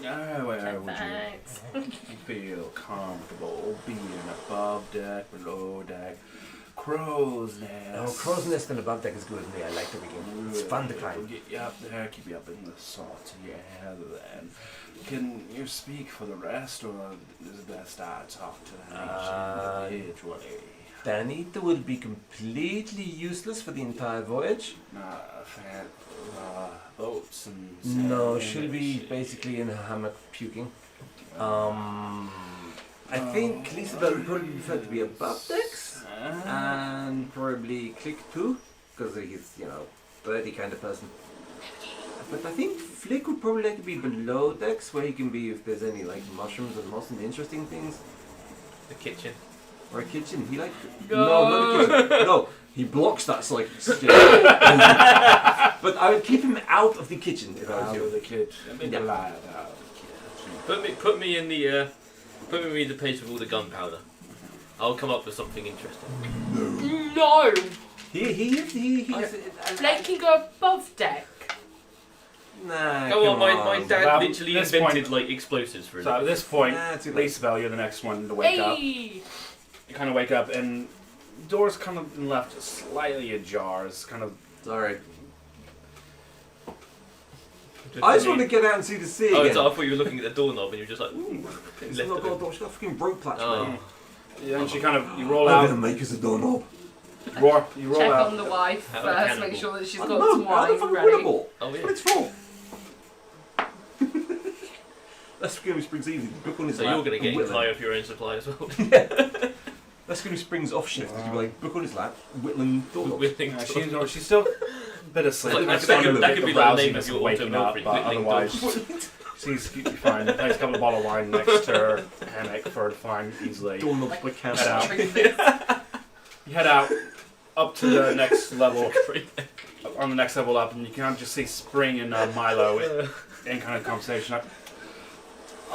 Where would Thanks. you feel comfortable being above deck, below deck, crow's nest? Oh, crow's nest and above deck is good with me. I like the weekend. It's fun to climb. Get you up there, keep you up in the salty air. Then can you speak for the rest, or is it best I talk to them each individually? Danita will be completely useless for the entire voyage. Fat boats and No, she'll be basically in a hammock puking. I think Lisabel would probably prefer to be above decks, and probably Click too, because he's, birdy kind of person. But I think Flick would probably like to be below decks, where he can be if there's any like mushrooms and moss and interesting things. The kitchen. Or a kitchen. He like No. no, not a kitchen. No, he blocks that so like. But I would keep him out of the kitchen if I was out you. of the kitchen. Yeah. Out of the kitchen. Put me in the place with all the gunpowder. I'll come up with something interesting. No! He Blake can go above deck. Nah, Go on, come my dad Well, literally this invented point- like explosives for it. So at this point, Nah, too late. Lisabel, you're the next one to wake up. Hey! You kind of wake up, and doors kind of been left slightly ajar. It's kind of Sorry. I just want to get out and see the sea Oh, again. so I thought you were looking at the doorknob and you were just like, ooh. She's Left not it. got, she's got a fucking rope platch, Oh. mate. Yeah, and she kind of you roll I'm out. gonna make us a doorknob. You roll Check out. on the wife How about first, cannibal? make sure that she's I got don't some know, how the wine fuck ready. winnable? Oh, That's yeah. what it's for. That's Skinny Springs easy. Book on his So lap. you're going to and get whittle him. high off your own supply as well. That's Skinny Springs off shift. You like book on his lap, whittling doorknobs. Whittling Yeah, doorknob. she's still a bit asleep. Like, Just that under could the be like the name of rousiness your waking up, automobile, but whittling otherwise she's fine. Takes a couple of bottles of wine next to her hammock for her to find easily. Doorknobs by Head camera. out. You head out up to the next level. On the next level up, and you can just see Spring and Milo in kind of conversation.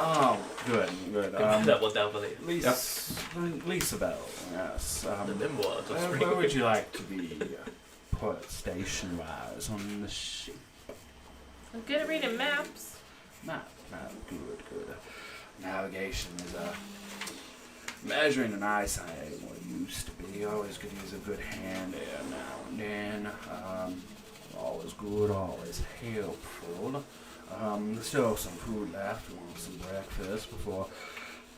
Oh, good. That one down for later. Lisabel, yes. The memoirs of Where Spring. would you like to be put station-wise on the ship? I'm good at reading maps. Good. Navigation is measuring an eyesight ain't what it used to be. Always could use a good hand there now and then. Always good, always helpful. There's still some food left. We want some breakfast before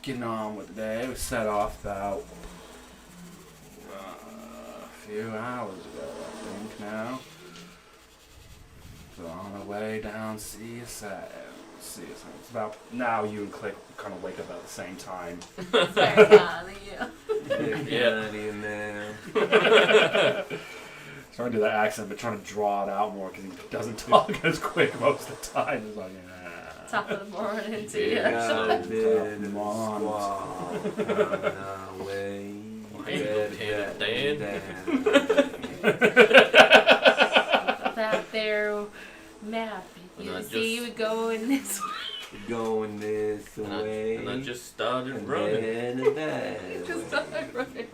getting on with the day. We set off about a few hours ago, I think now. So on our way down Seaside. It's about now you and Click kind of wake up at the same time. Very kind of you. Trying to do that accent, but trying to draw it out more because he doesn't talk as quick most of the time. It's like, Top of the morning to you. Come on. That there map. You And I see, just- we going this way. Going this way. And I just started and running. then that Just way. started running.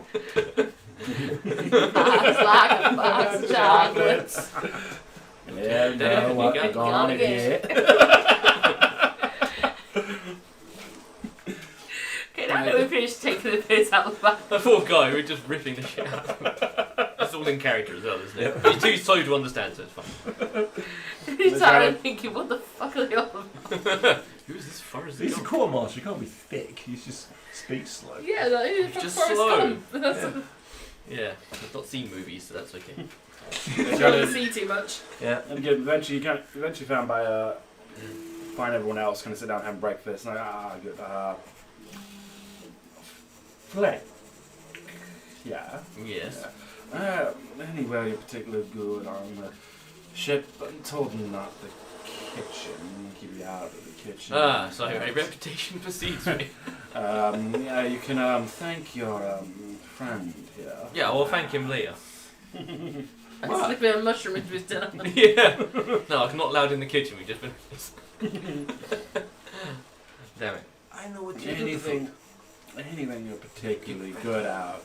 Box like a box of chocolates. Yeah, Dad, know what you you're got- gonna get. Okay, now that we finished taking the piss out of the back. The poor guy, we're just ripping the shit out of him. That's all in character as well, isn't it? He's too slow to understand, so it's fine. He's started thinking, what the fuck are they on about? Who's this Forrest He's a Gump? quartermaster, he can't be thick, he just speaks slow. Yeah, like, He's fuck just Forrest slow. Gump. That's Yeah, I've not seen movies, so that's okay. I don't see too much. Yeah. And again, eventually found by find everyone else, kind of sit down and have breakfast. And good. Flake. Yeah. Yes. Anywhere you're particularly good on the ship, but I'm told not the kitchen. Keep you out of the kitchen. Ah, so my reputation precedes me. Yeah, you can thank your friend here. Yeah, well, thank him later. I slip in a mushroom into his dinner. Yeah. No, I'm not allowed in the kitchen, we just finished. Damn it. I know what you're Anything you're particularly good at,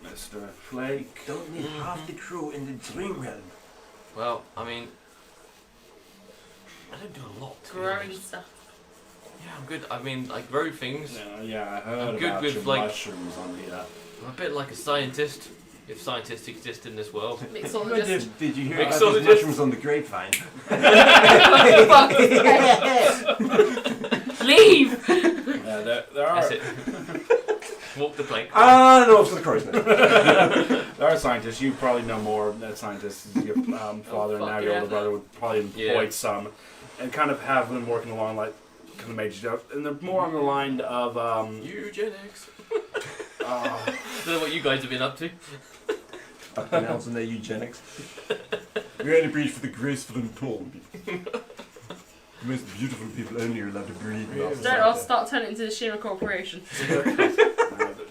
Mr. Flake? Don't need half the crew in the dream realm. Well, I mean, I don't do a lot. to be Growing honest. stuff. Yeah, I'm good. I mean, I grow things. Yeah, I heard I'm good about with, your like- mushrooms on here. I'm a bit like a scientist, if scientists exist in this world. Mixologist. Did you hear about Mixologist. those mushrooms on the grapevine? Leave! Yeah, there are That's it. Walk the plank. Ah, no, it's the crow's nest. there are scientists. You probably know more than scientists. Your father and fuck now your yeah. older brother would probably employed some, and kind of have them working along like kind of major joke, and they're more on the line of Eugenics. uh, Don't know what you guys have been up to. Announcing their eugenics. We only breed for the graceful and tall people. The most beautiful people only are allowed to breed. Don't I'll start turning into the Shira Corporation.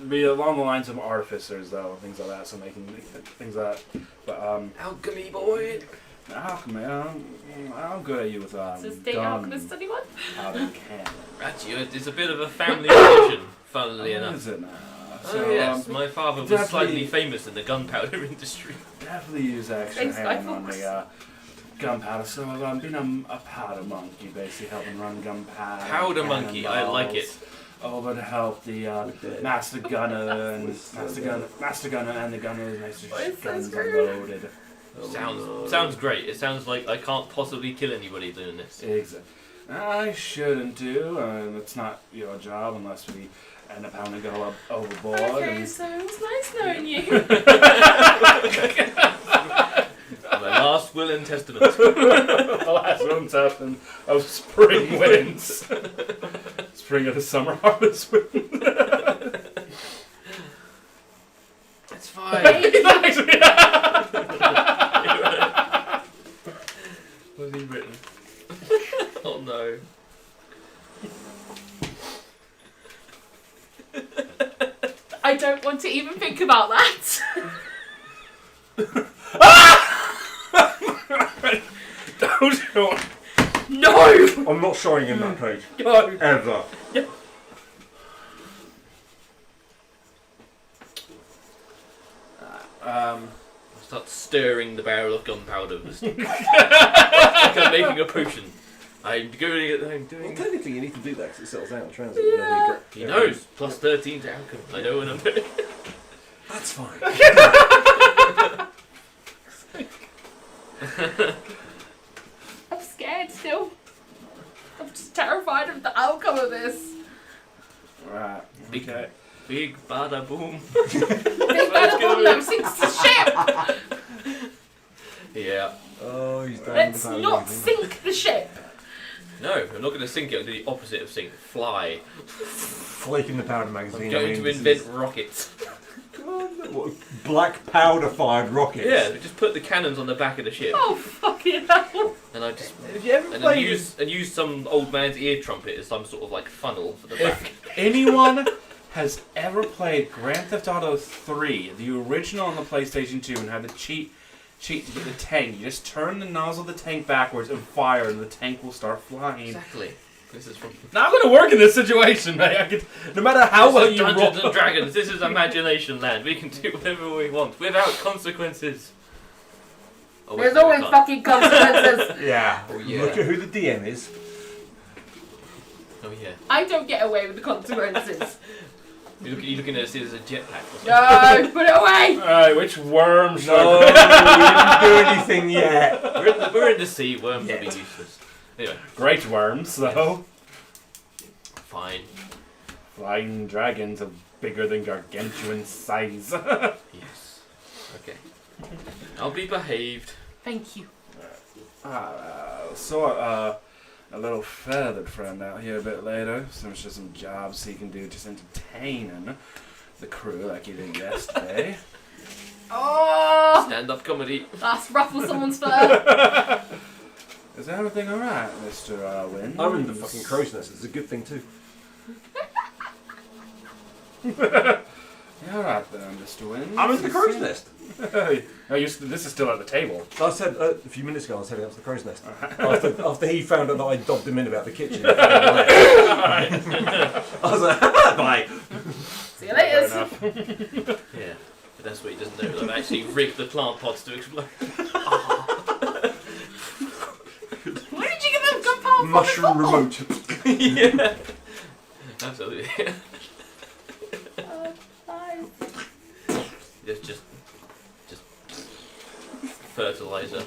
be along the lines of artificers though, things like that. So making things like that. But Alchemy boy. alchemy. I'm good at you with Is this State gun, Alchemist anyone? powder, and cannon. Actually, it's a bit of a family tradition, funnily What enough. is it now? Oh yes, my father was definitely- slightly famous in the gunpowder industry. Definitely use extra Thanks, hand Guy on Fawkes. the gunpowder. So I've been a powder monkey, basically helping run gunpowder. Powder monkey, I like it. Over to help the master gunner and master gunner and the gunner makes sure Why is guns that screwed? unloaded. Sounds great. It sounds like I can't possibly kill anybody doing this. Exactly. I shouldn't do. It's not your job unless we end up having to go up overboard. Okay, so it was nice knowing you. My last will and testament. The last one testament of spring winds. Spring of the summer harvest wind. It's fine. What's he written? Oh no. I don't want to even think about that. Don't. No! I'm not showing him that page. No. Ever. I'll start stirring the barrel of gunpowder. Like I'm making a potion. I'm doing Well, it. technically, you need to do that because it settles out in transit. Yeah. He knows. Plus 13 to outcome. I know what I'm doing. That's fine. I'm scared still. I'm just terrified of the outcome of this. Right. Okay. Big bada boom. Big bad boom that sinks the ship! Yeah. Oh, he's down Let's the not sink the ship! No, I'm not going to sink it. I'm going to do the opposite of sink. Fly. Flaking the powder magazine. I'm going to invent rockets. What, black powder fired rockets. Yeah, just put the cannons on the back of the ship. Oh, fucking hell. And I just Have you ever and played use some old man's ear trumpet as some sort of like funnel for the back. If anyone has ever played Grand Theft Auto 3, the original on the PlayStation 2, and had the cheat to get the tank, you just turn the nozzle of the tank backwards and fire, and the tank will start flying. Exactly. This is from Not going to work in this situation, mate. No matter how well this is you Dungeons roll. and Dragons. This is imagination land. We can do whatever we want without consequences. Oh, wait, There's no, we always can't. fucking consequences. Yeah. Oh, yeah. Look at who the DM is. Oh yeah. I don't get away with the consequences. You're looking at it as a jetpack. Or something. No, put it away! Alright, which worm should No, I we didn't do anything yet. We're in the sea. Worms will be Yeah. useless. Anyway, Great worms, though. fine. Flying dragons of bigger than gargantuan size. Yes. Okay. I'll be behaved. Thank you. A little feathered friend out here a bit later. So it's just some jobs he can do just entertaining the crew like he did yesterday. Oh! Stand-up comedy. That's ruffle someone's fur. Is everything alright, Mr. Wynn? I'm in the fucking crow's nest. It's a good thing too. Yeah, alright then, Mr. Wynn. I'm in the crow's nest. No, this is still at the table. I said a few minutes ago I was heading up to the crow's nest. After he found out that I dobbed him in about the kitchen. I was like, bye. See you Fair later. enough. Yeah. But that's what he doesn't know. I've actually rigged the plant pots to explode. Where did you get them gunpowder from? Mushroom remote. Yeah. Absolutely. Just fertilizer.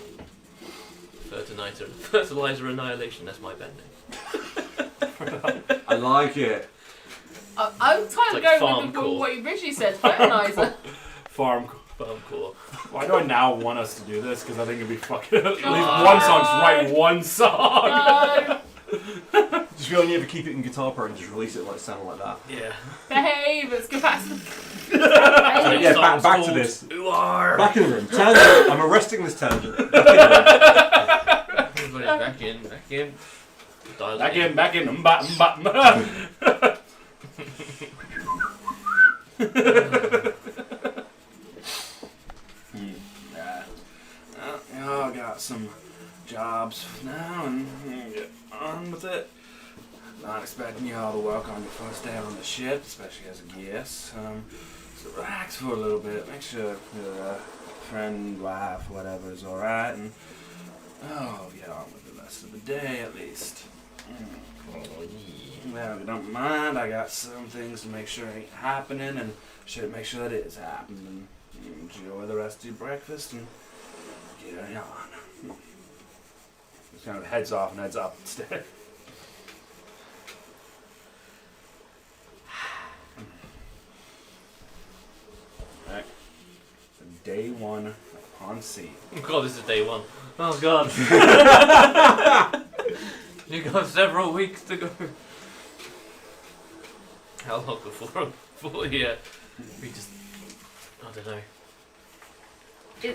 Fertilizer annihilation, that's my band name. I like it. I'm kind It's of like going farm with core. what you originally said, fertilizer. Farm. Core. Why do I now want us to do this? Because I think it'd be fucking at least one song. Just write one song. No. Just we only ever keep it in Guitar Pro and just release it like sound like that. Yeah. Behave, let's go back to the... Yeah, back to this. Who are? Back in the room. Tangent. I'm arresting this tangent. Back in the room. Back in. Dial it Back in. I got some jobs now and get on with it. Not expecting y'all to work on your first day on the ship, especially as a guest. So relax for a little bit. Make sure your friend, wife, whatever is alright, and get on with the rest of the day at least. Well, if you don't mind, I got some things to make sure ain't happening, and should make sure that it is happening. Enjoy the rest of your breakfast and getting on. Just kind of heads off and heads up instead. Alright. So day 1 upon sea. Oh god, this is day 1. Oh god. You got several weeks to go. How long before we just, I don't know.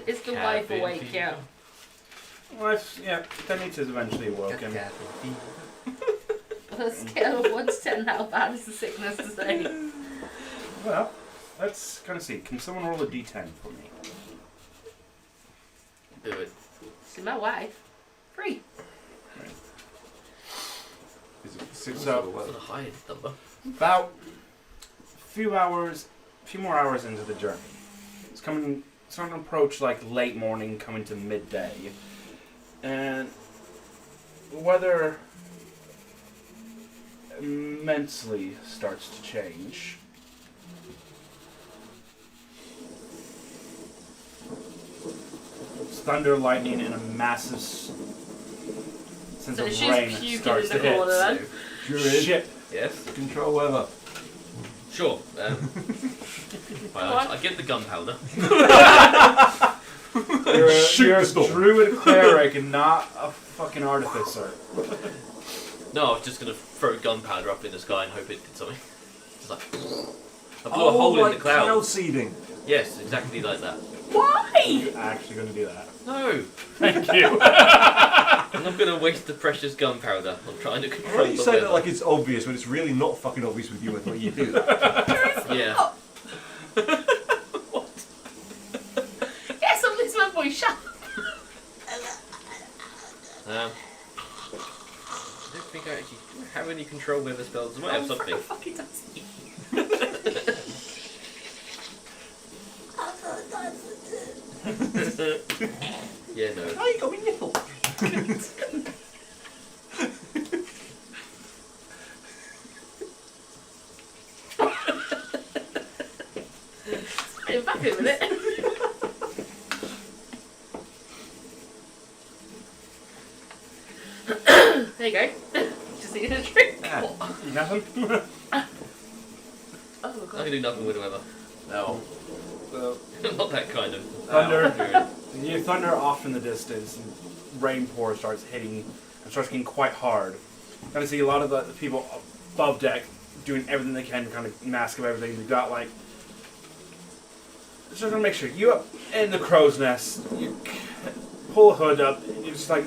Is the wife Cabin awake fever. yet? Well, yeah, Denise is eventually awoken. On a scale of 1 to 10, how bad is the sickness today? Well, let's kind of see. Can someone roll a d10 for me? Do it. See my wife. 3. So, What's the highest number? about a few more hours into the journey. It's starting to approach like late morning, coming to midday. And the weather immensely starts to change. It's thunder, lightning, and a massive sense So of she's rain puking starts in to the hit. corner then? Shit. Yes. Control weather. Sure. Go on. I get the gunpowder. You're a druid cleric and not a fucking artificer. No, I was just gonna throw gunpowder up in the sky and hope it did something. Just like I blew a hole in the cloud. cloud seeding. Yes, exactly like that. Why? You're actually going to do that. No, Thank you. I'm not gonna waste the precious gunpowder. I'm trying to Why control do you the say that weather. like it's obvious when it's really not fucking obvious with you and what you do? Yeah. Yes, I'm listening to my voice. Shut up. I don't think I actually have any control weather spells. I might have something. Fucking does. Yeah, no. Oh, you got me nipple. I'm back in a minute. There you go. Just needed a drink. Nothing? Oh I can god. do nothing with the weather. No. Not that kind of. Thunder. You thunder off in the distance, and rain pour starts hitting and starts getting quite hard. Kind of see a lot of the people above deck doing everything they can to kind of mask up everything. They've got like. Just gonna make sure you up in the crow's nest. You pull a hood up. And you're just like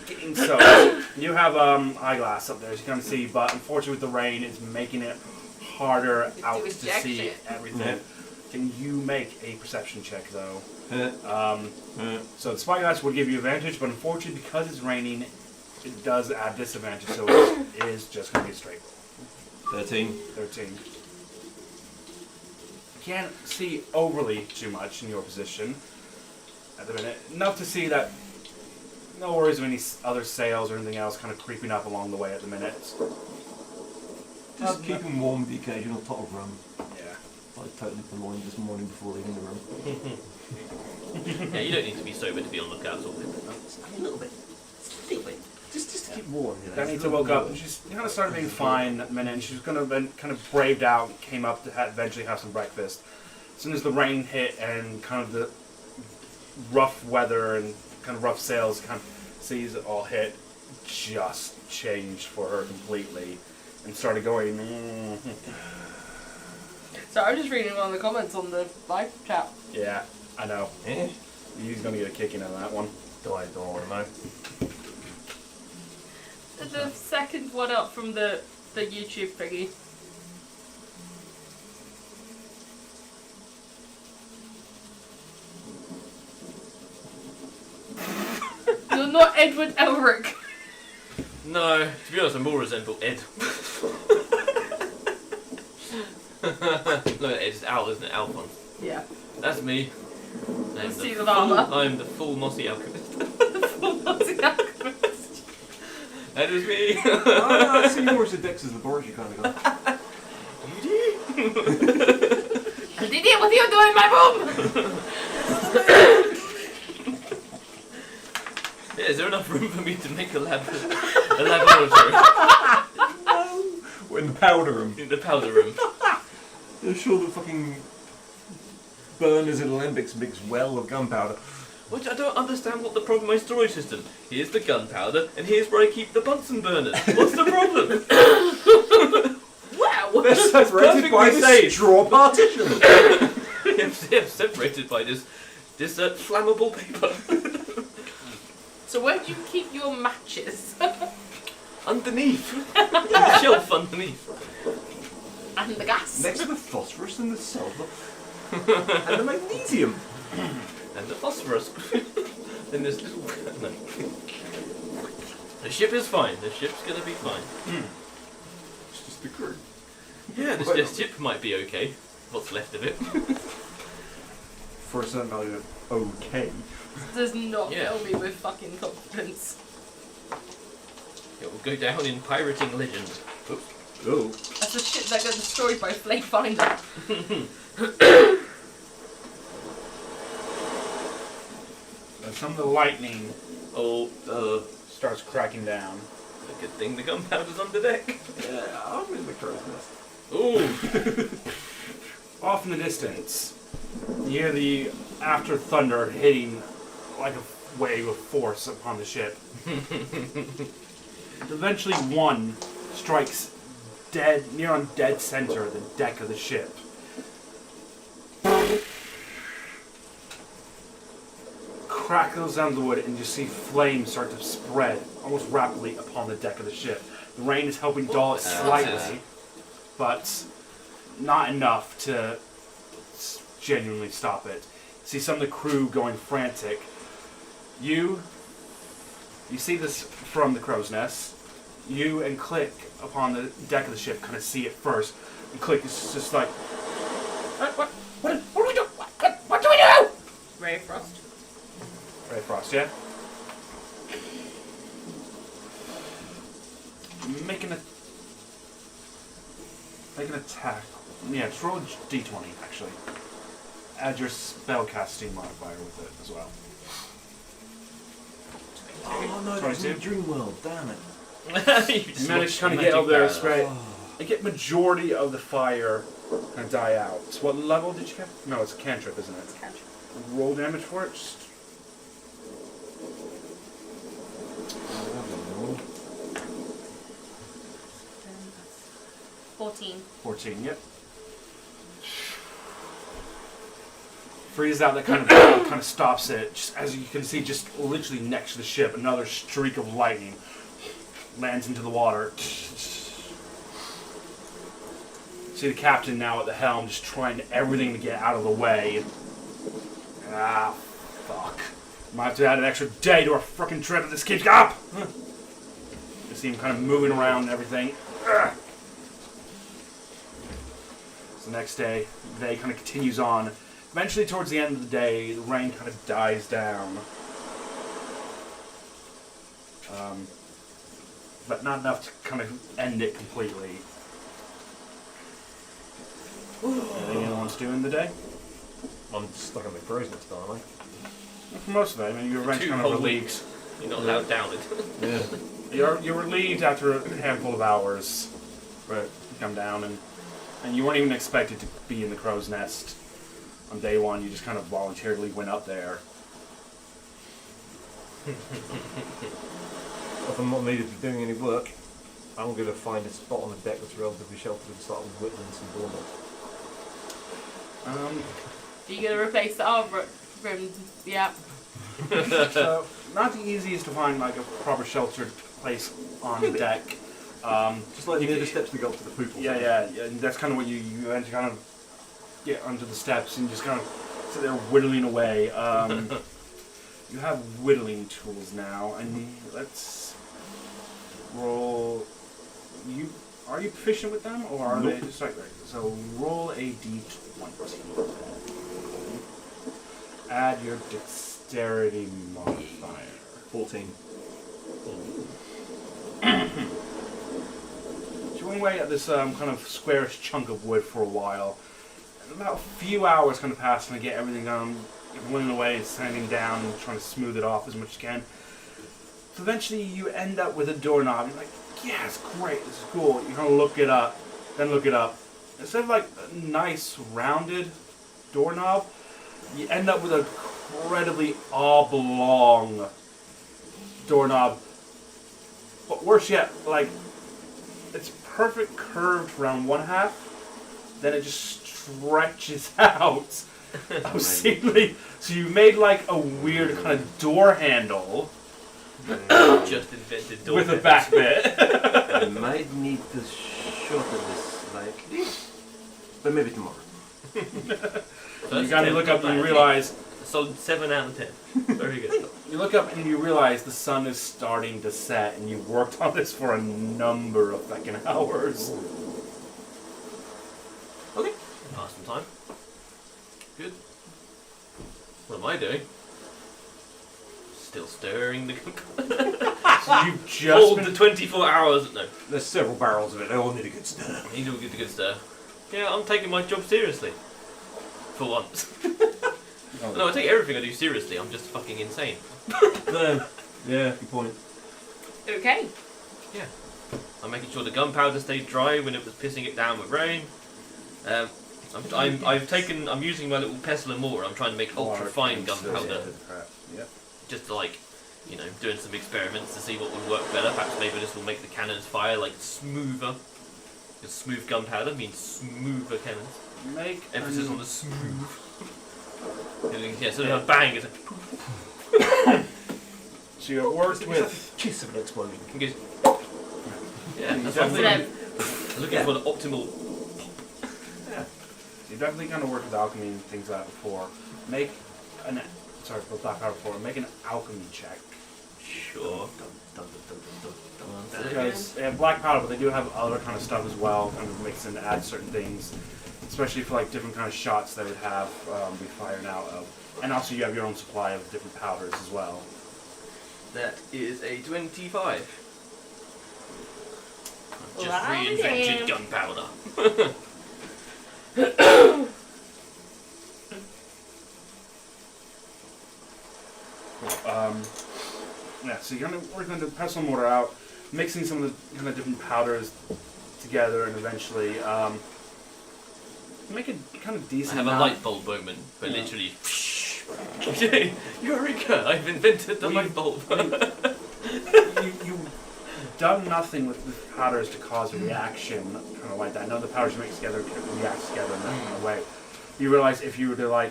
getting soaked. You have eyeglass up there, as you can see, but unfortunately with the rain, it's making it harder out to jack see shit. everything. Yeah. Can you make a perception check though? Uh, So the spyglass would give you advantage, but unfortunately because it's raining, it does add disadvantage, so it is just going to be a straight roll. 13. 13. You can't see overly too much in your position at the minute. Enough to see that no worries of any other sails or anything else kind of creeping up along the way at the minute. Just keep him warm with the occasional pot of rum. Yeah. I totally purloined this morning before leaving the room. Yeah, you don't need to be sober to be on lookout sort of thing. A little bit. Just a little bit. Just to keep warm, you know. Danita woke up and she's kind of started being fine at the minute, and she's kind of been kind of braved out and came up to eventually have some breakfast. As soon as the rain hit and kind of the rough weather and kind of rough sails kind of seas it all hit, just changed for her completely and started going. So I'm just reading one of the comments on the live chat. Yeah, I know. Eh? He's gonna get a kick in on that one. Don't want to know. The second one up from the YouTube thingy. You're not Edward Elric. No, to be honest, I more resemble Ed. No, Ed's Al, isn't it? Alphon. Yeah. That's me. I'm Let's see the armor. I'm the full mossy alchemist. What's the alchemist? That is me. I see you more as a Dex's laboratory kind of guy. Lydia, what are you doing in my room? Is there enough room for me to make a laboratory We're in the powder room. in the powder room? You're sure the fucking burners in Olympics mix well with gunpowder. Which I don't understand what the problem with my storage system. Here's the gunpowder, and here's where I keep the Bunsen burners. What's the problem? Wow! They're separated by perfectly this safe. straw partition. Yes, separated by this flammable paper. So where do you keep your matches? Underneath. The shelf underneath. And the gas? Next to the phosphorus and the sulfur and the magnesium. And the phosphorus. Then there's little... No. The ship is fine. The ship's gonna be fine. It's just the crew. Yeah, the ship might be okay. What's left of it. For a certain value of okay. Does not Yeah. fill me with fucking confidence. It will go down in pirating legend. Oops. Oh. That's the shit that got destroyed by Flake Finder. Some of the lightning starts cracking down. A good thing the gunpowder's under deck. Yeah, I'm in the crow's nest. Ooh. Off in the distance, you hear the after thunder hitting like a wave of force upon the ship. Eventually one strikes near on dead center of the deck of the ship. Crackles down the wood and you see flames start to spread almost rapidly upon the deck of the ship. The rain is helping dull it slightly, but not enough to genuinely stop it. See some of the crew going frantic. You see this from the crow's nest. You and Click upon the deck of the ship kind of see it first. And Click is just like, what do we do? What do we do? Ray of Frost. Ray of Frost, yeah? Make an attack. Yeah, just roll a d20 actually. Add your spellcasting modifier with it as well. Oh no, that's in the dream world, damn it. You manage to kind of get over there, spray. I get majority of the fire kind of die out. So what level did you get? No, it's a cantrip, isn't it? Cantrip. Roll damage for it. Just 14. 14, yep. Freezes out, that kind of stops it. Just as you can see, just literally next to the ship, another streak of lightning lands into the water. See the captain now at the helm, just trying everything to get out of the way. Ah, fuck. Might have to add an extra day to our frickin' trip if this keeps up. You see him kind of moving around and everything. So the next day, the day kind of continues on. Eventually, towards the end of the day, the rain kind of dies down. But not enough to kind of end it completely. Anything anyone wants to do in the day? I'm stuck on the crow's nest, aren't I? Well, for most of it, I mean, you're eventually kind of whole relieved. weeks. You're not allowed down it. Yeah. You're relieved after a handful of hours. Right. You come down, and you weren't even expected to be in the crow's nest. On day one, you just kind of voluntarily went up there. If I'm not needed for doing any work, I'm going to find a spot on the deck that's relatively sheltered and start whittling some doorknobs. Are you going to replace the arbor room? Yeah. So, not the easiest to find like a proper sheltered place on the deck. Just like near the steps to go up to the poop. or something. Yeah. And that's kind of what you eventually kind of get onto the steps and just kind of sit there whittling away. You have whittling tools now, and let's roll. Are you proficient with them, or are they just like so? Roll a d20. Add your dexterity modifier. 14. Chewing away at this kind of squarish chunk of wood for a while. And about a few hours kind of pass and I get everything whittling away and sanding down and trying to smooth it off as much as you can. So eventually you end up with a doorknob. You're like, yeah, it's great, this is cool. You kind of look it up, then look it up. Instead of like a nice rounded doorknob, you end up with an incredibly oblong doorknob. But worse yet, like, it's perfect curved around one half, then it just stretches out obscenely. So you made like a weird kind of door handle Just invented door with a handles. back bit. I might need to shorten this slightly, but maybe tomorrow. You kind of look up and you realize, A solid 7 out of 10. Very good. you look up and you realize the sun is starting to set, and you've worked on this for a number of fucking hours. Okay. Pass some time. Good. What am I doing? Still stirring the So you've just all been the 24 hours. No, There's several barrels of it. They all need a good stir. you do a good stir. Yeah, I'm taking my job seriously. For once. No, I take everything I do seriously. I'm just fucking insane. No. Yeah, good point. Okay. I'm making sure the gunpowder stayed dry when it was pissing it down with rain. I'm using my little pestle and mortar. I'm trying to make ultra fine gunpowder. Yep. Just to doing some experiments to see what would work better. Perhaps maybe this will make the cannons fire like smoother. Because smooth gunpowder means smoother cannons. Make Emphasis on the smooth. Yeah, so a bang is a So you worked with. Kiss of an explosion. yeah, that's what I'm looking for the optimal. You definitely kind of worked with alchemy and things like that before. Make an black powder before. Make an alchemy check. Sure. Because they have black powder, but they do have other kind of stuff as well, kind of mix in to add certain things, especially for like different kind of shots they would have be firing out of. And also you have your own supply of different powders as well. That is a 25. I've just Wow, reinvented damn. gunpowder. Yeah, so you're working on the pestle and mortar out, mixing some of the kind of different powders together, and eventually make a kind of I decent have a amount. light bulb moment, but Yeah. literally. Eureka! I've invented the light bulb. You've done nothing with powders to cause a reaction, kind of like that. None of the powders you mix together can react together in that kind of way. You realize if you were to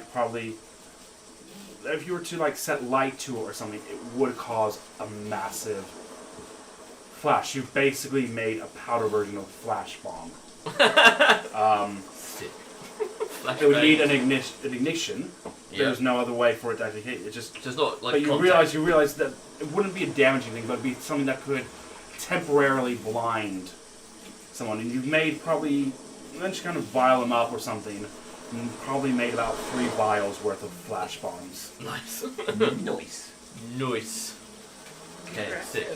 set light to it or something, it would cause a massive flash. You've basically made a powder version of Flash Bomb. Sick. It would need an ignition. Yeah. There's no other way for it to actually hit. It just. Just not like. But you contact. realize that it wouldn't be a damaging thing, but it'd be something that could temporarily blind someone. And you've made probably, then just kind of vial them up or something, and probably made about 3 vials worth of flash bombs. Nice. Nice. Nice. Okay, sick.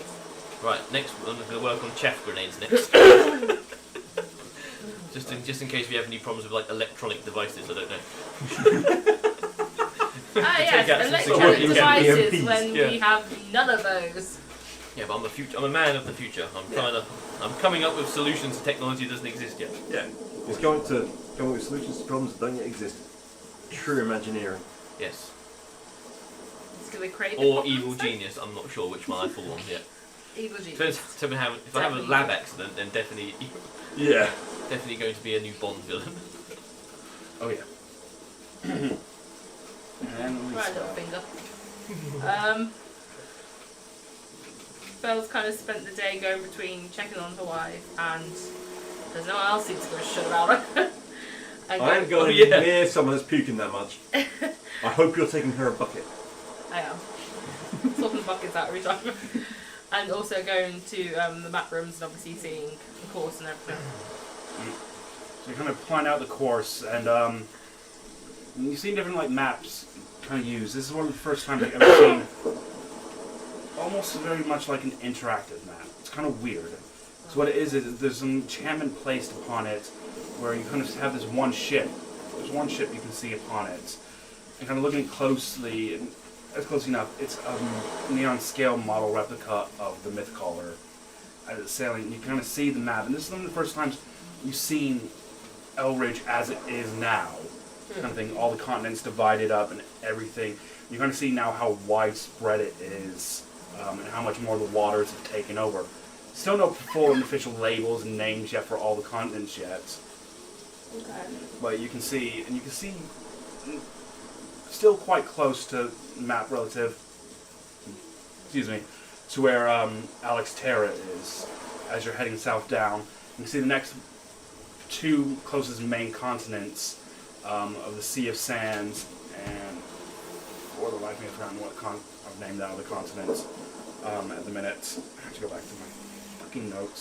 Right, next I'm going to work on chef grenades next. just in case we have any problems with like electronic devices, I don't know. Ah, Take out yes, some electronic security devices cameras. when Yeah. we have none of those. Yeah, but I'm a man of the future. I'm coming up with solutions to technology that doesn't exist yet. Yeah. It's going to come up with solutions to problems that don't yet exist. True Imagineering. Yes. It's going to create the Or problems evil then. genius. I'm not sure which one I fall on yet. Evil genius. Depends if I have a lab accident, then definitely Yeah. going to be a new Bond villain. Oh yeah. And Right, little finger. Belle's kind of spent the day going between checking on her wife and there's no one else seems to give a shit about her. And I ain't going- going near someone that's puking that much. I hope you're taking her a bucket. I am. Swapping the buckets out every time. And also going to the map rooms and obviously seeing the course and everything. So you kind of plan out the course, and you've seen different like maps kind of used. This is one of the first times I've ever seen almost very much like an interactive map. It's kind of weird. So what it is there's some enchantment placed upon it, where you kind of have this one ship. There's one ship you can see upon it, and kind of looking closely, and That's close enough. It's a neon scale model replica of the Mythcaller as it's sailing. You kind of see the map, and this is one of the first times you've seen Elridge as it is now. Kind of thing. All the continents divided up and everything. You kind of see now how widespread it is, and how much more the waters have taken over. Still no full and official labels and names yet for all the continents yet. Okay. But you can see, still quite close to map relative, excuse me, to where Alexterra is. As you're heading south down, you can see the next two closest main continents of the Sea of Sands, and for the life of me, I've forgotten what I've named out of the continents at the minute. I have to go back to my fucking notes.